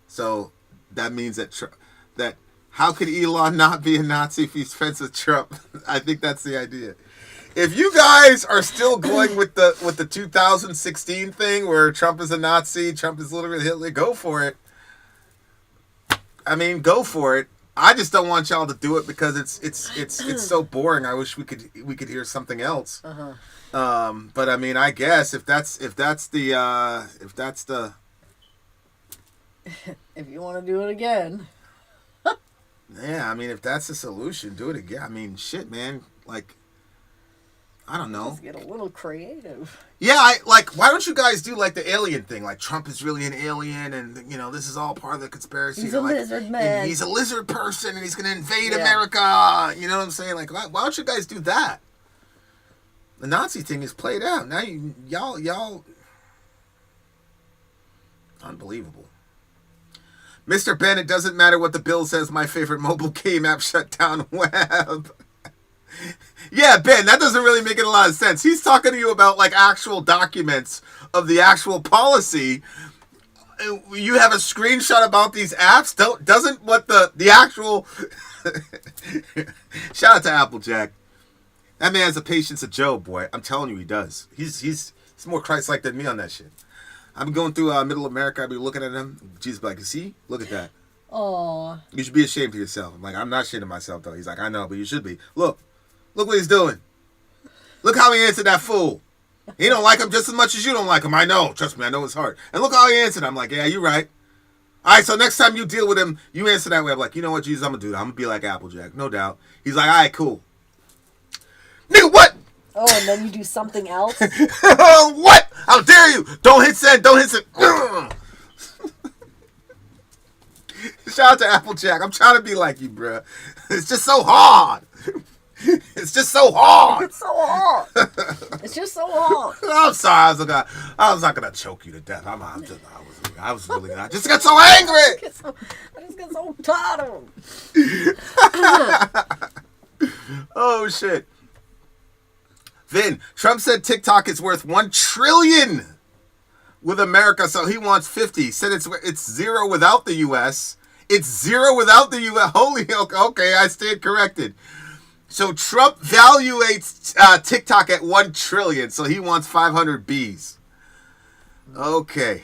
So that means that how could Elon not be a Nazi if he's friends with Trump? I think that's the idea. If you guys are still going with the 2016 thing where Trump is a Nazi, Trump is literally Hitler, go for it. I mean, go for it. I just don't want y'all to do it because it's so boring. I wish we could hear something else. Uh-huh. But I mean, I guess if that's the if you want to do it again. Yeah, I mean, if that's the solution, do it again. I mean, shit, man. Like, I don't know. Just get a little creative. Yeah, why don't you guys do like the alien thing? Like Trump is really an alien, and this is all part of the conspiracy. He's a lizard man. He's a lizard person, and he's gonna invade America. You know what I'm saying? Like, why don't you guys do that? The Nazi thing is played out. Now y'all, unbelievable. Mr. Ben, it doesn't matter what the bill says. My favorite mobile game app shut down web. Yeah, Ben, that doesn't really make a lot of sense. He's talking to you about like actual documents of the actual policy. You have a screenshot about these apps. Doesn't what the actual shout out to Applejack. That man has the patience of Job, boy. I'm telling you, he does. He's more Christ-like than me on that shit. I'm going through Middle America. I'll be looking at him. Jesus be like, see? Look at that. Aww. You should be ashamed of yourself. I'm like, I'm not ashamed of myself, though. He's like, I know, but you should be. Look what he's doing. Look how he answered that fool. He don't like him just as much as you don't like him. I know. Trust me, I know his heart. And look how he answered. I'm like, yeah, you're right. All right, so next time you deal with him, you answer that way. I'm like, you know what, Jesus, I'm going to do that. I'm going to be like Applejack, no doubt. He's like, all right, cool. Nigga, what? Oh, and then you do something else? What? How dare you? Don't hit send. Don't hit send. Shout out to Applejack. I'm trying to be like you, bruh. It's just so hard. It's so hard. It's so hard. It's just so hard. I'm sorry. I was not gonna choke you to death. I was really not. I just got so angry. I just get so tired of him. Oh shit. Vin, Trump said TikTok is worth $1 trillion with America, so he wants 50. Said it's zero without the U.S. It's zero without the U.S. Holy, okay, I stand corrected. So Trump valuates TikTok at $1 trillion, so he wants 500 Bs. Okay.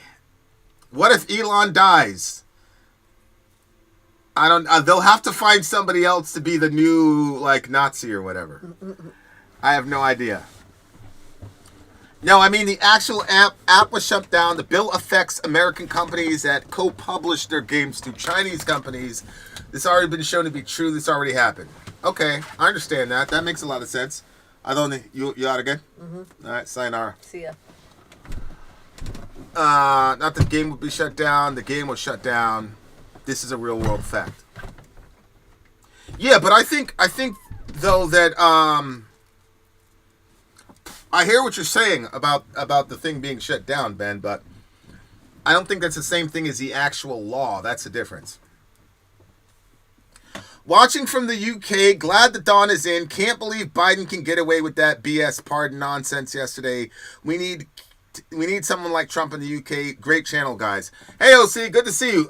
What if Elon dies? I don't. They'll have to find somebody else to be the new Nazi or whatever. I have no idea. No, I mean the actual app was shut down. The bill affects American companies that co-publish their games to Chinese companies. This already been shown to be true. This already happened. Okay, I understand that. That makes a lot of sense. I don't think you out again. All right, sayonara. See ya. Not the game would be shut down. The game was shut down. This is a real world fact. Yeah, but I think though that I hear what you're saying about the thing being shut down, Ben, but I don't think that's the same thing as the actual law. That's the difference. Watching from the UK, glad the dawn is in. Can't believe Biden can get away with that BS pardon nonsense yesterday. We need someone like Trump in the UK. Great channel, guys. Hey, OC, good to see you.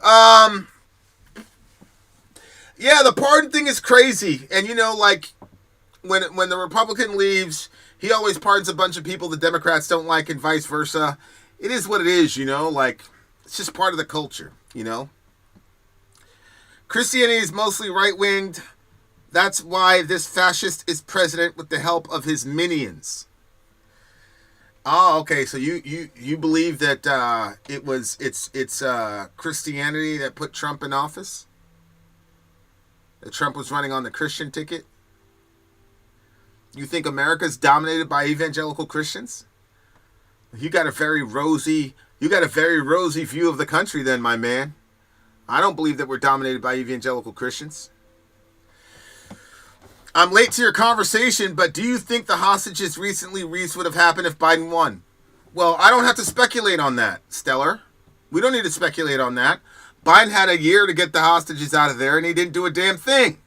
Yeah, the pardon thing is crazy. And when the Republican leaves, he always pardons a bunch of people the Democrats don't like and vice versa. It is what it is, it's just part of the culture, Christianity is mostly right-winged. That's why this fascist is president with the help of his minions. Oh, okay. So you believe that it's Christianity that put Trump in office? That Trump was running on the Christian ticket? You think America's dominated by evangelical Christians? You got a very rosy view of the country then, my man. I don't believe that we're dominated by evangelical Christians. I'm late to your conversation, but do you think the hostages recently released would have happened if Biden won? Well, I don't have to speculate on that, Stellar. We don't need to speculate on that. Biden had a year to get the hostages out of there, and he didn't do a damn thing.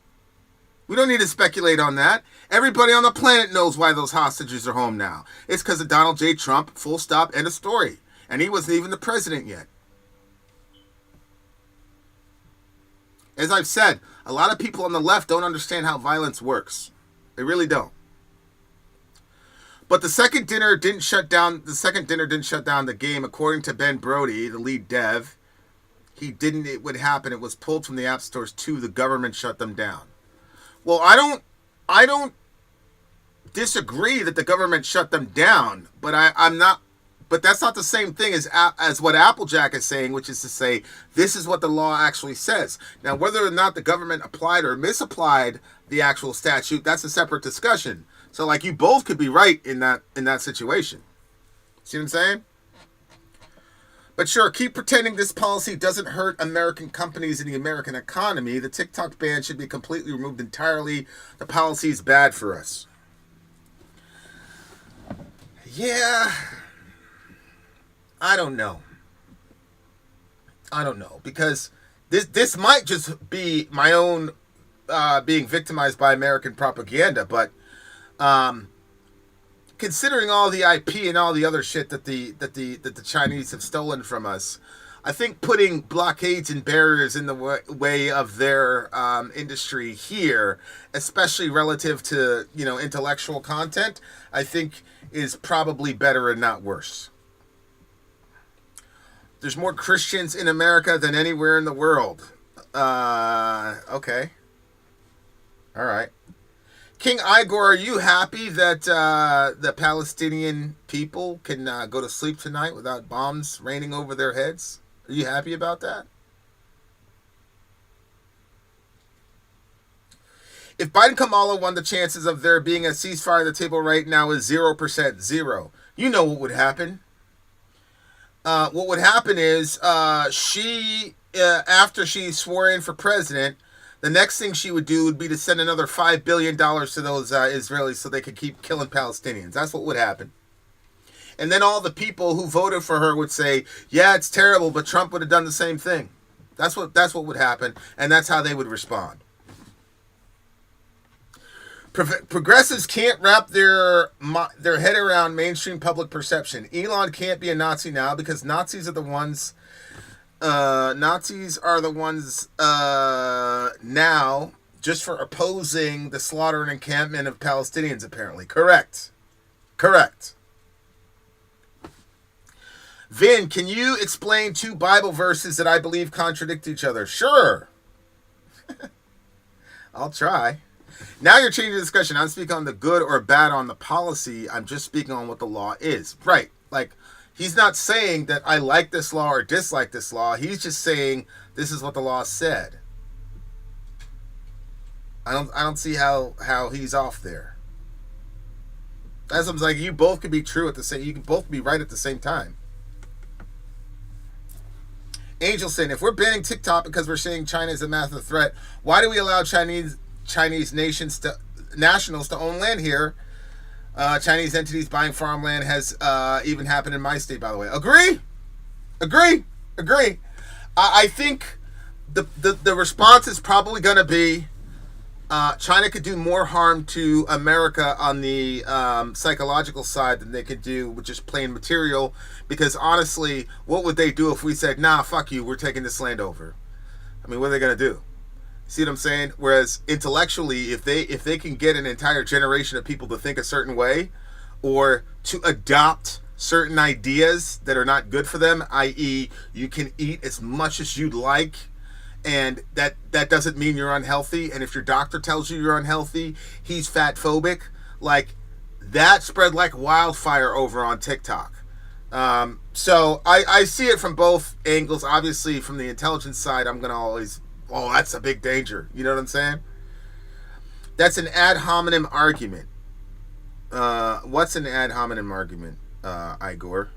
We don't need to speculate on that. Everybody on the planet knows why those hostages are home now. It's because of Donald J. Trump, full stop, end of story. And he wasn't even the president yet. As I've said, a lot of people on the left don't understand how violence works. They really don't. But the second dinner didn't shut down the game, according to Ben Brody, the lead dev. It would happen. It was pulled from the app stores too. The government shut them down. Well, I don't disagree that the government shut them down, but I'm not. But that's not the same thing as what Applejack is saying, which is to say this is what the law actually says. Now, whether or not the government applied or misapplied the actual statute, that's a separate discussion. So, you both could be right in that situation. See what I'm saying? But sure, keep pretending this policy doesn't hurt American companies and the American economy. The TikTok ban should be completely removed entirely. The policy is bad for us. Yeah. I don't know. Because this might just be my own being victimized by American propaganda, but considering all the IP and all the other shit that the Chinese have stolen from us, I think putting blockades and barriers in the way of their industry here, especially relative to intellectual content, I think is probably better and not worse. There's more Christians in America than anywhere in the world. Okay. All right. King Igor, are you happy that the Palestinian people can go to sleep tonight without bombs raining over their heads? Are you happy about that? If Biden Kamala won, the chances of there being a ceasefire at the table right now is 0%. Zero. You know what would happen. What would happen is she, after she swore in for president, The next thing she would do would be to send another $5 billion to those Israelis so they could keep killing Palestinians. That's what would happen. And then all the people who voted for her would say, yeah, it's terrible, but Trump would have done the same thing. That's what would happen, and that's how they would respond. Progressives can't wrap their head around mainstream public perception. Elon can't be a Nazi now because Nazis are the ones now just for opposing the slaughter and encampment of Palestinians, apparently. Correct. Vin, can you explain 2 Bible verses that I believe contradict each other? Sure. I'll try. Now you're changing the discussion. I'm speaking on the good or bad on the policy. I'm just speaking on what the law is. Right. Like, he's not saying that I like this law or dislike this law. He's just saying this is what the law said. I don't see how he's off there. That's what I'm like. You both could be true at the same. You can both be right at the same time. Angel saying, if we're banning TikTok because we're saying China is a massive threat, why do we allow Chinese nationals to own land here? Chinese entities buying farmland has even happened in my state, by the way. Agree. I think the response is probably going to be China could do more harm to America on the psychological side than they could do with just plain material. Because honestly, what would they do if we said, nah, fuck you, we're taking this land over? I mean, what are they going to do? See what I'm saying? Whereas intellectually, if they can get an entire generation of people to think a certain way or to adopt certain ideas that are not good for them, i.e. you can eat as much as you'd like, and that doesn't mean you're unhealthy, and if your doctor tells you you're unhealthy, he's fat phobic, like that spread like wildfire over on TikTok. So I see it from both angles. Obviously, from the intelligence side, I'm going to always, that's a big danger. You know what I'm saying? That's an ad hominem argument. What's an ad hominem argument, Igor?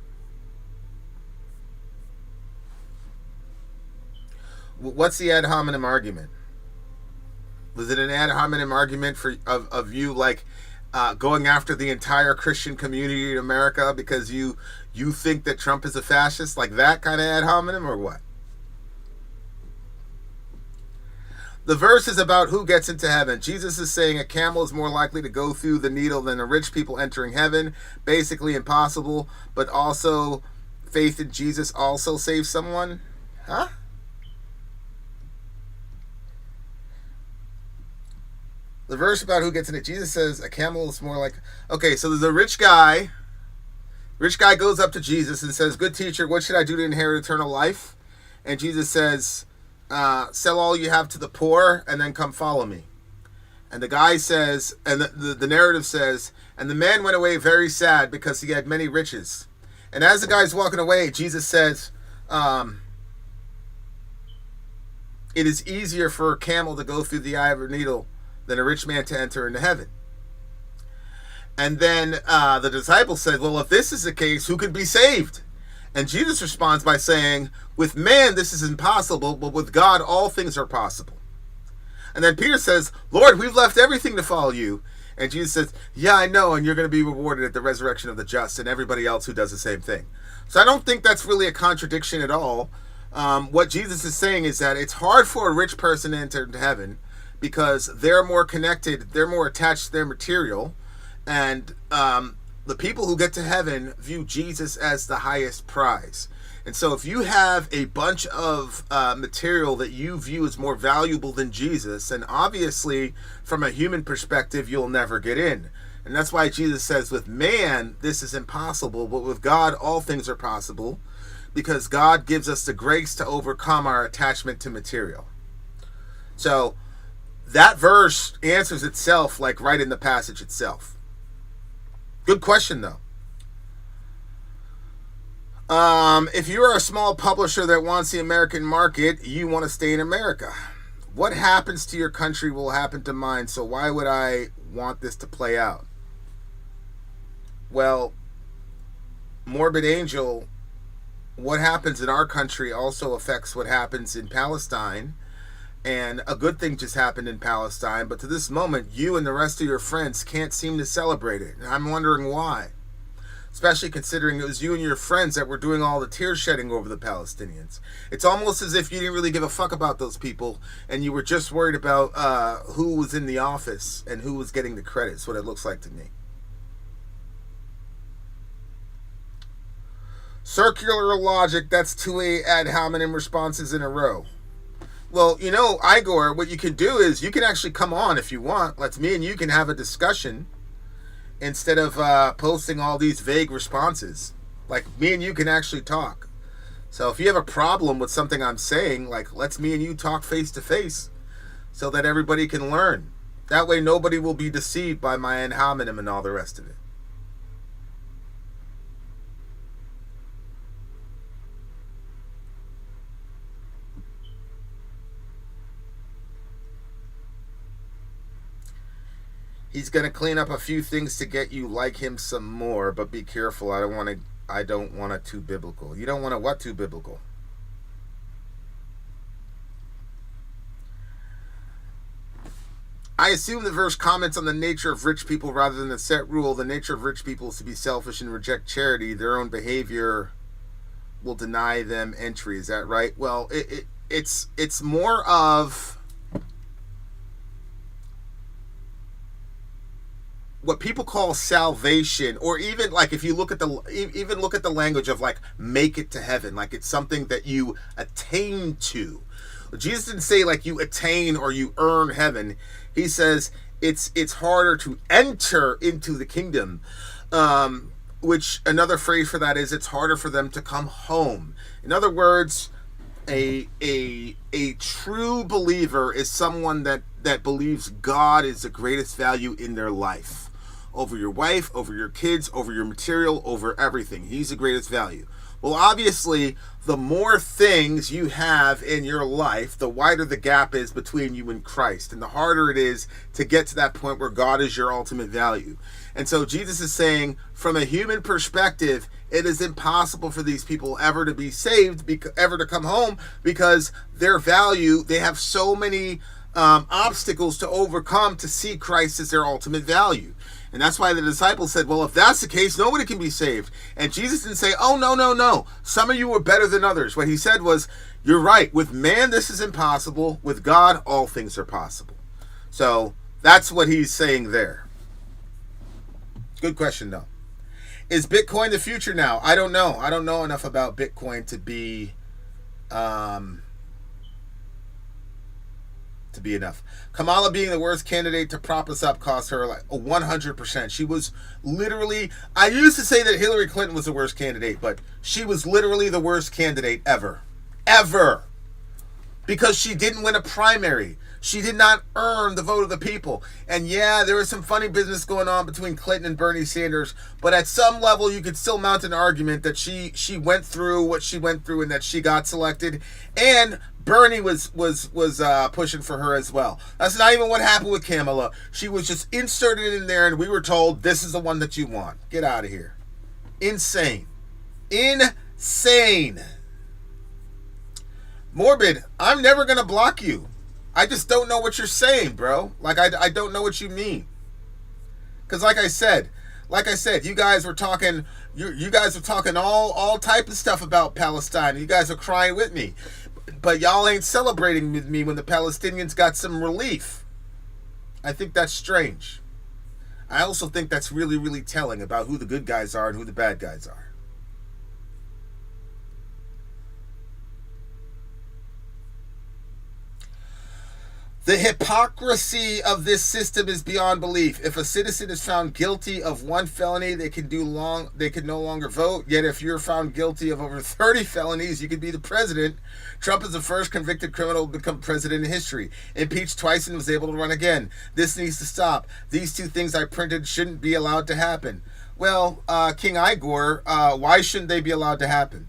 What's the ad hominem argument? Was it an ad hominem argument of you like going after the entire Christian community in America because you think that Trump is a fascist, like that kind of ad hominem, or what? The verse is about who gets into heaven. Jesus is saying a camel is more likely to go through the needle than the rich people entering heaven. Basically impossible, but also faith in Jesus also saves someone. Huh? The verse about who gets in it, Jesus says a camel is more like... Okay, so there's a rich guy. Rich guy goes up to Jesus and says, good teacher, what should I do to inherit eternal life? And Jesus says, sell all you have to the poor and then come follow me. And the guy says, and the narrative says, and the man went away very sad because he had many riches. And as the guy's walking away, Jesus says, it is easier for a camel to go through the eye of a needle than a rich man to enter into heaven. And then the disciples said, well, if this is the case, who could be saved? And Jesus responds by saying, with man this is impossible, but with God all things are possible. And then Peter says, Lord, we've left everything to follow you. And Jesus says, yeah, I know, and you're going to be rewarded at the resurrection of the just and everybody else who does the same thing. So I don't think that's really a contradiction at all. What Jesus is saying is that it's hard for a rich person to enter into heaven because they're more connected, they're more attached to their material, and the people who get to heaven view Jesus as the highest prize. And so if you have a bunch of material that you view as more valuable than Jesus, and obviously from a human perspective, you'll never get in. And that's why Jesus says, with man, this is impossible, but with God, all things are possible, because God gives us the grace to overcome our attachment to material. So that verse answers itself, like right in the passage itself. Good question, though. If you're a small publisher that wants the American market, you want to stay in America. What happens to your country will happen to mine, so why would I want this to play out? Well, Morbid Angel, what happens in our country also affects what happens in Palestine. And a good thing just happened in Palestine, but to this moment, you and the rest of your friends can't seem to celebrate it. And I'm wondering why. Especially considering it was you and your friends that were doing all the tear shedding over the Palestinians. It's almost as if you didn't really give a fuck about those people, and you were just worried about who was in the office and who was getting the credit. That's what it looks like to me. Circular logic, that's 2 ad hominem responses in a row. Well, you know, Igor, what you can do is you can actually come on if you want. Let's me and you can have a discussion instead of posting all these vague responses. Like, me and you can actually talk. So if you have a problem with something I'm saying, like, let's me and you talk face to face so that everybody can learn. That way nobody will be deceived by my ad hominem and all the rest of it. He's gonna clean up a few things to get you like him some more, but be careful. I don't want it too biblical. You don't want it what too biblical? I assume the verse comments on the nature of rich people rather than the set rule. The nature of rich people is to be selfish and reject charity. Their own behavior will deny them entry. Is that right? Well, it's more of what people call salvation, or even like if you look at the language of like make it to heaven, like it's something that you attain to. Jesus didn't say like you attain or you earn heaven. He says it's harder to enter into the kingdom, which another phrase for that is it's harder for them to come home. In other words, a true believer is someone that believes God is the greatest value in their life. Over your wife, over your kids, over your material, over everything. He's the greatest value. Well, obviously, the more things you have in your life, the wider the gap is between you and Christ, and the harder it is to get to that point where God is your ultimate value. And so Jesus is saying, from a human perspective, it is impossible for these people ever to be saved, ever to come home, because their value, they have so many obstacles to overcome to see Christ as their ultimate value. And that's why the disciples said, well, if that's the case, nobody can be saved. And Jesus didn't say, oh, no. Some of you are better than others. What he said was, you're right. With man, this is impossible. With God, all things are possible. So that's what he's saying there. Good question, though. Is Bitcoin the future now? I don't know. I don't know enough about Bitcoin to be enough. Kamala being the worst candidate to prop us up cost her like 100%. She was literally, I used to say that Hillary Clinton was the worst candidate, but she was literally the worst candidate ever. Ever. Because she didn't win a primary. She did not earn the vote of the people. And yeah, there was some funny business going on between Clinton and Bernie Sanders, but at some level you could still mount an argument that she went through what she went through and that she got selected. And Bernie was pushing for her as well. That's not even what happened with Kamala. She was just inserted in there and we were told, this is the one that you want. Get out of here. Insane. Insane. Morbid, I'm never going to block you. I just don't know what you're saying, bro. Like, I don't know what you mean. Because like I said, you guys were talking, you guys were talking all type of stuff about Palestine. You guys are crying with me. But y'all ain't celebrating with me when the Palestinians got some relief. I think that's strange. I also think that's really, really telling about who the good guys are and who the bad guys are. The hypocrisy of this system is beyond belief. If a citizen is found guilty of one felony, they can no longer vote. Yet if you're found guilty of over 30 felonies, you could be the president. Trump is the first convicted criminal to become president in history. Impeached twice and was able to run again. This needs to stop. These two things I printed shouldn't be allowed to happen. Well, King Igor, why shouldn't they be allowed to happen?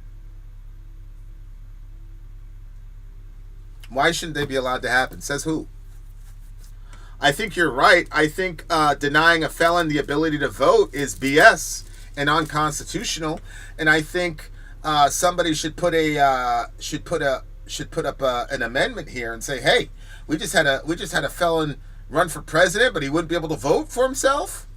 Why shouldn't they be allowed to happen? Says who? I think you're right. I think denying a felon the ability to vote is BS and unconstitutional. And I think somebody should put up an amendment here and say, hey, We just had a felon run for president, but he wouldn't be able to vote for himself.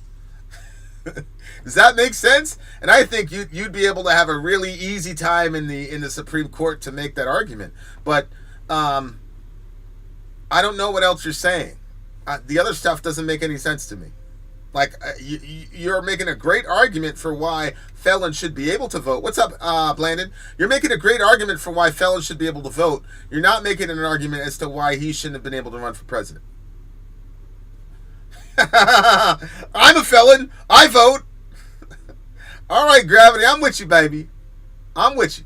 Does that make sense? And I think you'd be able to have a really easy time in the Supreme Court to make that argument. But I don't know what else you're saying. The other stuff doesn't make any sense to me. Like, you're making a great argument for why felons should be able to vote. What's up, Blandon? You're making a great argument for why felons should be able to vote. You're not making an argument as to why he shouldn't have been able to run for president. I'm a felon. I vote. All right, Gravity, I'm with you, baby. I'm with you.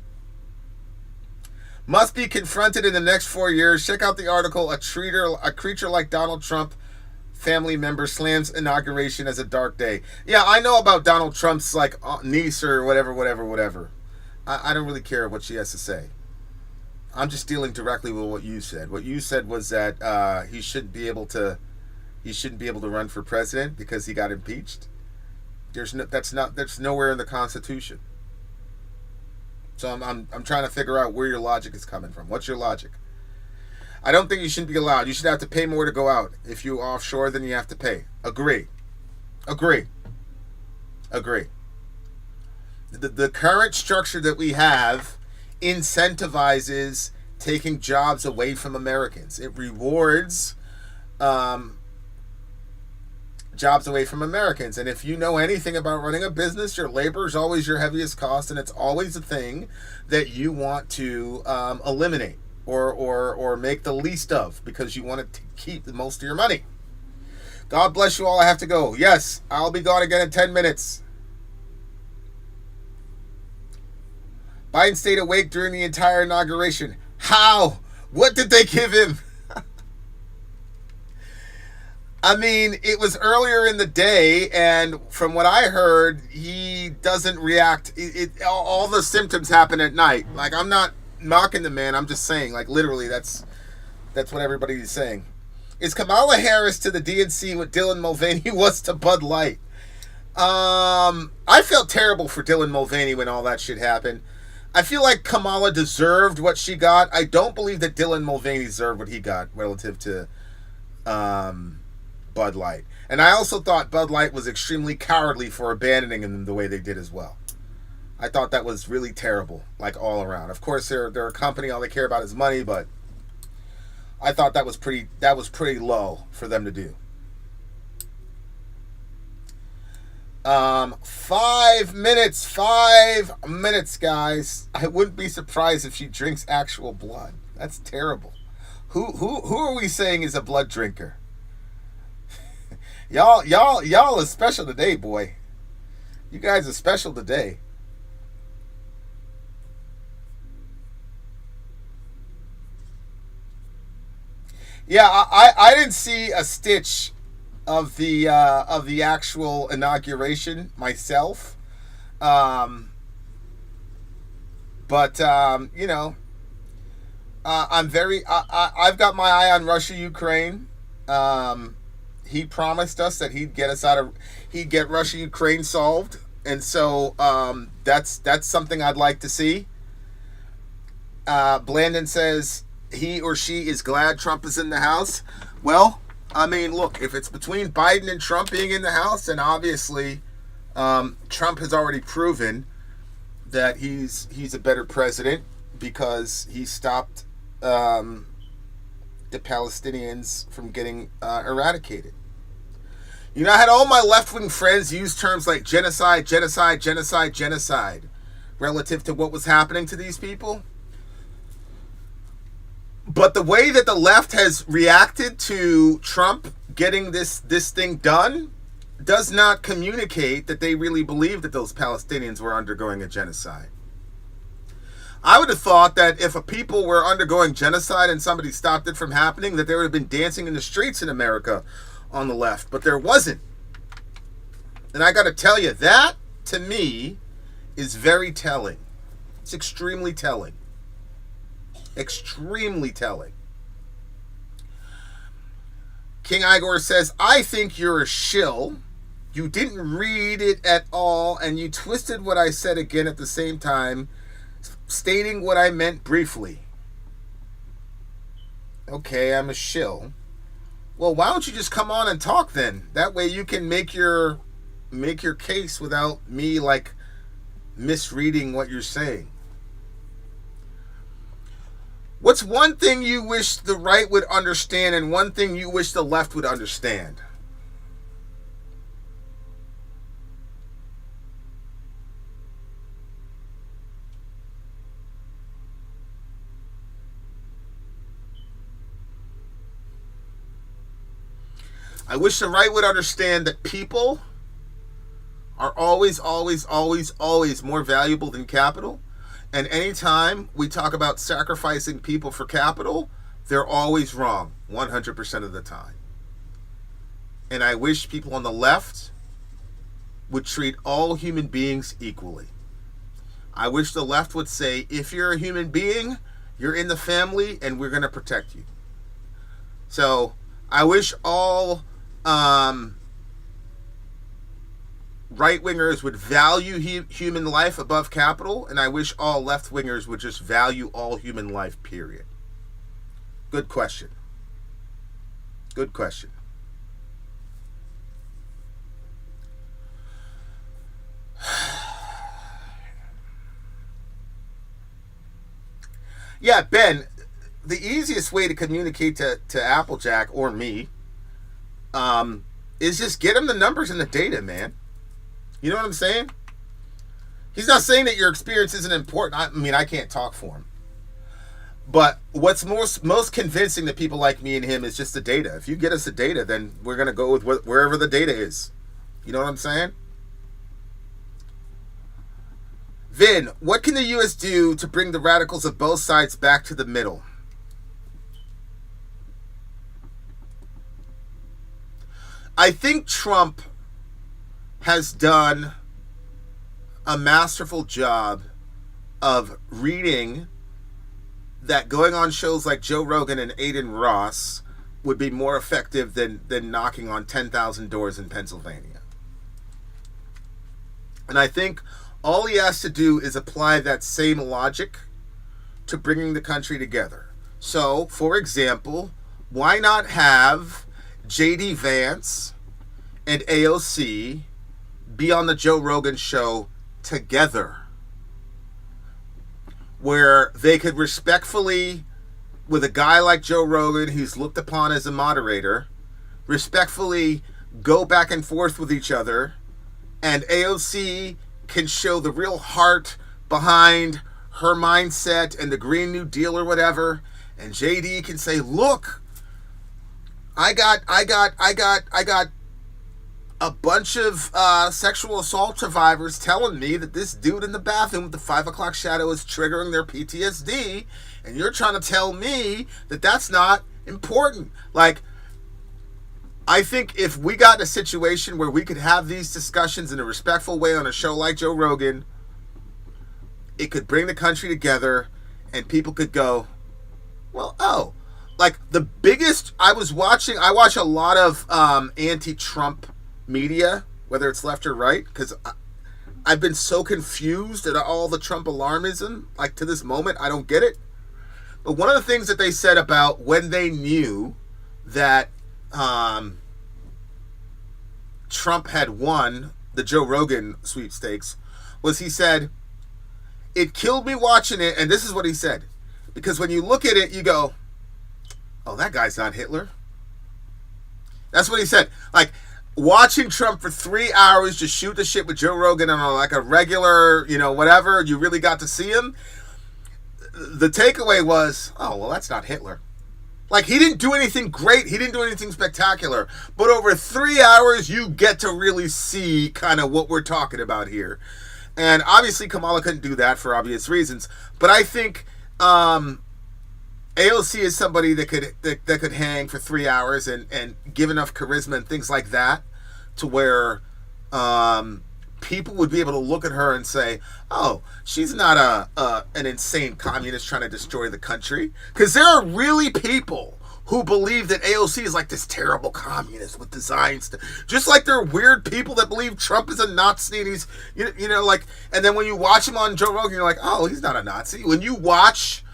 Must be confronted in the next 4 years. Check out the article, A Creature Like Donald Trump family member slams inauguration as a dark day. Yeah, I know about Donald Trump's like niece or whatever. I don't really care what she has to say. I'm just dealing directly with what you said. What you said was that he shouldn't be able to run for president because he got impeached. That's nowhere in the Constitution. So I'm trying to figure out where your logic is coming from. What's your logic? I don't think you shouldn't be allowed. You should have to pay more to go out. If you offshore, then you have to pay. Agree. The current structure that we have incentivizes taking jobs away from Americans. It rewards jobs away from Americans. And if you know anything about running a business, your labor is always your heaviest cost, and it's always a thing that you want to eliminate or make the least of because you want to keep the most of your money. God bless you all. I have to go. Yes, I'll be gone again in 10 minutes. Biden stayed awake during the entire inauguration. How? What did they give him? I mean, it was earlier in the day, and from what I heard, he doesn't react. All the symptoms happen at night. Like, I'm not knocking the man. I'm just saying, like, literally, that's what everybody's saying. Is Kamala Harris to the DNC what Dylan Mulvaney was to Bud Light? I felt terrible for Dylan Mulvaney when all that shit happened. I feel like Kamala deserved what she got. I don't believe that Dylan Mulvaney deserved what he got relative to Bud Light. And I also thought Bud Light was extremely cowardly for abandoning him the way they did as well. I thought that was really terrible, like all around. Of course, they're a company, all they care about is money, but I thought that was pretty low for them to do. 5 minutes, guys. I wouldn't be surprised if she drinks actual blood. That's terrible. Who are we saying is a blood drinker? Y'all are special today, boy. You guys are special today. Yeah, I didn't see a stitch of the actual inauguration myself, but you know, I've got my eye on Russia, Ukraine. He promised us that he'd get Russia, Ukraine solved, and so that's something I'd like to see. Blandon says he or she is glad Trump is in the House. Well, I mean, look, if it's between Biden and Trump being in the House, then obviously Trump has already proven that he's a better president because he stopped the Palestinians from getting eradicated. You know, I had all my left-wing friends use terms like genocide relative to what was happening to these people. But the way that the left has reacted to Trump getting this thing done does not communicate that they really believe that those Palestinians were undergoing a genocide. I would have thought that if a people were undergoing genocide and somebody stopped it from happening, that they would have been dancing in the streets in America on the left. But there wasn't. And I got to tell you, that, to me, is very telling. It's extremely telling. Extremely telling. King Igor says, I think you're a shill. You didn't read it at all, and you twisted what I said again at the same time, stating what I meant briefly. okay, I'm a shill. Well, why don't you just come on and talk then? That way you can make your case without me like misreading what you're saying. What's one thing you wish the right would understand and one thing you wish the left would understand? I wish the right would understand that people are always, always, always, always more valuable than capital. And anytime we talk about sacrificing people for capital, they're always wrong, 100% of the time. And I wish people on the left would treat all human beings equally. I wish the left would say, if you're a human being, you're in the family and we're going to protect you. So I wish all right-wingers would value human life above capital, and I wish all left-wingers would just value all human life, period. Good question. Good question. Yeah, Ben, the easiest way to communicate to Applejack or me is just get him the numbers and the data, man. You know what I'm saying? He's not saying that your experience isn't important. I mean, I can't talk for him. But what's most convincing to people like me and him is just the data. If you get us the data, then we're going to go with wherever the data is. You know what I'm saying? Vin, what can the U.S. do to bring the radicals of both sides back to the middle? I think Trump has done a masterful job of reading that going on shows like Joe Rogan and Aiden Ross would be more effective than knocking on 10,000 doors in Pennsylvania. And I think all he has to do is apply that same logic to bringing the country together. So, for example, why not have J.D. Vance and AOC be on the Joe Rogan show together, where they could respectfully, with a guy like Joe Rogan who's looked upon as a moderator, respectfully go back and forth with each other, and AOC can show the real heart behind her mindset and the Green New Deal or whatever, and JD can say, look, I got a bunch of sexual assault survivors telling me that this dude in the bathroom with the 5 o'clock shadow is triggering their PTSD, and you're trying to tell me that that's not important. Like, I think if we got in a situation where we could have these discussions in a respectful way on a show like Joe Rogan, it could bring the country together and people could go, well, oh, like the biggest, I watch a lot of anti-Trump media, whether it's left or right, because I've been so confused at all the Trump alarmism. Like, to this moment, I don't get it. But one of the things that they said about when they knew that Trump had won the Joe Rogan sweepstakes was he said, it killed me watching it, and this is what he said, because when you look at it, you go, oh, that guy's not Hitler. That's what he said. Like, watching Trump for 3 hours just shoot the shit with Joe Rogan on like a regular, whatever, you really got to see him. The takeaway was, oh, well, that's not Hitler. Like, he didn't do anything great. He didn't do anything spectacular. But over 3 hours, you get to really see kind of what we're talking about here. And obviously, Kamala couldn't do that for obvious reasons. But I think AOC is somebody that could hang for 3 hours and give enough charisma and things like that to where people would be able to look at her and say, oh, she's not an insane communist trying to destroy the country. Because there are really people who believe that AOC is like this terrible communist with designs. Just like there are weird people that believe Trump is a Nazi and he's, like, and then when you watch him on Joe Rogan, you're like, oh, he's not a Nazi. When you watch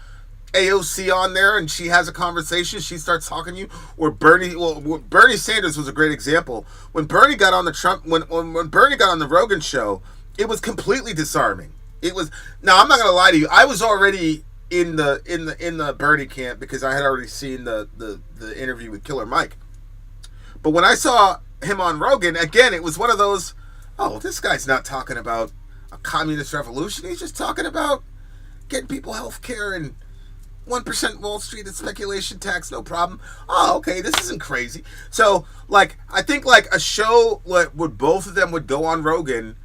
AOC on there and she has a conversation, she starts talking to you, or Bernie Sanders was a great example. When Bernie got on when Bernie got on the Rogan show, it was completely disarming. It was. Now I'm not gonna lie to you, I was already in the Bernie camp because I had already seen the interview with Killer Mike. But when I saw him on Rogan, again, it was one of those, oh, this guy's not talking about a communist revolution. He's just talking about getting people health care and 1% Wall Street and speculation tax, no problem. Oh, okay, this isn't crazy. So, like, I think, like, a show where both of them would go on Rogan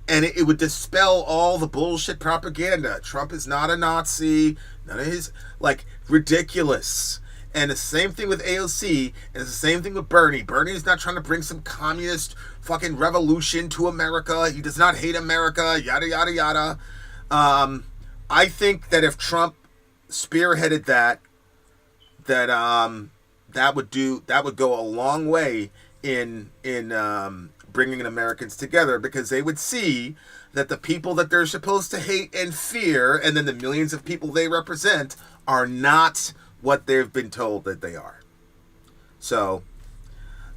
and it would dispel all the bullshit propaganda. Trump is not a Nazi. None of his, like, ridiculous. And the same thing with AOC, and it's the same thing with Bernie. Bernie is not trying to bring some communist fucking revolution to America. He does not hate America, yada, yada, yada. I think that if Trump spearheaded that would go a long way in bringing Americans together, because they would see that the people that they're supposed to hate and fear, and then the millions of people they represent, are not what they've been told that they are. So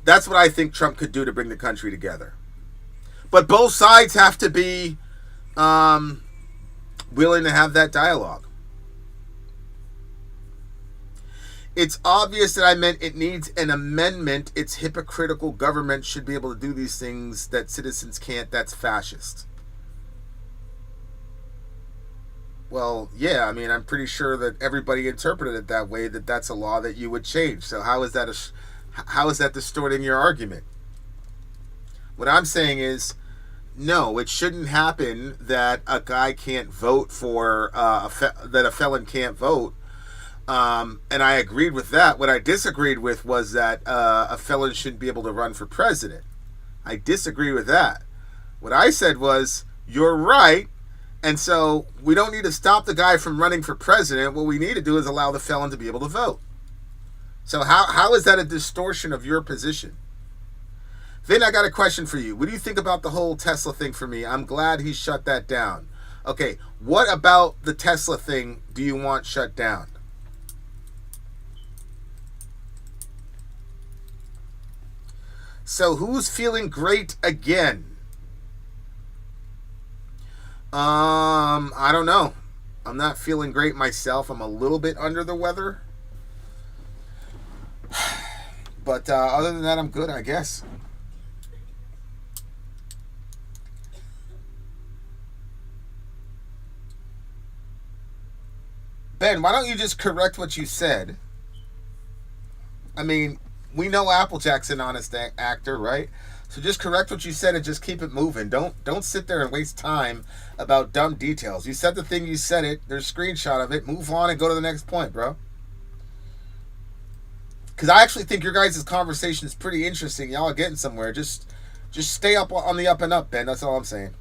that's what I think Trump could do to bring the country together. But both sides have to be willing to have that dialogue. It's obvious that I meant it needs an amendment. It's hypocritical. Government should be able to do these things that citizens can't. That's fascist. Well, yeah, I mean, I'm pretty sure that everybody interpreted it that way, that that's a law that you would change. So how is that distorting your argument? What I'm saying is, no, it shouldn't happen that a guy can't vote for, that a felon can't vote. And I agreed with that. What I disagreed with was that a felon shouldn't be able to run for president. I disagree with that. What I said was, you're right. And so we don't need to stop the guy from running for president. What we need to do is allow the felon to be able to vote. So how is that a distortion of your position? Vin, I got a question for you. What do you think about the whole Tesla thing for me? I'm glad he shut that down. Okay, what about the Tesla thing do you want shut down? So who's feeling great again? I don't know. I'm not feeling great myself. I'm a little bit under the weather. But other than that, I'm good, I guess. Ben, why don't you just correct what you said? I mean, we know Applejack's an honest actor, right? So just correct what you said and just keep it moving. Don't sit there and waste time about dumb details. You said the thing, you said it. There's a screenshot of it. Move on and go to the next point, bro. Because I actually think your guys' conversation is pretty interesting. Y'all are getting somewhere. Just stay up on the up and up, Ben. That's all I'm saying.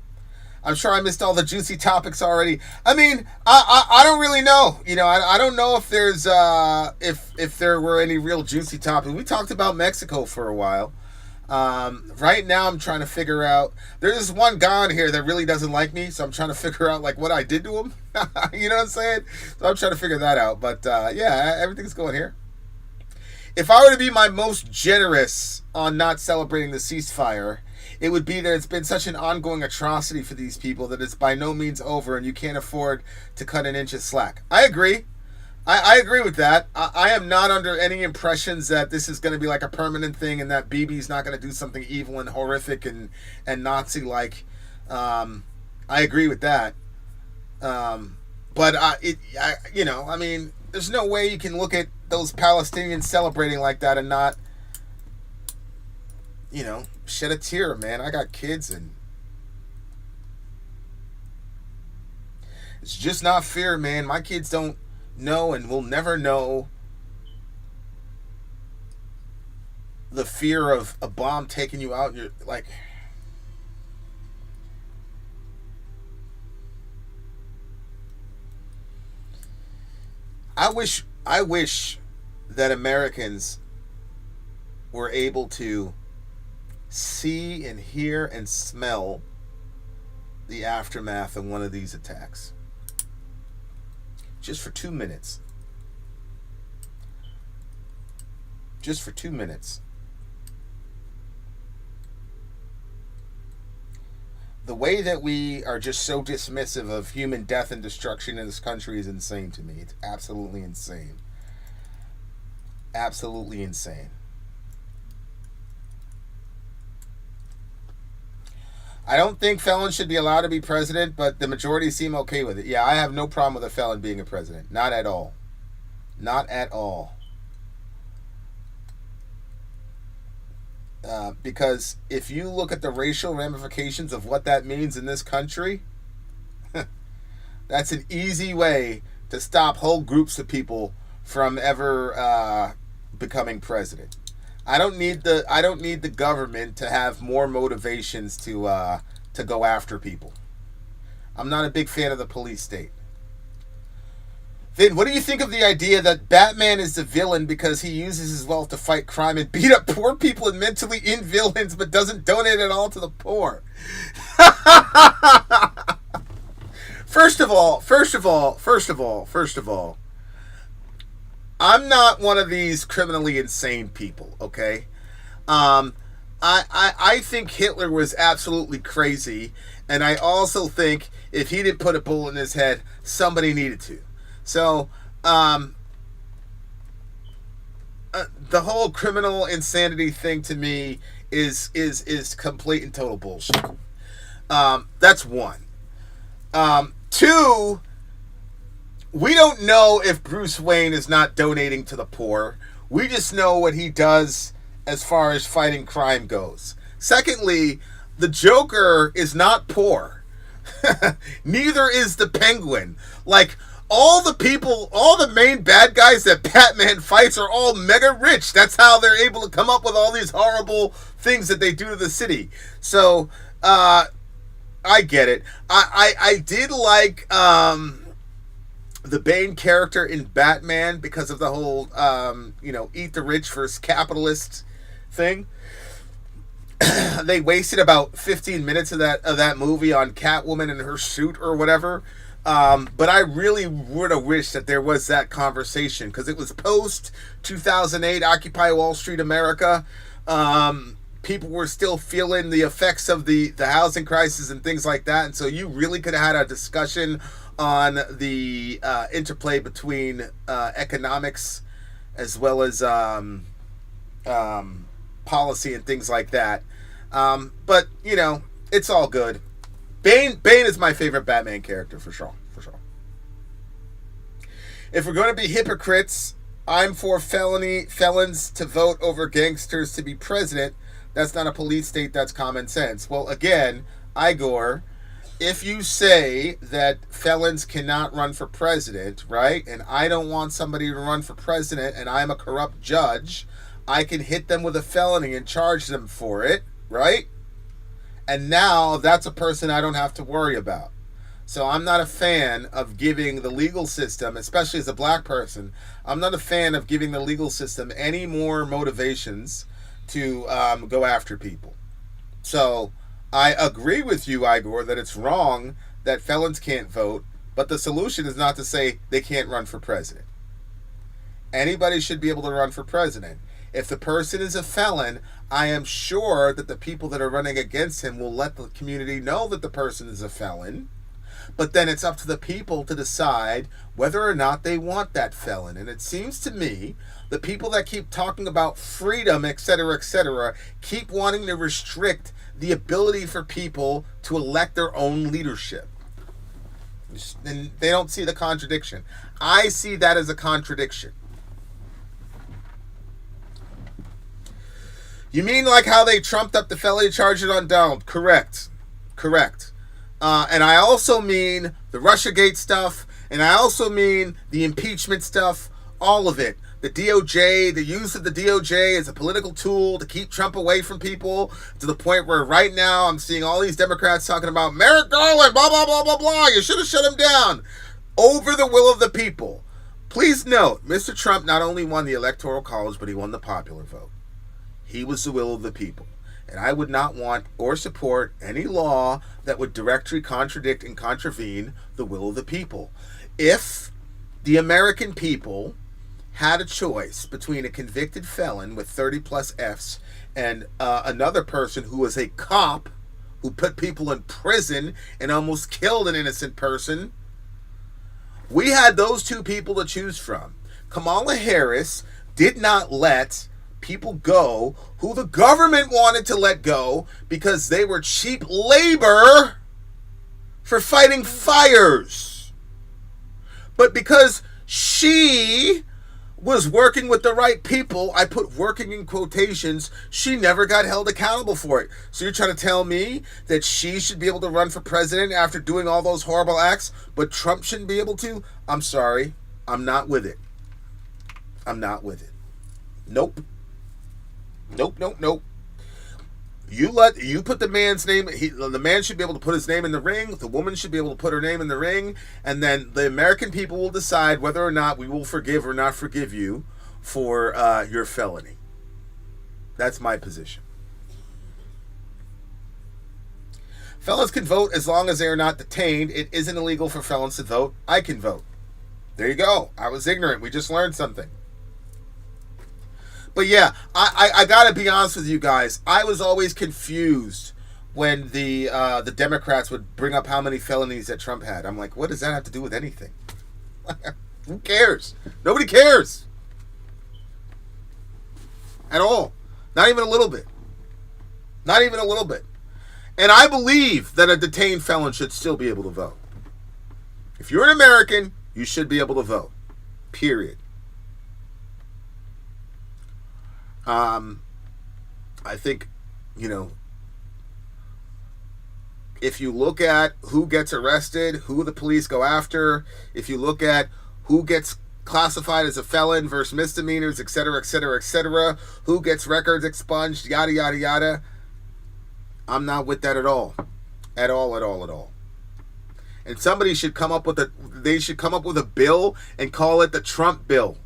I'm sure I missed all the juicy topics already. I mean, I don't really know. You know, I don't know if there's if there were any real juicy topics. We talked about Mexico for a while. Right now I'm trying to figure out, there's one guy on here that really doesn't like me, so I'm trying to figure out like what I did to him. You know what I'm saying? So I'm trying to figure that out. But yeah, everything's going here. If I were to be my most generous on not celebrating the ceasefire, it would be that it's been such an ongoing atrocity for these people that it's by no means over and you can't afford to cut an inch of slack. I agree. I agree with that. I am not under any impressions that this is going to be like a permanent thing and that Bibi's not going to do something evil and horrific and Nazi-like. I agree with that. But you know, I mean, there's no way you can look at those Palestinians celebrating like that and not, you know, shed a tear, man. I got kids and it's just not fair, man. My kids don't know and will never know the fear of a bomb taking you out. You're like, I wish that Americans were able to see and hear and smell the aftermath of one of these attacks. just for 2 minutes. Just for 2 minutes. The way that we are just so dismissive of human death and destruction in this country is insane to me. It's absolutely insane. Absolutely insane. I don't think felons should be allowed to be president, but the majority seem okay with it. Yeah, I have no problem with a felon being a president. Not at all. Not at all. Because if you look at the racial ramifications of what that means in this country, that's an easy way to stop whole groups of people from ever becoming president. I don't need the government to have more motivations to go after people. I'm not a big fan of the police state. Vin, what do you think of the idea that Batman is the villain because he uses his wealth to fight crime and beat up poor people and mentally ill villains, but doesn't donate it all to the poor? First of all, I'm not one of these criminally insane people, okay? I think Hitler was absolutely crazy, and I also think if he didn't put a bullet in his head, somebody needed to. So, the whole criminal insanity thing to me is complete and total bullshit. That's one. Two, we don't know if Bruce Wayne is not donating to the poor. We just know what he does as far as fighting crime goes. Secondly, the Joker is not poor. Neither is the Penguin. Like, all the main bad guys that Batman fights are all mega rich. That's how they're able to come up with all these horrible things that they do to the city. So, I get it. I did like the Bane character in Batman because of the whole, eat the rich versus capitalist thing. They wasted about 15 minutes of that movie on Catwoman and her suit or whatever. But I really would have wished that there was that conversation because it was post 2008 Occupy Wall Street America. People were still feeling the effects of the housing crisis and things like that, and so you really could have had a discussion on the interplay between economics as well as policy and things like that. But it's all good. Bane is my favorite Batman character for sure. If we're going to be hypocrites, I'm for felons to vote over gangsters to be president. That's not a police state, that's common sense. Well, again, Igor, if you say that felons cannot run for president, right, and I don't want somebody to run for president and I'm a corrupt judge, I can hit them with a felony and charge them for it, right? And now that's a person I don't have to worry about. So I'm not a fan of giving the legal system, especially as a black person, I'm not a fan of giving the legal system any more motivations to go after people. So I agree with you, Igor, that it's wrong that felons can't vote, but the solution is not to say they can't run for president. Anybody should be able to run for president. If the person is a felon, I am sure that the people that are running against him will let the community know that the person is a felon. But then it's up to the people to decide whether or not they want that felon. And it seems to me the people that keep talking about freedom, etc., keep wanting to restrict the ability for people to elect their own leadership. And they don't see the contradiction. I see that as a contradiction. You mean like how they trumped up the felony charges on Donald? Correct. And I also mean the Russiagate stuff, and I also mean the impeachment stuff, all of it. The DOJ, the use of the DOJ as a political tool to keep Trump away from people, to the point where right now I'm seeing all these Democrats talking about Merrick Garland, blah, blah, blah, blah, blah. You should have shut him down. Over the will of the people. Please note, Mr. Trump not only won the Electoral College, but he won the popular vote. He was the will of the people. And I would not want or support any law that would directly contradict and contravene the will of the people. If the American people had a choice between a convicted felon with 30 plus Fs and another person who was a cop who put people in prison and almost killed an innocent person. We had those two people to choose from. Kamala Harris did not let people go who the government wanted to let go because they were cheap labor for fighting fires. But because she was working with the right people, I put working in quotations, she never got held accountable for it. So you're trying to tell me that she should be able to run for president after doing all those horrible acts, but Trump shouldn't be able to? I'm sorry. I'm not with it. I'm not with it. Nope. Nope. You put the man's name, the man should be able to put his name in the ring, the woman should be able to put her name in the ring, and then the American people will decide whether or not we will forgive or not forgive you for your felony. That's my position. Felons can vote as long as they are not detained. It isn't illegal for felons to vote. I can vote. There you go. I was ignorant. We just learned something. But yeah, I gotta be honest with you guys. I was always confused when the Democrats would bring up how many felonies that Trump had. I'm like, what does that have to do with anything? Who cares? Nobody cares. At all. Not even a little bit. Not even a little bit. And I believe that a detained felon should still be able to vote. If you're an American, you should be able to vote. Period. I think, if you look at who gets arrested, who the police go after, if you look at who gets classified as a felon versus misdemeanors, etc., who gets records expunged, yada, yada, yada, I'm not with that at all. At all. And somebody should come up with a bill and call it the Trump bill.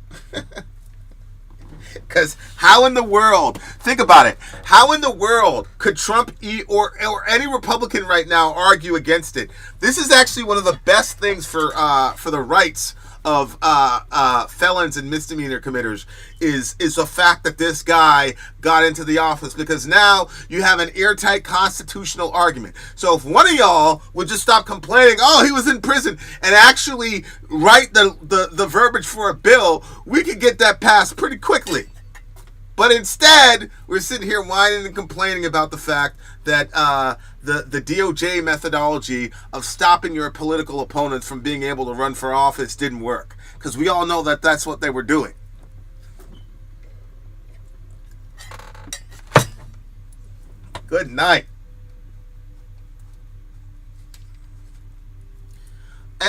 Because how in the world, think about it, how in the world could Trump or any Republican right now argue against it? This is actually one of the best things for the rights of felons and misdemeanor committers is the fact that this guy got into the office, because now you have an airtight constitutional argument. So if one of y'all would just stop complaining, oh, he was in prison, and actually write the verbiage for a bill, we could get that passed pretty quickly. But instead, we're sitting here whining and complaining about the fact that the DOJ methodology of stopping your political opponents from being able to run for office didn't work. Because we all know that that's what they were doing. Good night.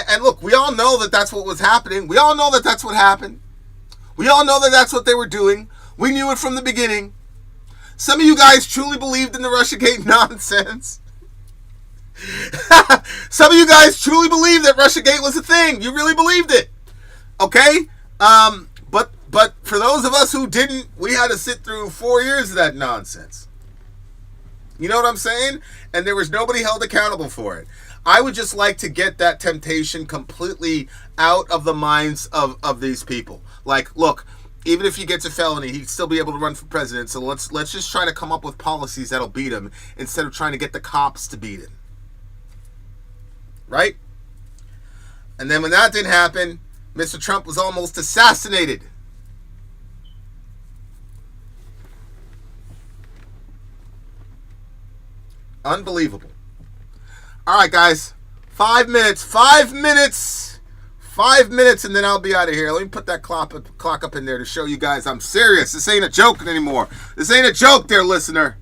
And look, we all know that that's what was happening. We all know that that's what happened. We all know that that's what they were doing. We knew it from the beginning. Some of you guys truly believed in the Russiagate nonsense. Some of you guys truly believed that Russiagate was a thing. You really believed it. Okay? But for those of us who didn't, we had to sit through 4 years of that nonsense. You know what I'm saying? And there was nobody held accountable for it. I would just like to get that temptation completely out of the minds of these people. Like, look, even if he gets a felony, he'd still be able to run for president. So let's just try to come up with policies that'll beat him instead of trying to get the cops to beat him. Right? And then when that didn't happen, Mr. Trump was almost assassinated. Unbelievable. All right, guys. 5 minutes. 5 minutes. 5 minutes, and then I'll be out of here. Let me put that clock up in there to show you guys I'm serious. This ain't a joke anymore. This ain't a joke, dear listener.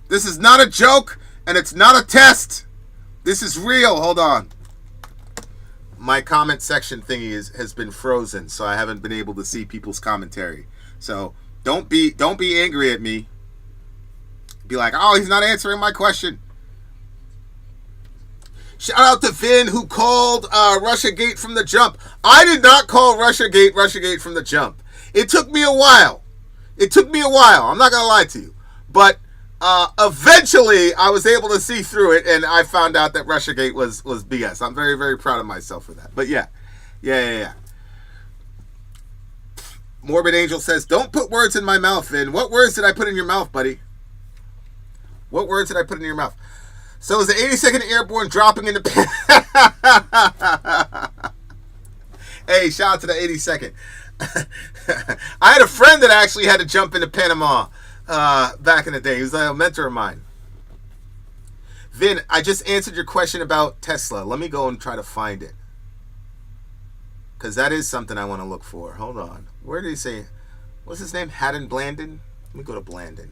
This is not a joke, and it's not a test. This is real. Hold on. My comment section thingy has been frozen, so I haven't been able to see people's commentary. So don't be angry at me. Be like, oh, he's not answering my question. Shout out to Vin, who called Russiagate from the jump. I did not call Russiagate from the jump. It took me a while. I'm not going to lie to you. But eventually, I was able to see through it, and I found out that Russiagate was BS. I'm very, very proud of myself for that. But yeah. Morbid Angel says, don't put words in my mouth, Vin. What words did I put in your mouth, buddy? What words did I put in your mouth? So is the 82nd Airborne dropping in the... Hey, shout out to the 82nd. I had a friend that actually had to jump into Panama back in the day. He was a mentor of mine. Vin, I just answered your question about Tesla. Let me go and try to find it. Because that is something I want to look for. Hold on. Where did he say? What's his name? Haddon Blandon? Let me go to Blandon.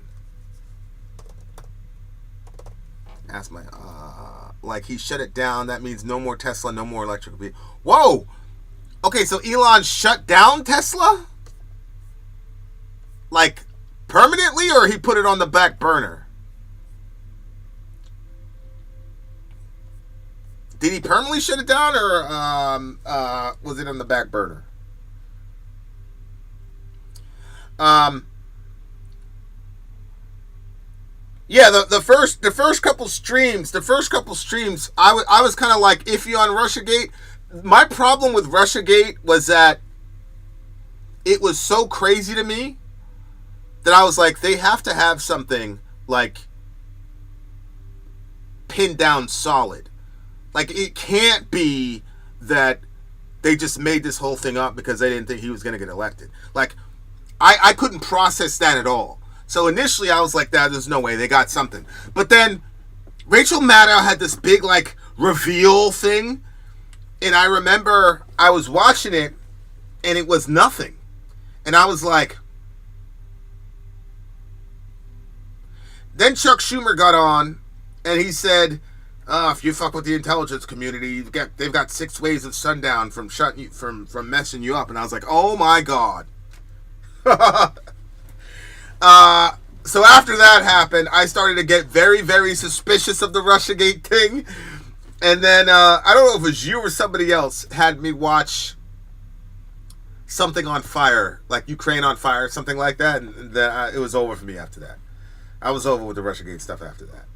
Ask my... like, he shut it down. That means no more Tesla, no more electric vehicle. Whoa! Okay, so Elon shut down Tesla? Like, permanently, or he put it on the back burner? Did he permanently shut it down, or was it on the back burner? Yeah, the first couple streams, I was kind of like iffy on Russiagate. My problem with Russiagate was that it was so crazy to me that I was like, they have to have something like pinned down solid. Like, it can't be that they just made this whole thing up because they didn't think he was going to get elected. Like, I couldn't process that at all. So initially I was like, there's no way, they got something. But then Rachel Maddow had this big, like, reveal thing. And I remember I was watching it and it was nothing. And I was like... Then Chuck Schumer got on and he said... if you fuck with the intelligence community, they've got 6 ways of sundown from messing you up. And I was like, oh my God. So after that happened, I started to get very, very suspicious of the Russiagate thing. And then, I don't know if it was you or somebody else had me watch something on fire, like Ukraine on fire, something like that. And it was over for me after that. I was over with the Russiagate stuff after that.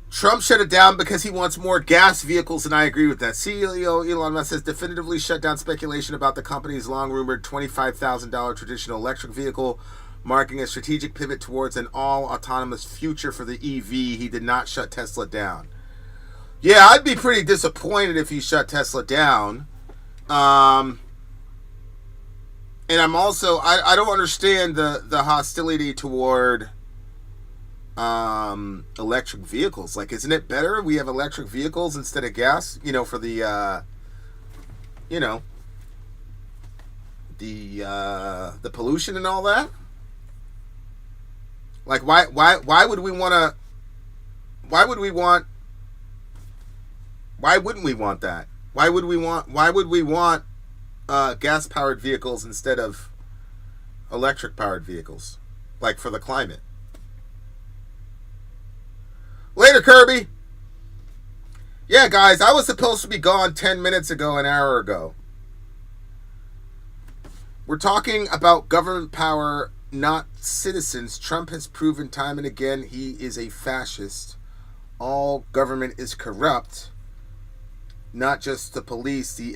Trump shut it down because he wants more gas vehicles, and I agree with that. CEO Elon Musk has definitively shut down speculation about the company's long-rumored $25,000 traditional electric vehicle, marking a strategic pivot towards an all-autonomous future for the EV. He did not shut Tesla down. Yeah, I'd be pretty disappointed if he shut Tesla down. And I'm also... I don't understand the hostility toward... electric vehicles. Like, isn't it better we have electric vehicles instead of gas, for the the pollution and all that? Like, why would we want to, why wouldn't we want that? Why would we want gas powered vehicles instead of electric powered vehicles, like, for the climate? Later, Kirby. Yeah, guys, I was supposed to be gone 10 minutes ago, an hour ago. We're talking about government power, not citizens. Trump has proven time and again he is a fascist. All government is corrupt. Not just the police. The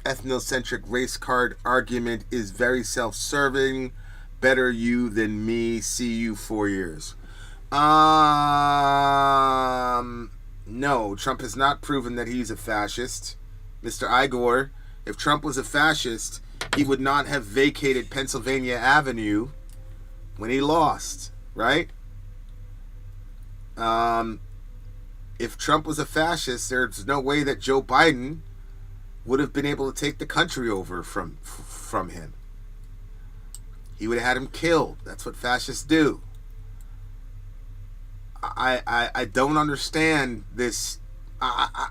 ethnocentric race card argument is very self-serving. Better you than me. See you 4 years. No, Trump has not proven that he's a fascist. Mr. Igor, if Trump was a fascist, he would not have vacated Pennsylvania Avenue when he lost, right? If Trump was a fascist, there's no way that Joe Biden would have been able to take the country over from him. He would have had him killed. That's what fascists do. I don't understand this. I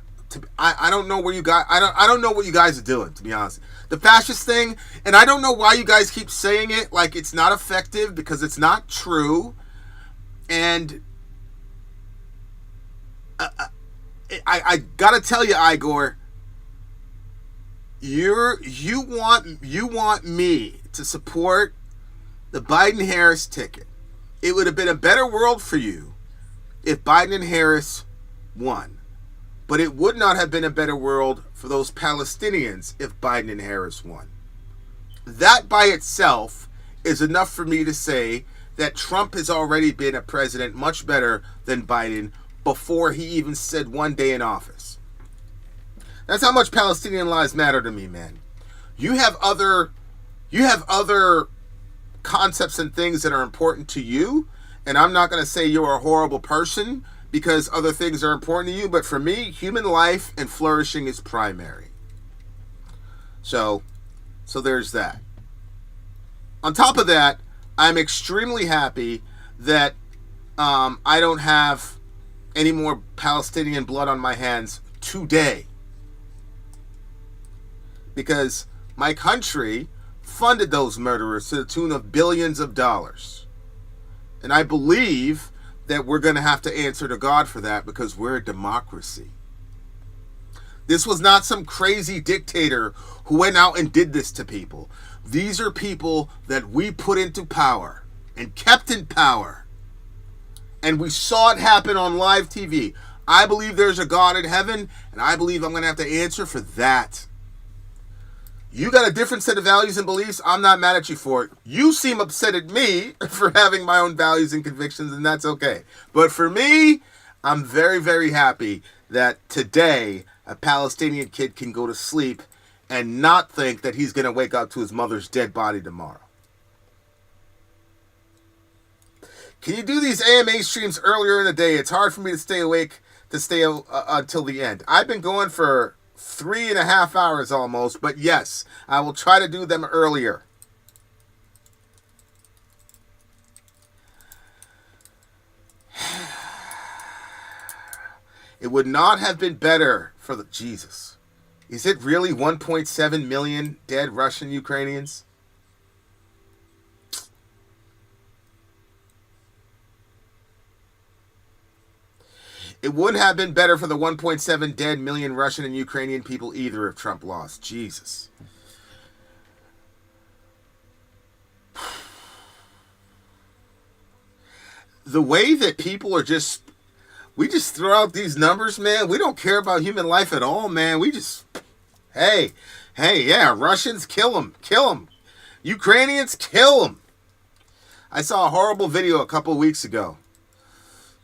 don't know where you guys. I don't know what you guys are doing, to be honest. The fascist thing, and I don't know why you guys keep saying it like it's not effective, because it's not true. And I gotta tell you, Igor, you want me to support the Biden-Harris ticket. It would have been a better world for you if Biden and Harris won. But it would not have been a better world for those Palestinians if Biden and Harris won. That by itself is enough for me to say that Trump has already been a president much better than Biden before he even said one day in office. That's how much Palestinian lives matter to me, man. You have other concepts and things that are important to you, and I'm not going to say you're a horrible person because other things are important to you, but for me, human life and flourishing is primary. So there's that. On top of that, I'm extremely happy that I don't have any more Palestinian blood on my hands today. Because my country funded those murderers to the tune of billions of dollars. And I believe that we're going to have to answer to God for that because we're a democracy. This was not some crazy dictator who went out and did this to people. These are people that we put into power and kept in power. And we saw it happen on live TV. I believe there's a God in heaven, and I believe I'm going to have to answer for that. You got a different set of values and beliefs. I'm not mad at you for it. You seem upset at me for having my own values and convictions, and that's okay. But for me, I'm very, very happy that today a Palestinian kid can go to sleep and not think that he's going to wake up to his mother's dead body tomorrow. Can you do these AMA streams earlier in the day? It's hard for me to stay awake until the end. I've been going for 3.5 hours almost, but yes, I will try to do them earlier. It would not have been better for the... Jesus. Is it really 1.7 million dead Russian Ukrainians? It wouldn't have been better for the 1.7 dead million Russian and Ukrainian people either if Trump lost. Jesus. The way that people are just... We just throw out these numbers, man. We don't care about human life at all, man. We just... Hey, yeah, Russians, kill them. Kill them. Ukrainians, kill them. I saw a horrible video a couple of weeks ago.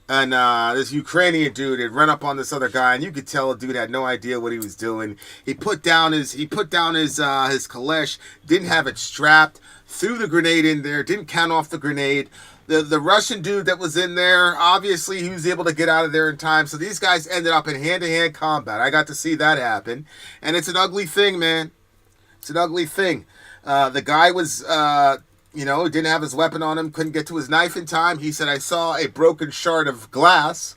And this Ukrainian dude had run up on this other guy, and you could tell the dude had no idea what he was doing. He put down his kalesh, didn't have it strapped, threw the grenade in there, didn't count off the grenade. The Russian dude that was in there, obviously he was able to get out of there in time. So these guys ended up in hand-to-hand combat. I got to see that happen, and it's an ugly thing, man. It's an ugly thing. The guy was... didn't have his weapon on him, couldn't get to his knife in time. He said, I saw a broken shard of glass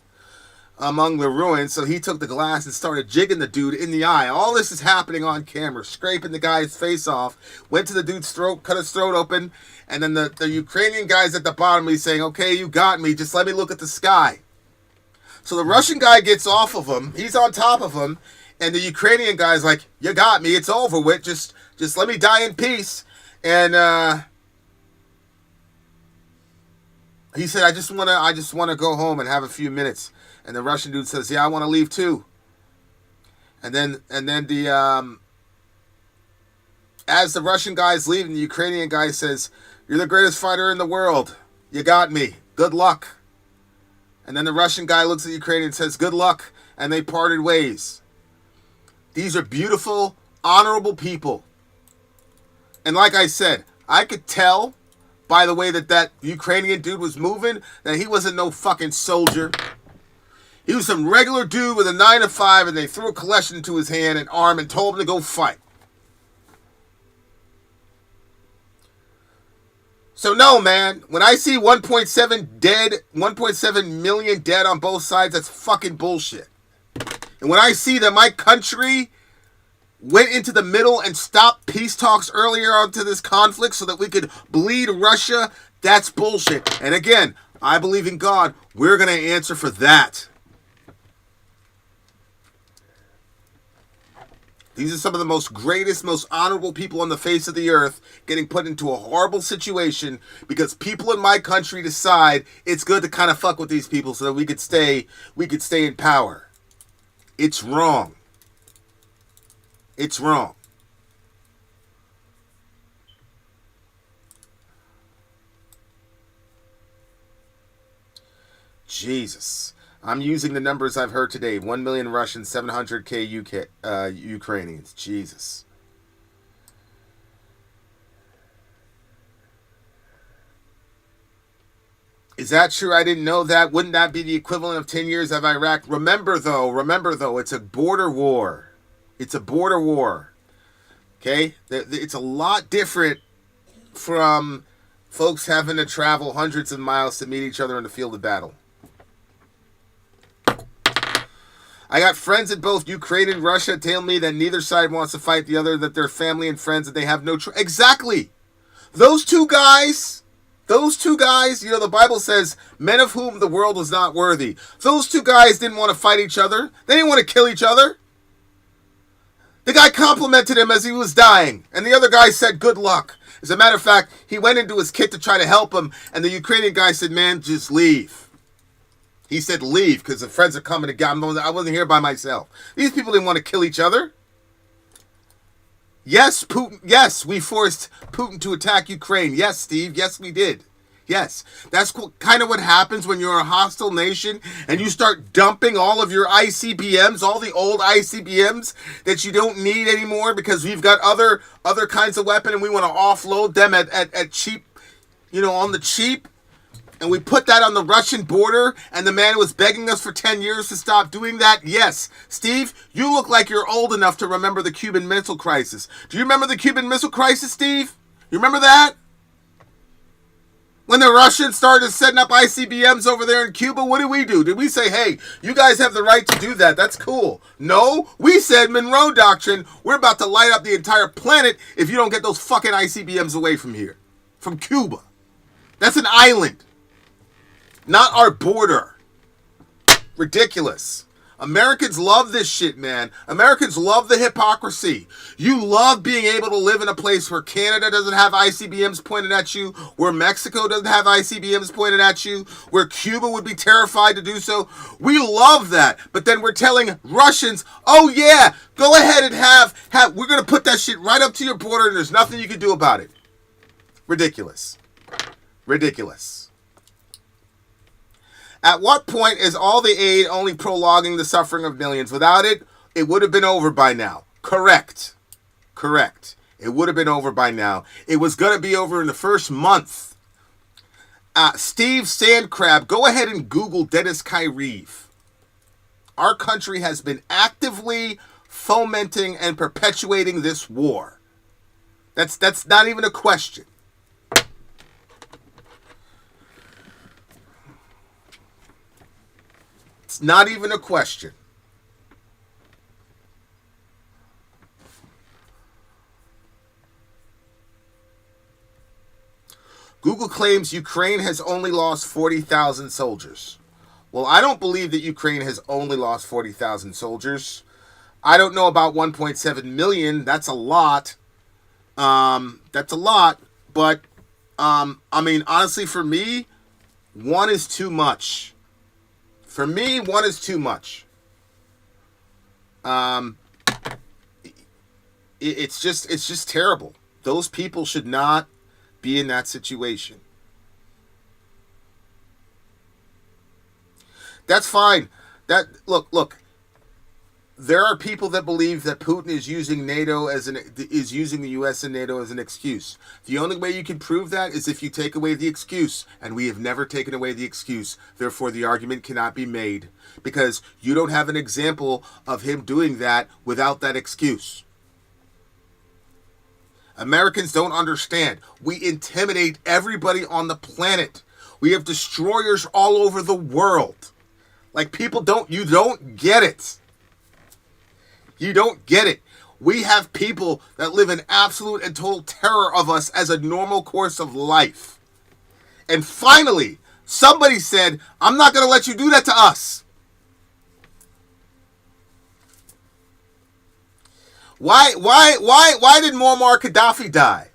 among the ruins. So he took the glass and started jigging the dude in the eye. All this is happening on camera, scraping the guy's face off. Went to the dude's throat, cut his throat open. And then the Ukrainian guy's at the bottom. He's saying, okay, you got me. Just let me look at the sky. So the Russian guy gets off of him. He's on top of him. And the Ukrainian guy's like, you got me. It's over with. Just let me die in peace. And, he said, I just want to go home and have a few minutes. And the Russian dude says, yeah, I want to leave too. And then as the Russian guy's leaving, the Ukrainian guy says, you're the greatest fighter in the world. You got me. Good luck. And then the Russian guy looks at the Ukrainian and says, good luck. And they parted ways. These are beautiful, honorable people. And like I said, I could tell by the way that Ukrainian dude was moving, that he wasn't no fucking soldier. He was some regular dude with a 9-to-5, and they threw a kalesh into his hand and arm and told him to go fight. So no, man, when I see 1.7 million dead on both sides, that's fucking bullshit. And when I see that my country went into the middle and stopped peace talks earlier onto this conflict so that we could bleed Russia, that's bullshit. And again, I believe in God. We're going to answer for that. These are some of the most greatest, most honorable people on the face of the earth getting put into a horrible situation because people in my country decide it's good to kind of fuck with these people so that we could stay in power. It's wrong. It's wrong. Jesus. I'm using the numbers I've heard today. 1 million Russians, 700K Ukrainians. Jesus. Is that true? I didn't know that. Wouldn't that be the equivalent of 10 years of Iraq? Remember though, it's a border war. It's a border war. Okay? It's a lot different from folks having to travel hundreds of miles to meet each other in the field of battle. I got friends in both Ukraine and Russia tell me that neither side wants to fight the other, that they're family and friends, that they have no choice. Exactly. Those two guys, you know, the Bible says, men of whom the world was not worthy. Those two guys didn't want to fight each other. They didn't want to kill each other. The guy complimented him as he was dying, and the other guy said, good luck. As a matter of fact, he went into his kit to try to help him, and the Ukrainian guy said, man, just leave. He said, leave, because the friends are coming to get him. I wasn't here by myself. These people didn't want to kill each other. Yes, Putin. Yes, we forced Putin to attack Ukraine. Yes, Steve. Yes, we did. Yes. That's kind of what happens when you're a hostile nation and you start dumping all of your ICBMs, all the old ICBMs that you don't need anymore because we've got other kinds of weapon and we want to offload them at cheap, you know, on the cheap. And we put that on the Russian border, and the man was begging us for 10 years to stop doing that? Yes. Steve, you look like you're old enough to remember the Cuban Missile Crisis. Do you remember the Cuban Missile Crisis, Steve? You remember that? When the Russians started setting up ICBMs over there in Cuba, what did we do? Did we say, hey, you guys have the right to do that? That's cool. No, we said Monroe Doctrine, we're about to light up the entire planet if you don't get those fucking ICBMs away from here. From Cuba. That's an island. Not our border. Ridiculous. Americans love this shit, man. Americans love the hypocrisy. You love being able to live in a place where Canada doesn't have ICBMs pointed at you, where Mexico doesn't have ICBMs pointed at you, where Cuba would be terrified to do so. We love that. But then we're telling Russians, oh yeah, go ahead and have we're going to put that shit right up to your border and there's nothing you can do about it. Ridiculous. Ridiculous. At what point is all the aid only prolonging the suffering of millions? Without it, it would have been over by now. Correct. Correct. It would have been over by now. It was going to be over in the first month. Steve Sandcrab, go ahead and Google Dennis Kyrieve. Our country has been actively fomenting and perpetuating this war. That's not even a question. It's not even a question. Google claims Ukraine has only lost 40,000 soldiers. Well, I don't believe that Ukraine has only lost 40,000 soldiers. I don't know about 1.7 million. That's a lot. That's a lot. But, I mean, honestly, for me, one is too much. For me, one is too much. It's just terrible. Those people should not be in that situation. That's fine. Look. There are people that believe that Putin is using using the U.S. and NATO as an excuse. The only way you can prove that is if you take away the excuse, and we have never taken away the excuse. Therefore, the argument cannot be made because you don't have an example of him doing that without that excuse. Americans don't understand. We intimidate everybody on the planet. We have destroyers all over the world. Like you don't get it. You don't get it. We have people that live in absolute and total terror of us as a normal course of life. And finally, somebody said, I'm not going to let you do that to us. Why did Muammar Gaddafi die?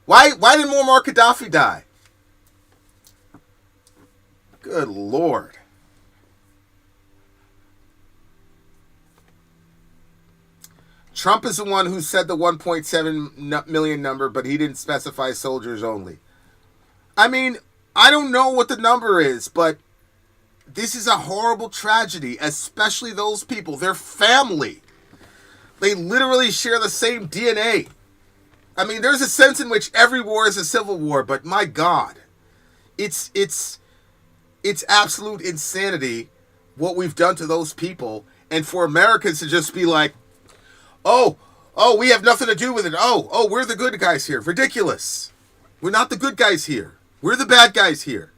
Why did Muammar Gaddafi die? Good Lord. Trump is the one who said the 1.7 million number, but he didn't specify soldiers only. I mean, I don't know what the number is, but this is a horrible tragedy, especially those people. Their family. They literally share the same DNA. I mean, there's a sense in which every war is a civil war, but my God, it's absolute insanity what we've done to those people, and for Americans to just be like, oh, we have nothing to do with it. Oh, we're the good guys here. Ridiculous. We're not the good guys here. We're the bad guys here.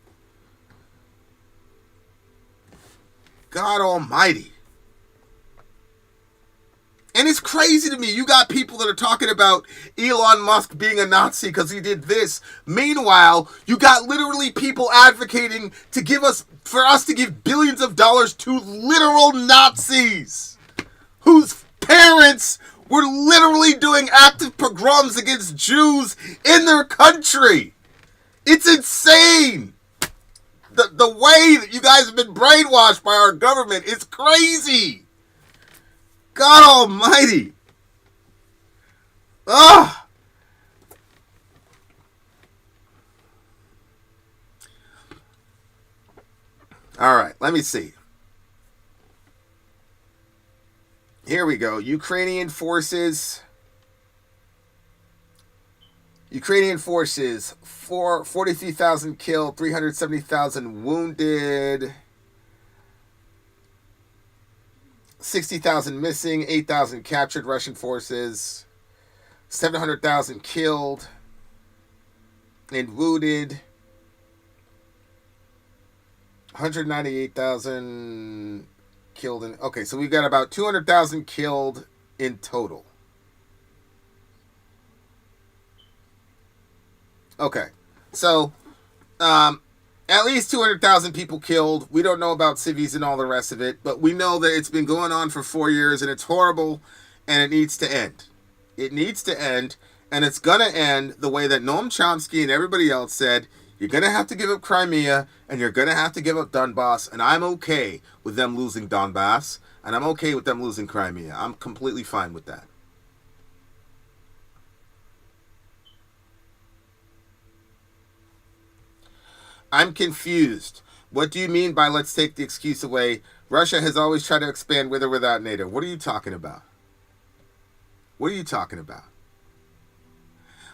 God almighty. And it's crazy to me. You got people that are talking about Elon Musk being a Nazi because he did this. Meanwhile, you got literally people advocating for us to give billions of dollars to literal Nazis whose parents were literally doing active pogroms against Jews in their country. It's insane. The way that you guys have been brainwashed by our government is crazy. God almighty. Ugh. All right, let me see. Here we go. Ukrainian forces, 43,000 killed, 370,000 wounded, 60,000 missing, 8,000 captured Russian forces, 700,000 killed and wounded, 198,000 killed. Okay, so we've got about 200,000 killed in total. Okay, so at least 200,000 people killed. We don't know about civvies and all the rest of it, but we know that it's been going on for 4 years and it's horrible and it needs to end. It needs to end, and it's going to end the way that Noam Chomsky and everybody else said. You're going to have to give up Crimea and you're going to have to give up Donbass, and I'm okay with them losing Donbass and I'm okay with them losing Crimea. I'm completely fine with that. I'm confused. What do you mean by let's take the excuse away? Russia has always tried to expand with or without NATO. What are you talking about? What are you talking about?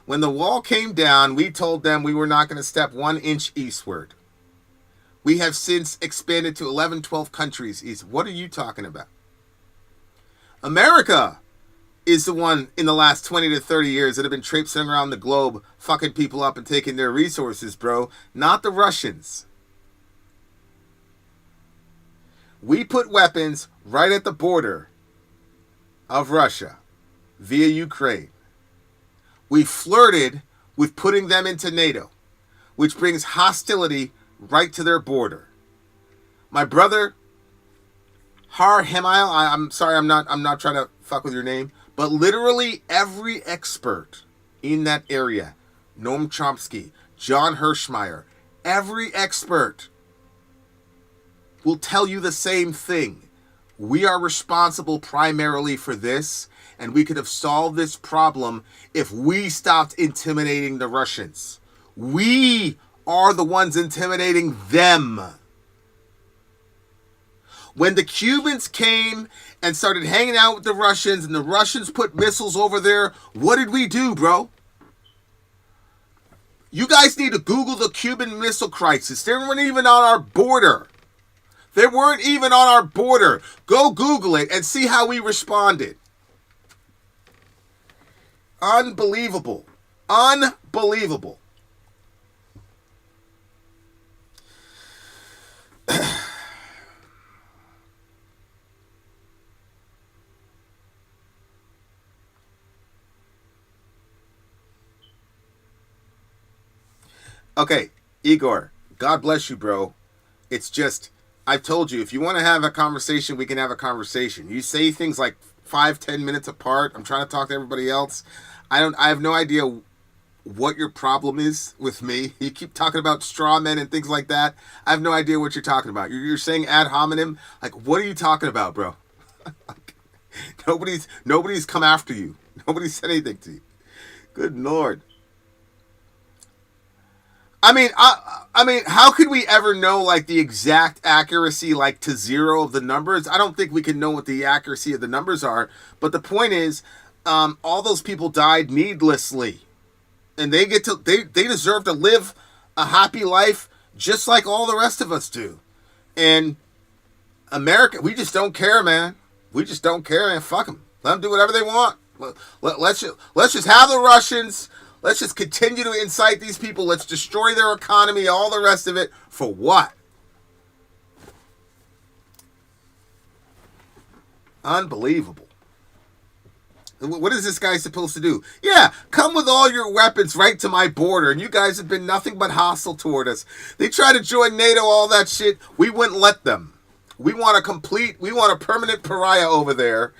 When the wall came down, we told them we were not going to step 1 inch eastward. We have since expanded to 11, 12 countries east. What are you talking about? America is the one in the last 20 to 30 years that have been traipsing around the globe, fucking people up and taking their resources, bro. Not the Russians. We put weapons right at the border of Russia via Ukraine. We flirted with putting them into NATO, which brings hostility right to their border. My brother, Har Hemail, I'm sorry, I'm not trying to fuck with your name, but literally every expert in that area, Noam Chomsky, John Hirschmeyer, every expert will tell you the same thing. We are responsible primarily for this, and we could have solved this problem if we stopped intimidating the Russians. We are the ones intimidating them. When the Cubans came and started hanging out with the Russians and the Russians put missiles over there, what did we do, bro? You guys need to Google the Cuban Missile Crisis. They weren't even on our border. They weren't even on our border. Go Google it and see how we responded. Unbelievable. Unbelievable. Okay, Igor, God bless you, bro. It's just, I've told you, if you want to have a conversation, we can have a conversation. You say things like 5-10 minutes apart. I'm trying to talk to everybody else. I have no idea what your problem is with me. You keep talking about straw men and things like that. I have no idea what you're talking about. You're saying ad hominem. Like, what are you talking about, bro? Nobody's come after you. Nobody said anything to you. Good Lord. I mean, how could we ever know like the exact accuracy, like to zero of the numbers? I don't think we can know what the accuracy of the numbers are. But the point is, all those people died needlessly, and they deserve to live a happy life just like all the rest of us do. And America, we just don't care, man. We just don't care, man. Fuck them. Let them do whatever they want. Let's just have the Russians. Let's just continue to incite these people. Let's destroy their economy, all the rest of it. For what? Unbelievable. What is this guy supposed to do? Yeah, come with all your weapons right to my border, and you guys have been nothing but hostile toward us. They try to join NATO, all that shit. We wouldn't let them. We want a permanent pariah over there.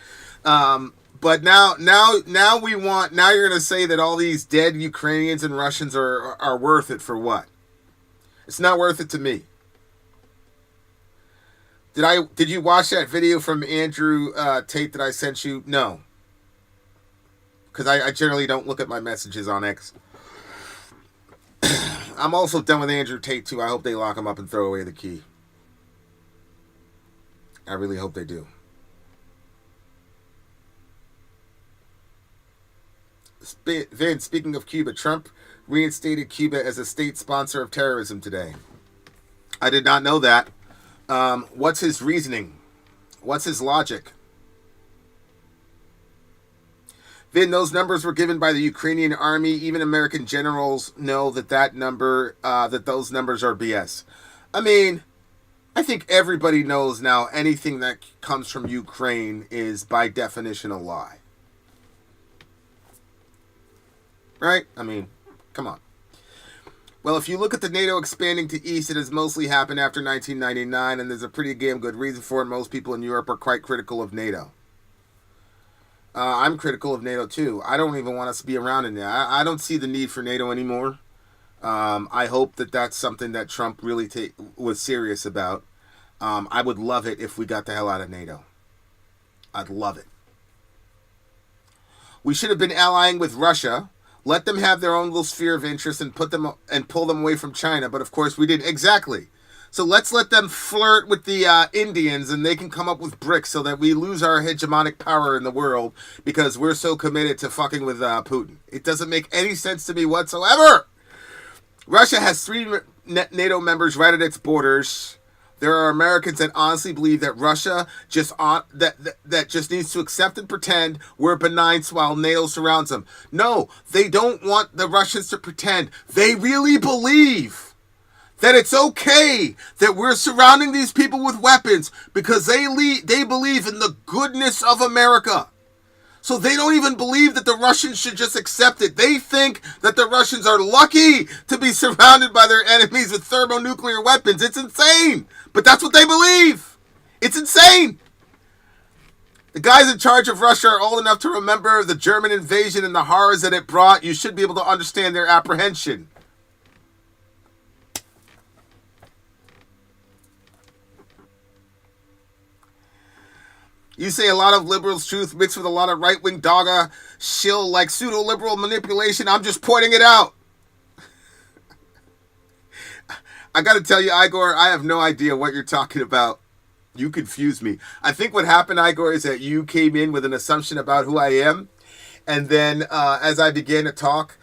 But now you're going to say that all these dead Ukrainians and Russians are worth it for what? It's not worth it to me. Did you watch that video from Andrew Tate that I sent you? No. Because I generally don't look at my messages on X. I'm also done with Andrew Tate too. I hope they lock him up and throw away the key. I really hope they do. Vin, speaking of Cuba, Trump reinstated Cuba as a state sponsor of terrorism today. I did not know that. What's his reasoning? What's his logic? Vin, those numbers were given by the Ukrainian army. Even American generals know that those numbers are BS. I mean, I think everybody knows now anything that comes from Ukraine is by definition a lie. Right? I mean, come on. Well, if you look at the NATO expanding to east, it has mostly happened after 1999, and there's a pretty damn good reason for it. Most people in Europe are quite critical of NATO. I'm critical of NATO too. I don't even want us to be around in there. I don't see the need for NATO anymore. I hope that that's something that Trump really was serious about. I would love it if we got the hell out of NATO. I'd love it. We should have been allying with Russia. Let them have their own little sphere of interest and pull them away from China. But of course we didn't. Exactly. So let's let them flirt with the Indians, and they can come up with bricks so that we lose our hegemonic power in the world because we're so committed to fucking with Putin. It doesn't make any sense to me whatsoever. Russia has 3 NATO members right at its borders. There are Americans that honestly believe that Russia just needs to accept and pretend we're benign while NATO surrounds them. No, they don't want the Russians to pretend. They really believe that it's okay that we're surrounding these people with weapons because they believe in the goodness of America. So they don't even believe that the Russians should just accept it. They think that the Russians are lucky to be surrounded by their enemies with thermonuclear weapons. It's insane. But that's what they believe. It's insane. The guys in charge of Russia are old enough to remember the German invasion and the horrors that it brought. You should be able to understand their apprehension. You say a lot of liberals' truth mixed with a lot of right-wing dogga shill like pseudo-liberal manipulation. I'm just pointing it out. I got to tell you, Igor, I have no idea what you're talking about. You confuse me. I think what happened, Igor, is that you came in with an assumption about who I am. And then as I began to talk,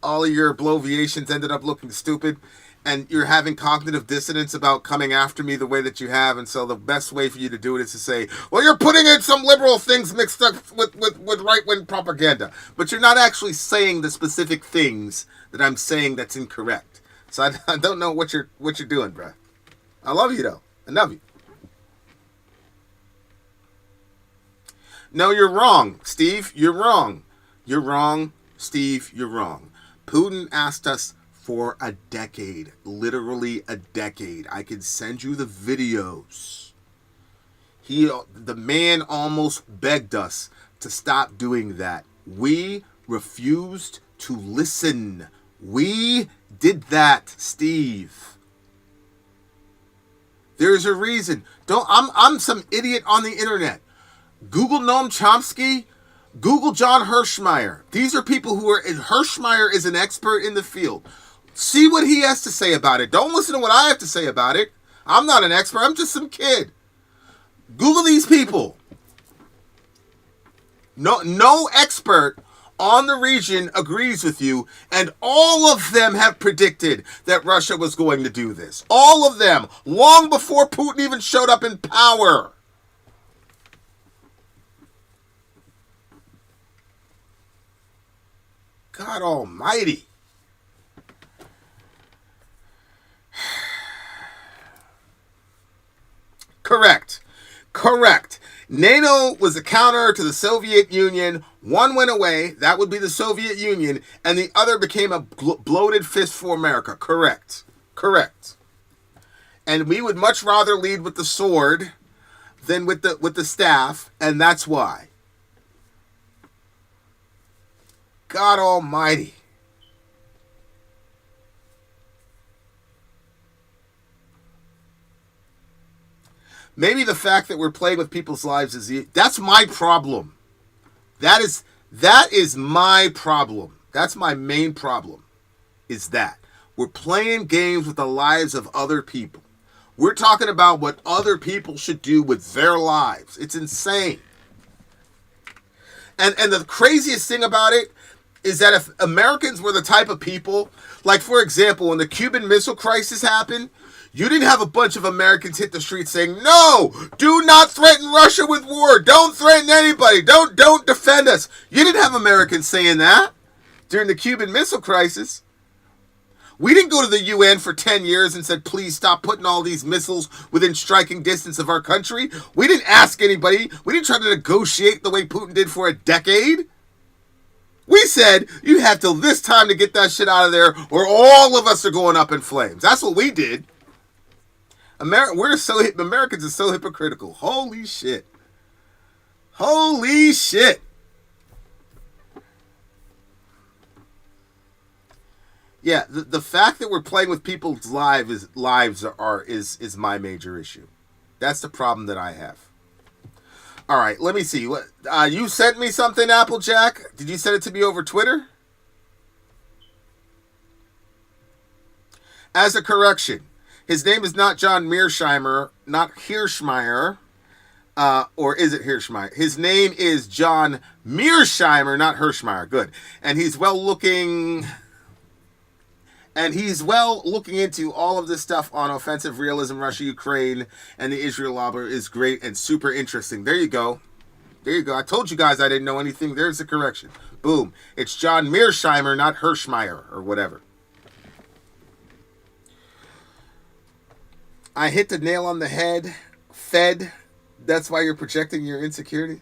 all of your bloviations ended up looking stupid. And you're having cognitive dissonance about coming after me the way that you have. And so the best way for you to do it is to say, well, you're putting in some liberal things mixed up with right-wing propaganda. But you're not actually saying the specific things that I'm saying that's incorrect. So I don't know what you're doing, bruh. I love you, though. I love you. No, you're wrong, Steve. You're wrong. You're wrong, Steve. You're wrong. Putin asked us for a decade, literally a decade. I can send you the videos. The man almost begged us to stop doing that. We refused to listen. We did that, Steve. There's a reason. I'm some idiot on the internet. Google Noam Chomsky. Google John Hirschmeyer. These are people who are... Hirschmeyer is an expert in the field. See what he has to say about it. Don't listen to what I have to say about it. I'm not an expert. I'm just some kid. Google these people. No expert on the region agrees with you, and all of them have predicted that Russia was going to do this. All of them, long before Putin even showed up in power. God almighty. Correct. NATO was a counter to the Soviet Union. One went away, that would be the Soviet Union, and the other became a bloated fist for America. Correct. And we would much rather lead with the sword than with the staff, and that's why. God almighty. Maybe the fact that we're playing with people's lives that's my problem. That is my problem. That's my main problem. Is that we're playing games with the lives of other people. We're talking about what other people should do with their lives. It's insane. And the craziest thing about it is that if Americans were the type of people, like for example, when the Cuban Missile Crisis happened, you didn't have a bunch of Americans hit the streets saying, no, do not threaten Russia with war. Don't threaten anybody. Don't defend us. You didn't have Americans saying that during the Cuban Missile Crisis. We didn't go to the UN for 10 years and said, please stop putting all these missiles within striking distance of our country. We didn't ask anybody. We didn't try to negotiate the way Putin did for a decade. We said, you have till this time to get that shit out of there or all of us are going up in flames. That's what we did. Americans are so hypocritical. Holy shit. Yeah, the fact that we're playing with people's lives is my major issue. That's the problem that I have. All right, let me see. What you sent me something, Applejack? Did you send it to me over Twitter? As a correction, his name is not John Mearsheimer, not Hirschmeyer. Or is it Hirschmeyer? His name is John Mearsheimer, not Hirschmeyer. Good. And he's well looking into all of this stuff on offensive realism, Russia, Ukraine, and the Israel lobber is great and super interesting. There you go. I told you guys I didn't know anything. There's the correction. Boom. It's John Mearsheimer, not Hirschmeyer or whatever. I hit the nail on the head. Fed. That's why you're projecting your insecurity.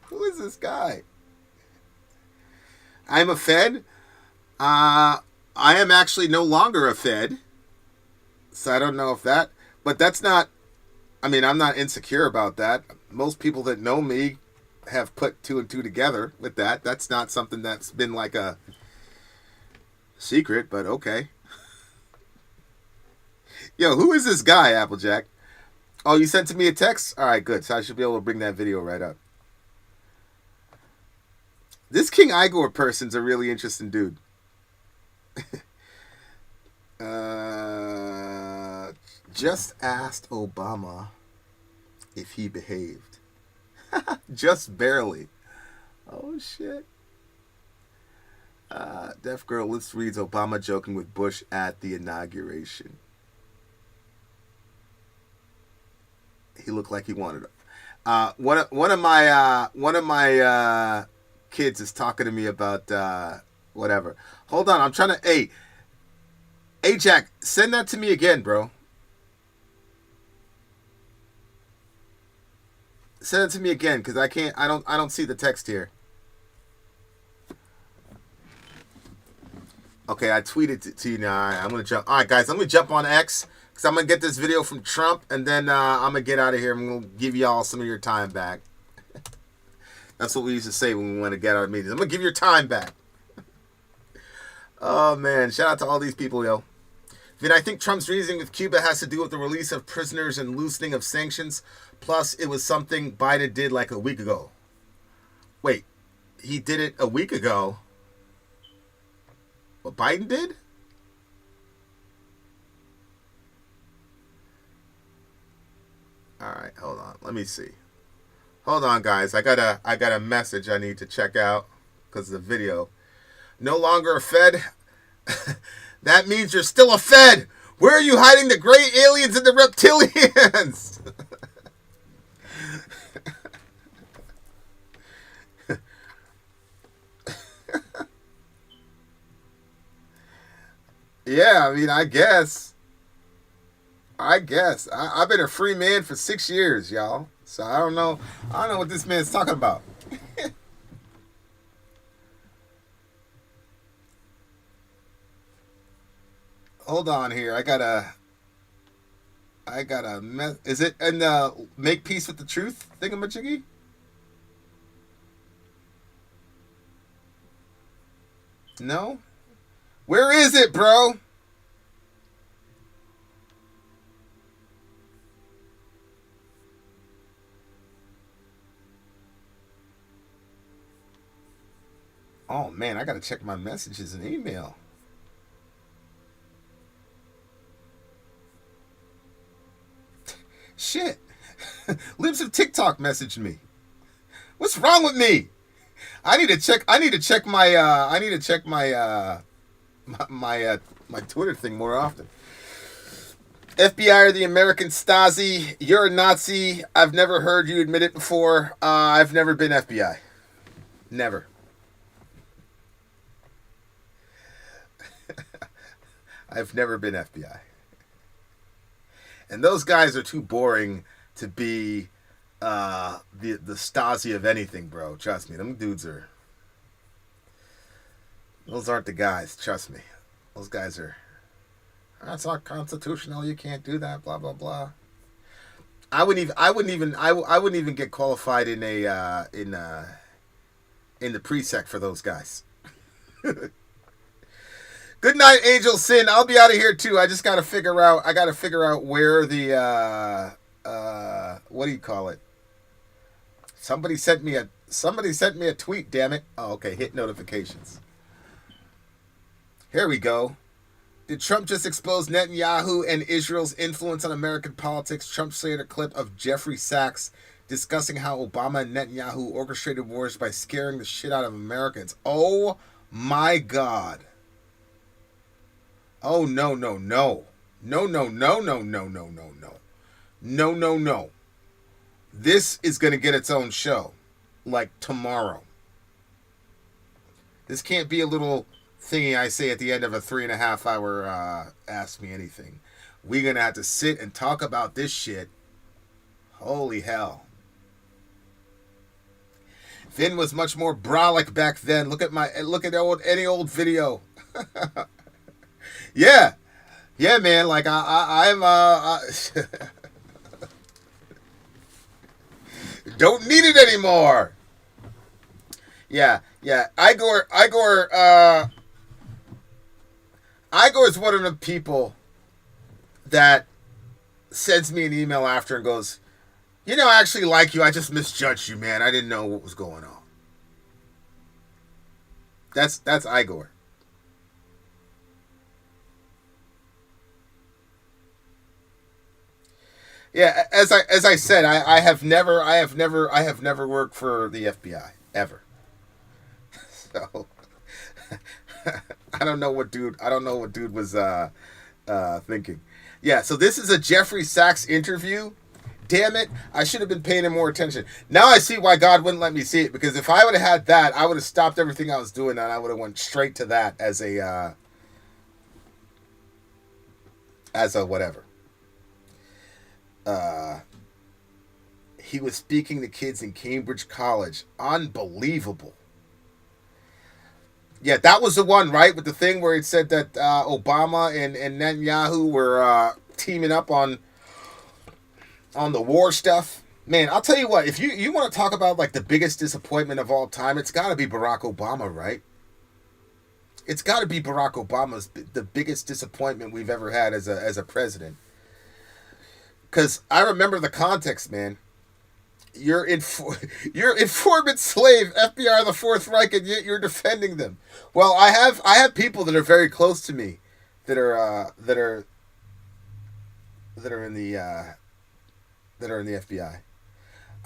Who is this guy? I'm a Fed. I am actually no longer a Fed. So I don't know if that... But that's not... I mean, I'm not insecure about that. Most people that know me have put two and two together with that. That's not something that's been like a secret, but okay. Yo, who is this guy, Applejack? Oh, you sent to me a text? All right, good. So I should be able to bring that video right up. This King Igor person's a really interesting dude. Just asked Obama if he behaved. Just barely. Oh, shit. Deaf Girl, let's read Obama joking with Bush at the inauguration. He looked like he wanted it. One of my kids is talking to me about whatever. Hold on, I'm trying to. Hey, Jack, send that to me again, bro. Send it to me again, because I can't. I don't see the text here. Okay, I tweeted it to you now. All right, I'm gonna jump. All right, guys, I'm gonna jump on X. Because I'm going to get this video from Trump, and then I'm going to get out of here. I'm going to give y'all some of your time back. That's what we used to say when we want to get out of meetings. I'm going to give your time back. Oh, man. Shout out to all these people, yo. Then I think Trump's reasoning with Cuba has to do with the release of prisoners and loosening of sanctions. Plus, it was something Biden did like a week ago. Wait, he did it a week ago? What Biden did? All right, hold on. Let me see. Hold on, guys. I got a message I need to check out because of the video. No longer a Fed. That means you're still a Fed. Where are you hiding the gray aliens and the reptilians? Yeah, I mean, I guess. I've been a free man for 6 years, y'all. So I don't know what this man's talking about. Hold on here. I got a is it in the Make Peace with the Truth thingamajiggy? No? Where is it, bro? Oh man, I gotta check my messages and email. Shit. Libs of TikTok messaged me. What's wrong with me? I need to check my Twitter thing more often. FBI or the American Stasi, you're a Nazi. I've never heard you admit it before. I've never been FBI. Never. I've never been FBI. And those guys are too boring to be the Stasi of anything, bro. Trust me. Those aren't the guys. Trust me. Those guys are... That's not constitutional. You can't do that. Blah blah blah. I wouldn't even get qualified in the pre-sec for those guys. Good night, Angel Sin. I'll be out of here too. I just gotta figure out. Where the what do you call it? Somebody sent me a tweet. Damn it. Oh, okay. Hit notifications. Here we go. Did Trump just expose Netanyahu and Israel's influence on American politics? Trump shared a clip of Jeffrey Sachs discussing how Obama and Netanyahu orchestrated wars by scaring the shit out of Americans. Oh my God. Oh, no. No. This is going to get its own show. Like tomorrow. This can't be a little thingy I say at the end of a 3.5 hour Ask Me Anything. We're going to have to sit and talk about this shit. Holy hell. Vin was much more brolic back then. Look at any old video. Yeah, man. Like I'm don't need it anymore. Yeah. Igor is one of the people that sends me an email after and goes, I actually like you. I just misjudged you, man. I didn't know what was going on. That's Igor. Yeah, as I said, I have never worked for the FBI ever. So I don't know what dude was thinking. Yeah, so this is a Jeffrey Sachs interview. Damn it, I should have been paying him more attention. Now I see why God wouldn't let me see it, because if I would have had that, I would have stopped everything I was doing and I would have went straight to that as a whatever. He was speaking to kids in Cambridge College. Unbelievable. Yeah, that was the one, right? With the thing where it said that Obama and Netanyahu were teaming up on the war stuff. Man, I'll tell you what, if you want to talk about like the biggest disappointment of all time, it's got to be Barack Obama, right? it's got to be Barack Obama's the biggest disappointment we've ever had as a president. Because I remember the context, man. You're informant slave, FBI, the Fourth Reich, and yet you're defending them. Well, I have people that are very close to me that are in the FBI.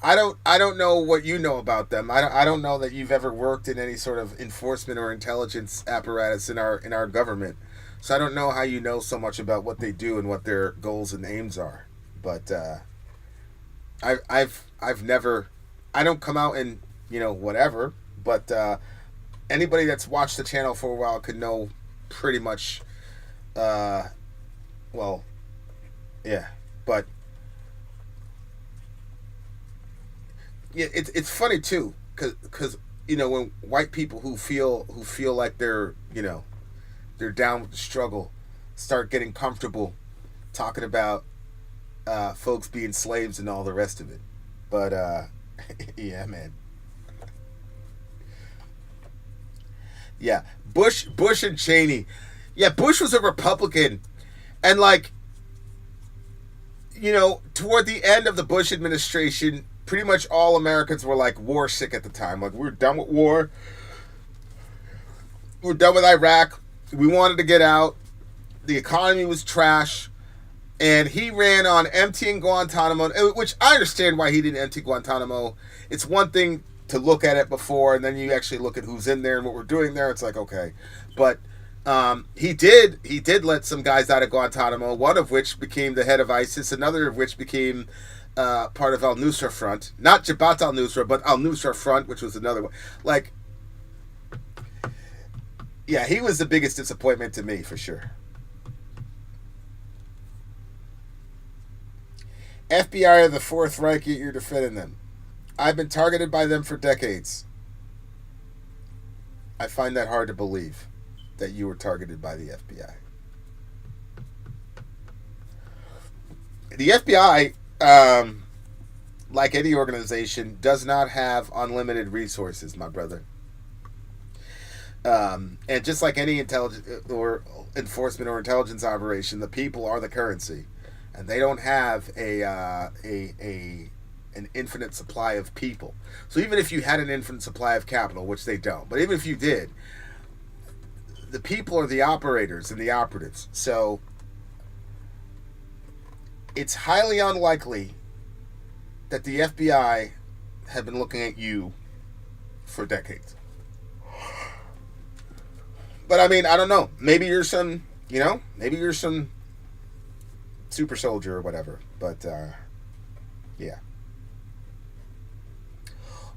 I don't know what you know about them. I don't know that you've ever worked in any sort of enforcement or intelligence apparatus in our government. So I don't know how you know so much about what they do and what their goals and aims are. But I've never, I don't come out and whatever. But anybody that's watched the channel for a while could know pretty much. Well, yeah, but. Yeah, it's funny too, cause when white people who feel like they're down with the struggle start getting comfortable talking about folks being slaves and all the rest of it, but yeah, man, yeah, Bush and Cheney, yeah, Bush was a Republican, and toward the end of the Bush administration. Pretty much all Americans were war sick at the time. We're done with war. We're done with Iraq. We wanted to get out. The economy was trash. And he ran on emptying Guantanamo, which I understand why he didn't empty Guantanamo. It's one thing to look at it before, and then you actually look at who's in there and what we're doing there. It's okay. But he did let some guys out of Guantanamo, one of which became the head of ISIS, another of which became... part of al-Nusra Front. Not Jabhat al-Nusra, but al-Nusra Front, which was another one. Yeah, he was the biggest disappointment to me, for sure. FBI of the Fourth Reich, you're defending them. I've been targeted by them for decades. I find that hard to believe, that you were targeted by the FBI. The FBI... like any organization, does not have unlimited resources, my brother. And just like any intelligence or enforcement or intelligence operation, the people are the currency, and they don't have an infinite supply of people. So even if you had an infinite supply of capital, which they don't, but even if you did, the people are the operators and the operatives. So it's highly unlikely that the FBI have been looking at you for decades. But I mean, I don't know. Maybe you're some, maybe you're some super soldier or whatever. But, yeah.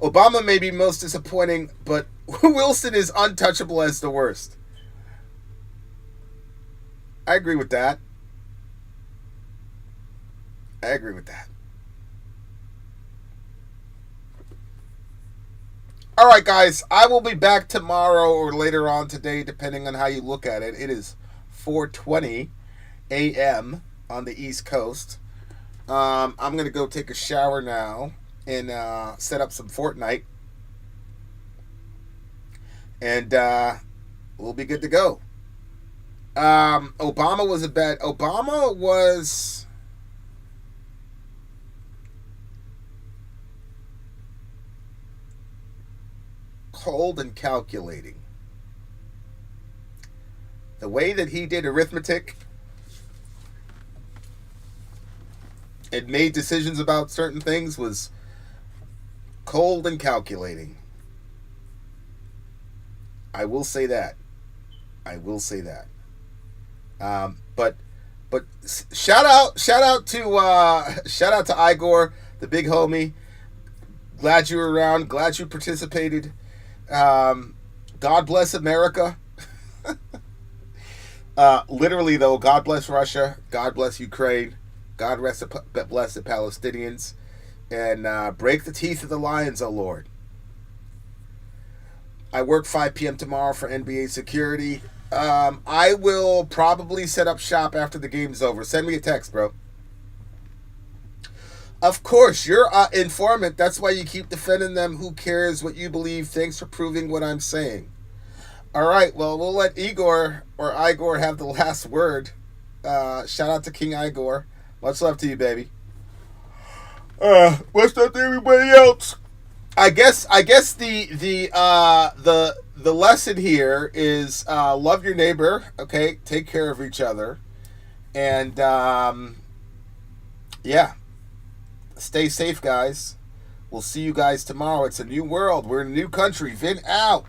Obama may be most disappointing, but Wilson is untouchable as the worst. I agree with that. I agree with that. All right, guys, I will be back tomorrow or later on today, depending on how you look at it. It is 4:20 a.m. on the East Coast. I'm going to go take a shower now and set up some Fortnite. And we'll be good to go. Obama was... cold and calculating. The way that he did arithmetic and made decisions about certain things was cold and calculating. I will say that. But shout out to Igor, the big homie. Glad you were around. Glad you participated. God bless America. Literally, though, God bless Russia. God bless Ukraine. God bless the Palestinians. And break the teeth of the lions, oh Lord. I work 5 p.m. tomorrow for NBA security. I will probably set up shop after the game's over. Send me a text, bro. Of course, you're an informant. That's why you keep defending them. Who cares what you believe? Thanks for proving what I'm saying. All right, well, we'll let Igor or Igor have the last word. Shout out to King Igor. Much love to you, baby. What's up to everybody else? I guess the lesson here is love your neighbor. Okay, take care of each other, and yeah, stay safe, guys. We'll see you guys tomorrow. It's a new world. We're in a new country. Vin out.